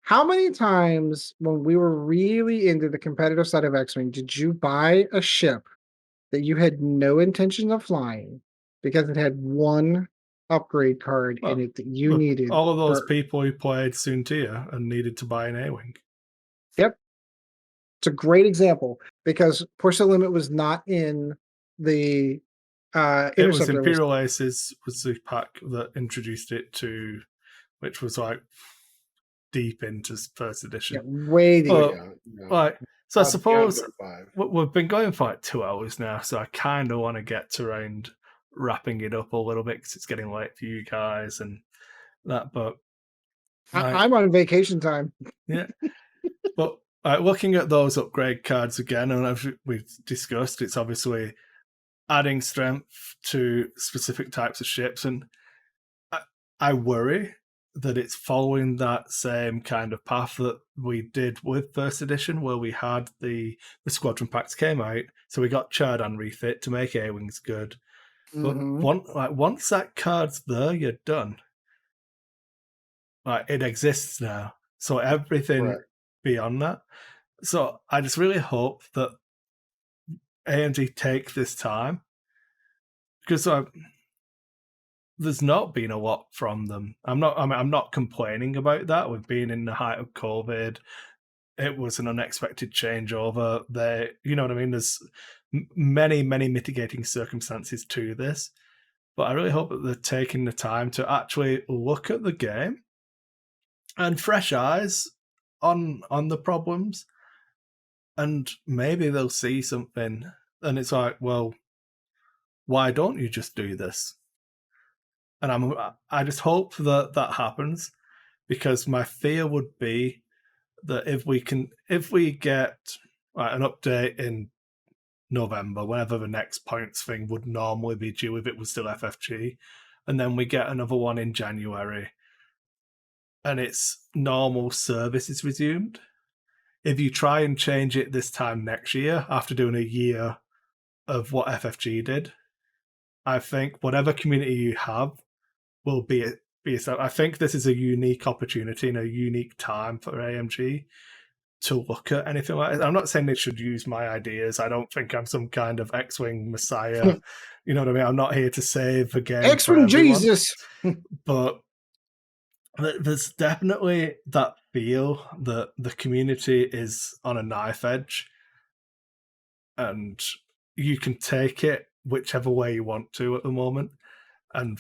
How many times when we were really into the competitive side of X-Wing did you buy a ship that you had no intention of flying because it had one upgrade card in it that you needed? All of those people who played Soontir and needed to buy an A-Wing. Yep. It's a great example because Push the Limit was not in the it was Imperial Aces was the pack that introduced it to, which was like deep into first edition. Yeah, way deep. Like, so I suppose we've been going for like 2 hours now, so I kind of want to get to around wrapping it up a little bit because it's getting late for you guys and that. But I'm on vacation time. Yeah, but looking at those upgrade cards again, and as we've discussed, it's obviously adding strength to specific types of ships, and I worry that it's following that same kind of path that we did with first edition, where we had the squadron packs came out, so we got Chardan refit to make A-Wings good. But once that card's there, you're done. Like, it exists now, so everything beyond that. So I just really hope that AMG take this time, because there's not been a lot from them. I'm not complaining about that. We've been in the height of COVID. It was an unexpected changeover. You know what I mean? There's many mitigating circumstances to this, but I really hope that they're taking the time to actually look at the game and fresh eyes on the problems, and maybe they'll see something. And it's like, well, why don't you just do this? And I just hope that happens, because my fear would be that if we get an update in November, whenever the next points thing would normally be due if it was still FFG, and then we get another one in January, and it's normal service is resumed. If you try and change it this time next year, after doing a year of what FFG did, I think whatever community you have will be so. I think this is a unique opportunity and a unique time for AMG to look at anything like this. I'm not saying they should use my ideas. I don't think I'm some kind of X-Wing messiah. You know what I mean? I'm not here to save the game X-Wing Jesus. But there's definitely that feel that the community is on a knife edge, and you can take it whichever way you want to at the moment, and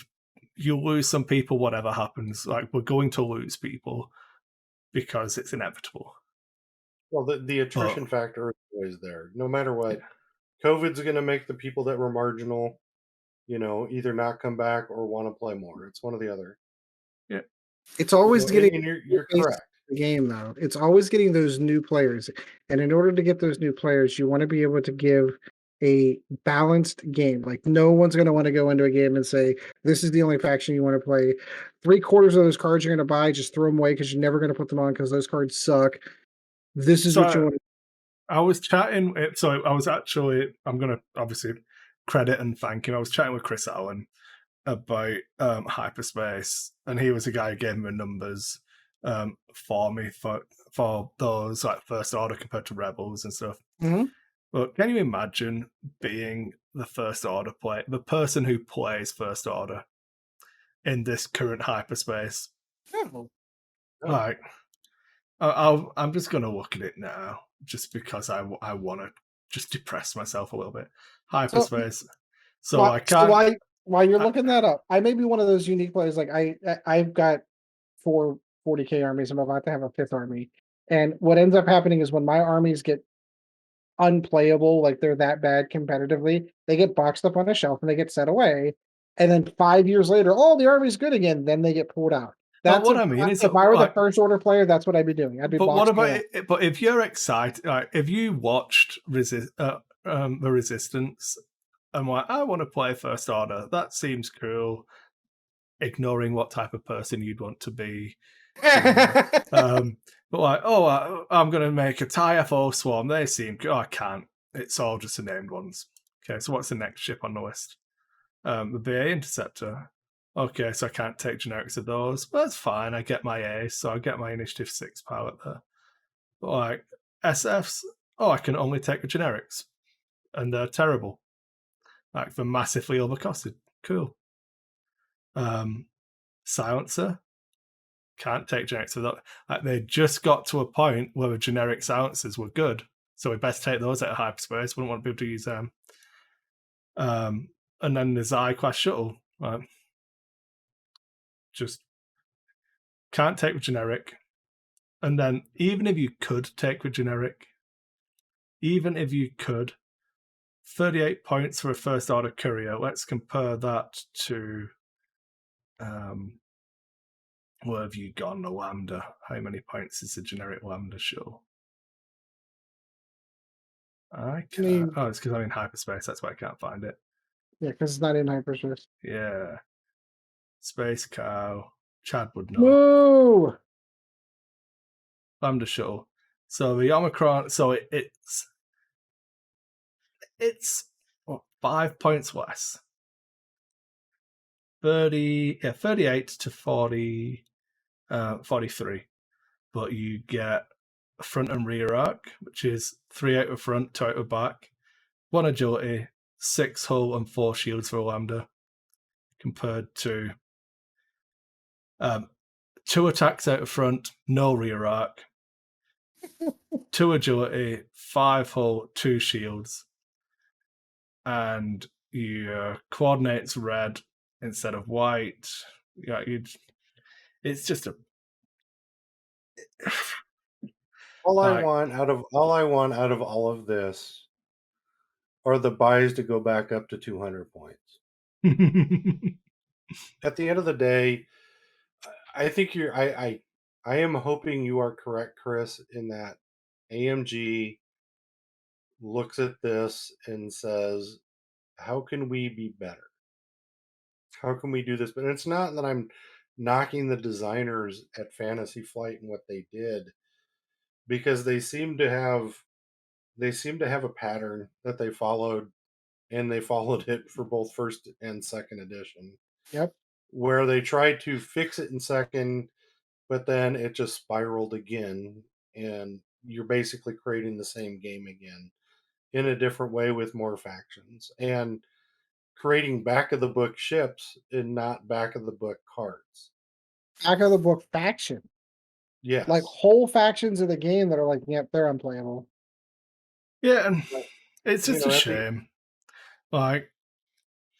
you'll lose some people whatever happens. Like, we're going to lose people because it's inevitable. Well, the attrition factor is always there. No matter what, COVID's going to make the people that were marginal, either not come back or want to play more. It's one or the other. Yeah. It's always getting... And you're correct. The game, though. It's always getting those new players. And in order to get those new players, you want to be able to give a balanced game. Like, no one's going to want to go into a game and say, this is the only faction you want to play. 3/4 of those cards you're going to buy, just throw them away because you're never going to put them on because those cards suck. This is what you want to... I was chatting, I'm going to obviously credit and thank him. I was chatting with Kris Allen about Hyperspace, and he was the guy who gave me the numbers for me for those like First Order compared to Rebels and stuff. Mm-hmm. But can you imagine being the First Order the person who plays First Order in this current Hyperspace? Oh. Like, I'm just going to look at it now, just because I want to just depress myself a little bit. Hyperspace. So I can't... While you're looking that up, I may be one of those unique players. Like, I've got 4 40k armies. I'm about to have a 5th army. And what ends up happening is when my armies get unplayable, like they're that bad competitively, they get boxed up on a shelf and they get set away. And then 5 years later, the army's good again. Then they get pulled out. That's what I mean is, if I were the First Order player, that's what I'd be doing. I'd be. But what about it? But if you're excited, like if you watched the Resistance, and like, I want to play First Order, that seems cool. Ignoring what type of person you'd want to be. But like, I'm going to make a TIE-FO swarm. They seem cool. I can't. It's all just the named ones. Okay, so what's the next ship on the list? The BA Interceptor. Okay, so I can't take generics of those. But that's fine. I get my A, so I get my Initiative 6 pilot there. But like, SFs, I can only take the generics. And they're terrible. Like, they're massively overcosted. Cool. Silencer, can't take generics of that. Like, they just got to a point where the generic silencers were good, so we best take those out of Hyperspace. Wouldn't want to be able to use them. And then there's the I-Class shuttle. Right? Just can't take the generic. And then even if you could take the generic, 38 points for a First Order courier. Let's compare that to where have you gone? A Lambda. How many points is the generic Lambda shuttle? It's because I'm in Hyperspace. That's why I can't find it. Yeah, because it's not in Hyperspace. Yeah. Space Cow. Chad would know. Whoa! Lambda shuttle. So the Omicron. So it's 5 points less. 38 to 40. 43, but you get a front and rear arc, which is 3 out of front, 2 out of back, 1 agility, 6 hull, and 4 shields for a Lambda. compared to 2 attacks out of front, no rear arc, 2 agility, 5 hull, 2 shields, and your coordinates red instead of white. Yeah, it's just a All I want out of all of this are the buys to go back up to 200 points. At the end of the day, I think I am hoping you are correct, Kris, in that AMG looks at this and says, how can we be better? How can we do this? But it's not that I'm knocking the designers at Fantasy Flight and what they did, because they seem to have a pattern that they followed, and they followed it for both first and second edition. Yep. Where they tried to fix it in second, but then it just spiraled again, and you're basically creating the same game again in a different way with more factions and creating back of the book ships and not back of the book cards. Back of the book faction. Yes. Like whole factions of the game that are like, yep, they're unplayable. Yeah, and it's just a shame. Like,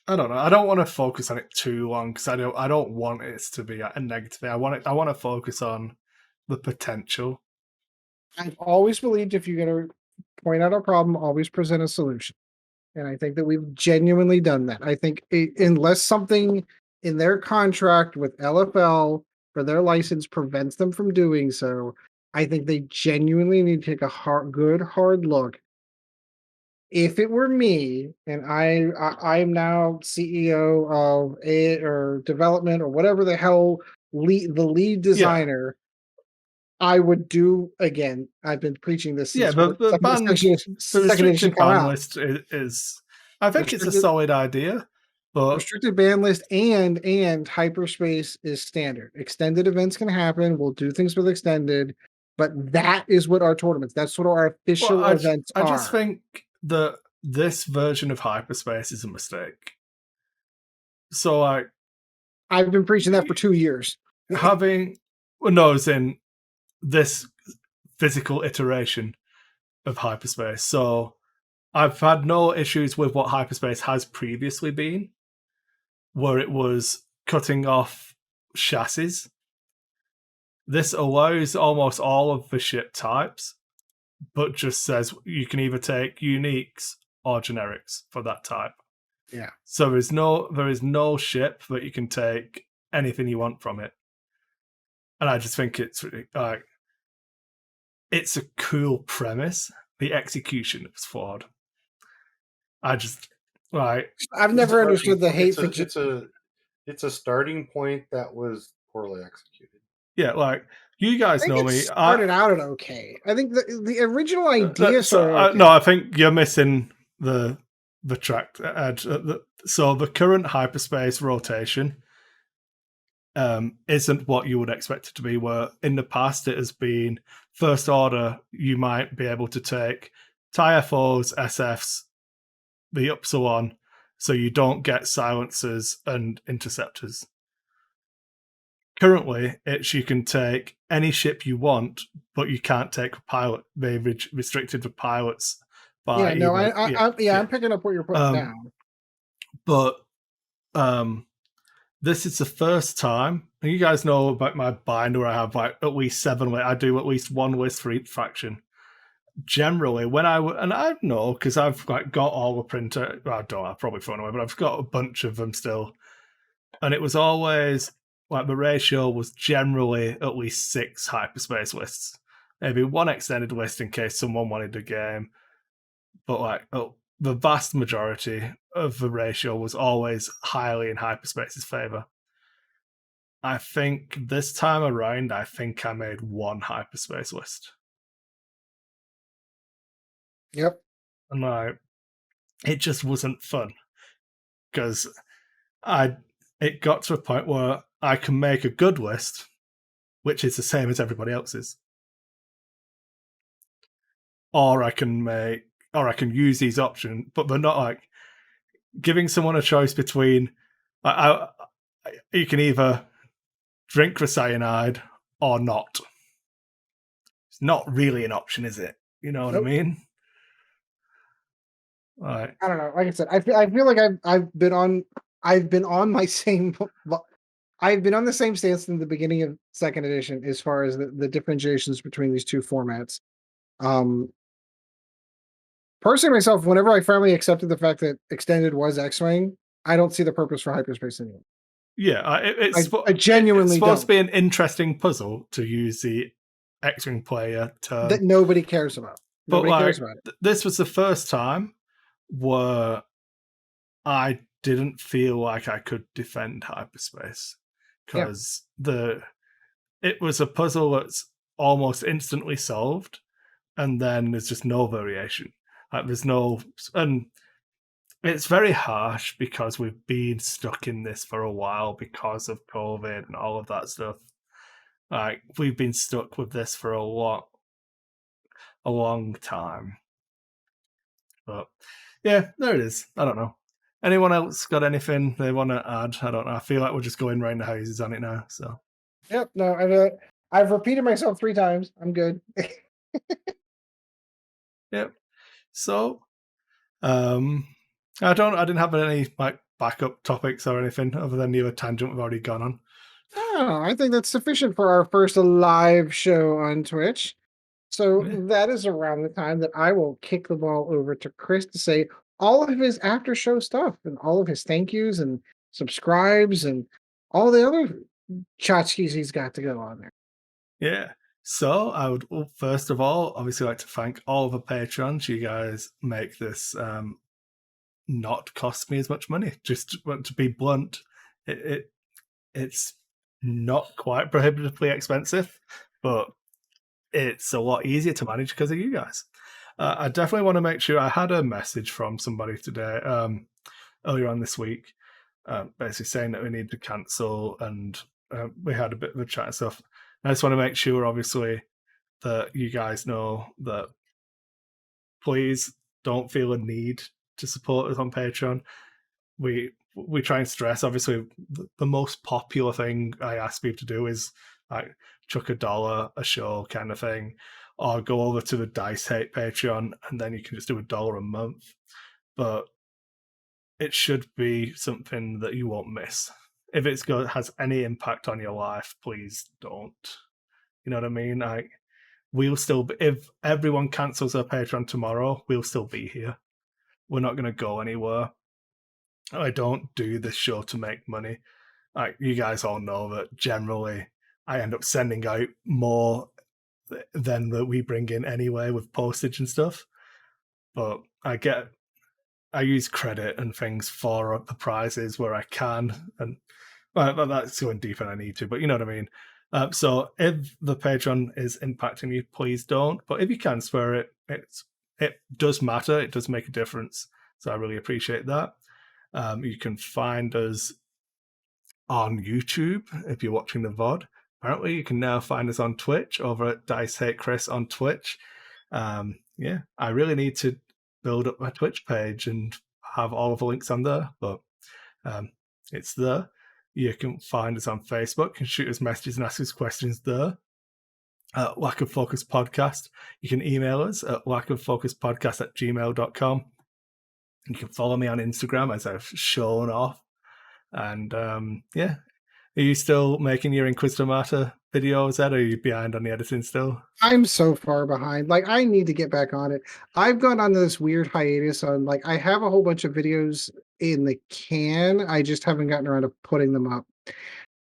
I don't know. I don't want to focus on it too long because I don't want it to be a negative thing. I want to focus on the potential. I've always believed if you're going to point out a problem, always present a solution. And I think that we've genuinely done that. I think unless something in their contract with LFL for their license prevents them from doing so, I think they genuinely need to take a good hard look. If it were me and I'm now CEO of or development or whatever the hell the lead designer, I would do again. I've been preaching this since the second edition come ban out. list is I think it's a solid idea, but restricted ban list and hyperspace is standard. Extended events can happen. We'll do things with extended, but that is what our tournaments. That's what our official events are. I just think that this version of hyperspace is a mistake. So I've been preaching that for 2 years. As in this physical iteration of hyperspace. So I've had no issues with what hyperspace has previously been, where it was cutting off chassis. This allows almost all of the ship types, but just says you can either take uniques or generics for that type. Yeah. So there is no ship that you can take anything you want from it. And I just think it's like it's a cool premise. The execution is flawed. I've never understood the hate for it's a starting point that was poorly executed. Yeah, like you guys know me. Started out at okay. I think the original idea. I think you're missing the track. So the current hyperspace rotation isn't what you would expect it to be. Where in the past it has been first order, you might be able to take TIFOs, SFs, the Upsilon, so you don't get silencers and interceptors. Currently, you can take any ship you want, but you can't take a pilot. They've restricted the pilots by. I'm picking up what you're putting down. But this is the first time, and you guys know about my binder. I have like at least 7. I do at least 1 list for each faction. Generally, when I know because I've got all the printer. Well, I've probably thrown away, but I've got a bunch of them still, and it was always. Like the ratio was generally at least 6 hyperspace lists, maybe 1 extended list in case someone wanted a game. But the vast majority of the ratio was always highly in hyperspace's favor. I think this time around, I made 1 hyperspace list. Yep. And it just wasn't fun because it got to a point where I can make a good list, which is the same as everybody else's. Or I can use these options, but they're not like giving someone a choice between You can either drink the cyanide or not. It's not really an option, is it? You know what I mean? Right. I don't know. Like I said, I feel like I've been on my same I've been on the same stance in the beginning of second edition as far as the differentiations between these two formats. Personally, myself, whenever I finally accepted the fact that extended was X-Wing, I don't see the purpose for hyperspace anymore. Yeah, I genuinely it's supposed don't. to be an interesting puzzle to use the X-Wing player term. That nobody cares about. But Nobody cares about it. This was the first time where I didn't feel like I could defend hyperspace because it was a puzzle that's almost instantly solved, and then there's just no variation. Like there's no, and it's very harsh because we've been stuck in this for a while because of COVID and all of that stuff. Like we've been stuck with this for a long time. But yeah, there it is. I don't know. Anyone else got anything they want to add? I don't know. I feel like we're just going round the houses on it now. So. Yep. No, I've repeated myself 3 times. I'm good. Yep. So, I didn't have any like backup topics or anything other than the other tangent we've already gone on. I think that's sufficient for our first live show on Twitch. So that is around the time that I will kick the ball over to Kris to say all of his after show stuff and all of his thank yous and subscribes and all the other tchotchkes he's got to go on there. Yeah. So I would first of all obviously like to thank all of the patrons. You guys make this not cost me as much money. Just to be blunt, it's not quite prohibitively expensive, but it's a lot easier to manage because of you guys. I definitely want to make sure. I had a message from somebody today, earlier on this week, basically saying that we need to cancel, and we had a bit of a chat and stuff. I just want to make sure, obviously, that you guys know that please don't feel a need to support us on Patreon. We try and stress, obviously, the most popular thing I ask people to do is like chuck $1 a show kind of thing, or go over to the Dice Hate Patreon, and then you can just do $1 a month. But it should be something that you won't miss. If it has any impact on your life, please don't. You know what I mean? Like, we'll still be, if everyone cancels their Patreon tomorrow, we'll still be here. We're not going to go anywhere. I don't do this show to make money. Like, you guys all know that generally I end up sending out more than that we bring in anyway with postage and stuff. But I use credit and things for the prizes where I can, and that's going deeper than I need to, but you know what I mean. So if the Patreon is impacting you, please don't. But if you can spare it, it does matter. It does make a difference. So I really appreciate that. You can find us on YouTube if you're watching the VOD. Apparently, you can now find us on Twitch over at Dice Hate Kris on Twitch. Yeah, I really need to build up my Twitch page and have all of the links on there, but it's there. You can find us on Facebook and shoot us messages and ask us questions there. Lack of Focus Podcast. You can email us at lackoffocuspodcast@gmail.com. You can follow me on Instagram, as I've shown off. And yeah, are you still making your Inquisitor Martyr videos, Ed? Or are you behind on the editing still? I'm so far behind. Like, I need to get back on it. I've gone on this weird hiatus on, like, I have a whole bunch of videos in the can. I just haven't gotten around to putting them up.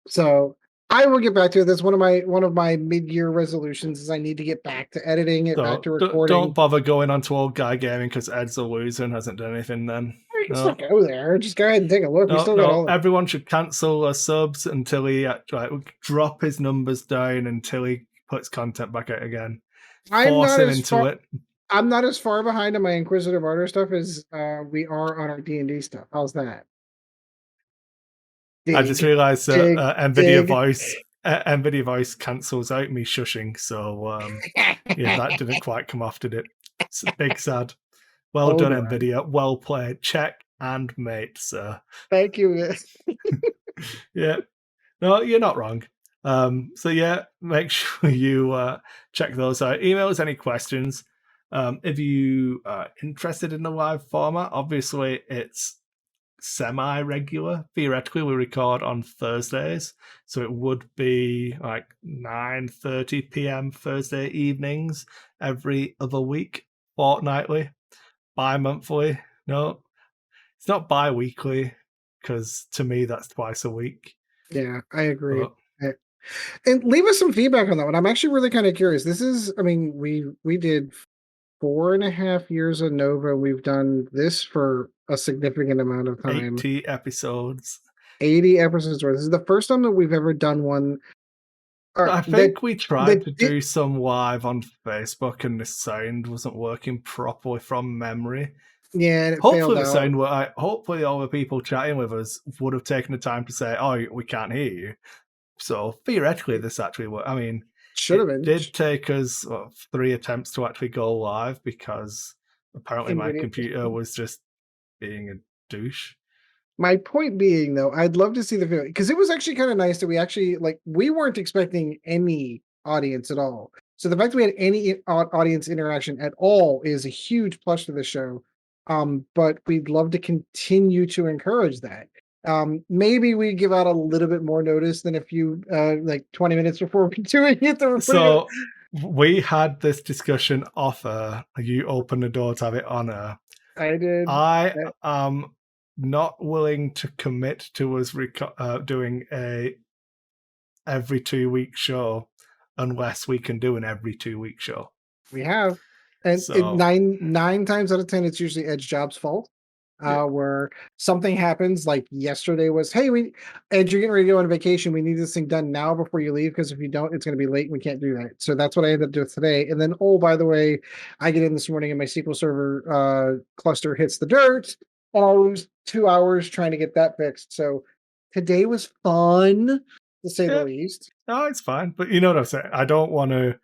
So I will get back to it. That's one of my mid-year resolutions is I need to get back to editing it, back to recording. Don't bother going on to Old Guy Gaming because Ed's a loser and hasn't done anything then. You can still go there. Just go ahead and take a look. We still got all everyone should cancel their subs until he drop his numbers down until he puts content back out again. Force him into it. I'm not as far behind on my Inquisitor Martyr stuff as we are on our D&D stuff. How's that? I just realized that NVIDIA Voice cancels out me shushing, so yeah, that didn't quite come off, did it? It's big sad. Well done, NVIDIA. Well played. Check and mate, sir. Thank you. Yeah. No, you're not wrong. So yeah, make sure you check those out. Email us any questions. If you are interested in the live format, obviously it's semi-regular. Theoretically, we record on Thursdays, so it would be like 9:30 p.m. Thursday evenings every other week, fortnightly, bi-monthly. No, it's not bi-weekly, because to me that's twice a week. Yeah, I agree. But And leave us some feedback on that one. I'm actually really kind of curious. This is, I mean, we did 4.5 years of Nova. We've done this for a significant amount of time. 80 episodes. 80 episodes worth. This is the first time that we've ever done one. I think we tried to do some live on Facebook and the sound wasn't working properly from memory. Yeah, and it hopefully failed out. Hopefully all the people chatting with us would have taken the time to say, "Oh, we can't hear you." So theoretically, this actually worked. I mean, should have been. Did take us 3 attempts to actually go live because apparently my computer was just being a douche. My point being, though, I'd love to see the video because it was actually kind of nice that we weren't expecting any audience at all. So the fact that we had any audience interaction at all is a huge plus to the show. But we'd love to continue to encourage that. Maybe we give out a little bit more notice than a few 20 minutes before we're doing it. So we had this discussion off air. You opened the door to have it on air. I did. I am not willing to commit to us doing a every 2-week show unless we can do an every 2-week show. We have. And So, 9 times out of 10, it's usually Edge Job's fault. Where something happens, like yesterday was, hey, Edge, you're getting ready to go on vacation. We need this thing done now before you leave, because if you don't, it's going to be late and we can't do that. So that's what I ended up doing today. And then, oh, by the way, I get in this morning and my SQL Server cluster hits the dirt, and I lose 2 hours trying to get that fixed. So today was fun, to say the least. No, it's fine. But you know what I'm saying? I don't want to.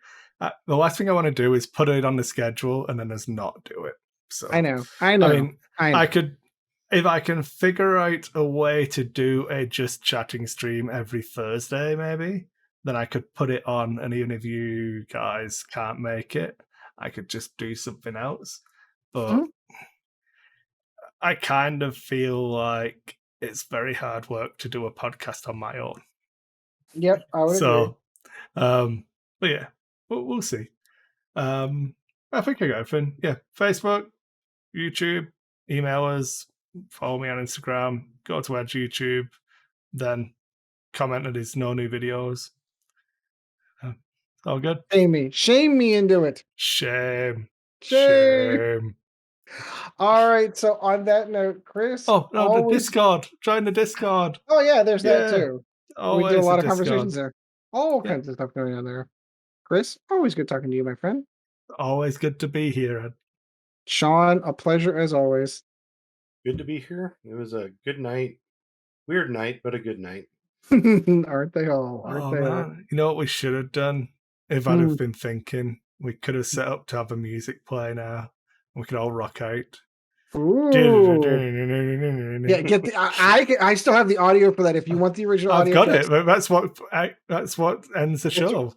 The last thing I want to do is put it on the schedule and then just not do it. So I know. I mean, I could, if I can figure out a way to do a just chatting stream every Thursday, maybe, then I could put it on. And even if you guys can't make it, I could just do something else. But I kind of feel like it's very hard work to do a podcast on my own. Yep, I would agree. But yeah, we'll see. I think I got everything. Yeah, Facebook, YouTube, email us, follow me on Instagram, go to Edge YouTube, then comment that there's no new videos. All good. Shame me into it. Shame. All right. So on that note, Kris. Oh no, the Discord. Join the Discord. Oh yeah, there's that too. Always we do a lot of conversations there. All kinds of stuff going on there. Kris, always good talking to you, my friend. Always good to be here, Ed. Sean, a pleasure as always. Good to be here. It was a good night. Weird night, but a good night. Aren't they all? Aren't they all? You know what we should have done? If I'd have been thinking, we could have set up to have a music play now. We could all rock out. Ooh. Yeah, I still have the audio for that. If you want the original audio, I've got it. But that's what ends the show.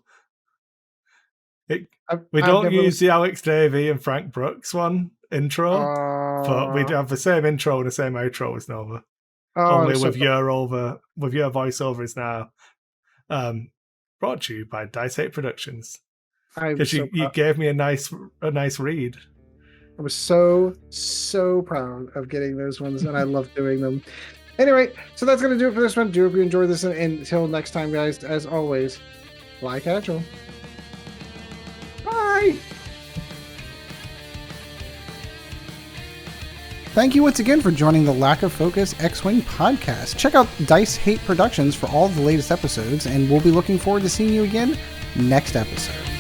We don't use the Alex Davey and Frank Brooks one intro, but we have the same intro and the same outro as Nova. Only with your voiceovers now. Brought to you by Dice 8 Productions. Because you gave me a nice read. I was so proud of getting those ones, and I love doing them. Anyway, so that's going to do it for this one. Do hope you enjoyed this, and until next time, guys, as always, fly casual. Bye! Thank you once again for joining the Lack of Focus X-Wing podcast. Check out Dice Hate Productions for all the latest episodes, and we'll be looking forward to seeing you again next episode.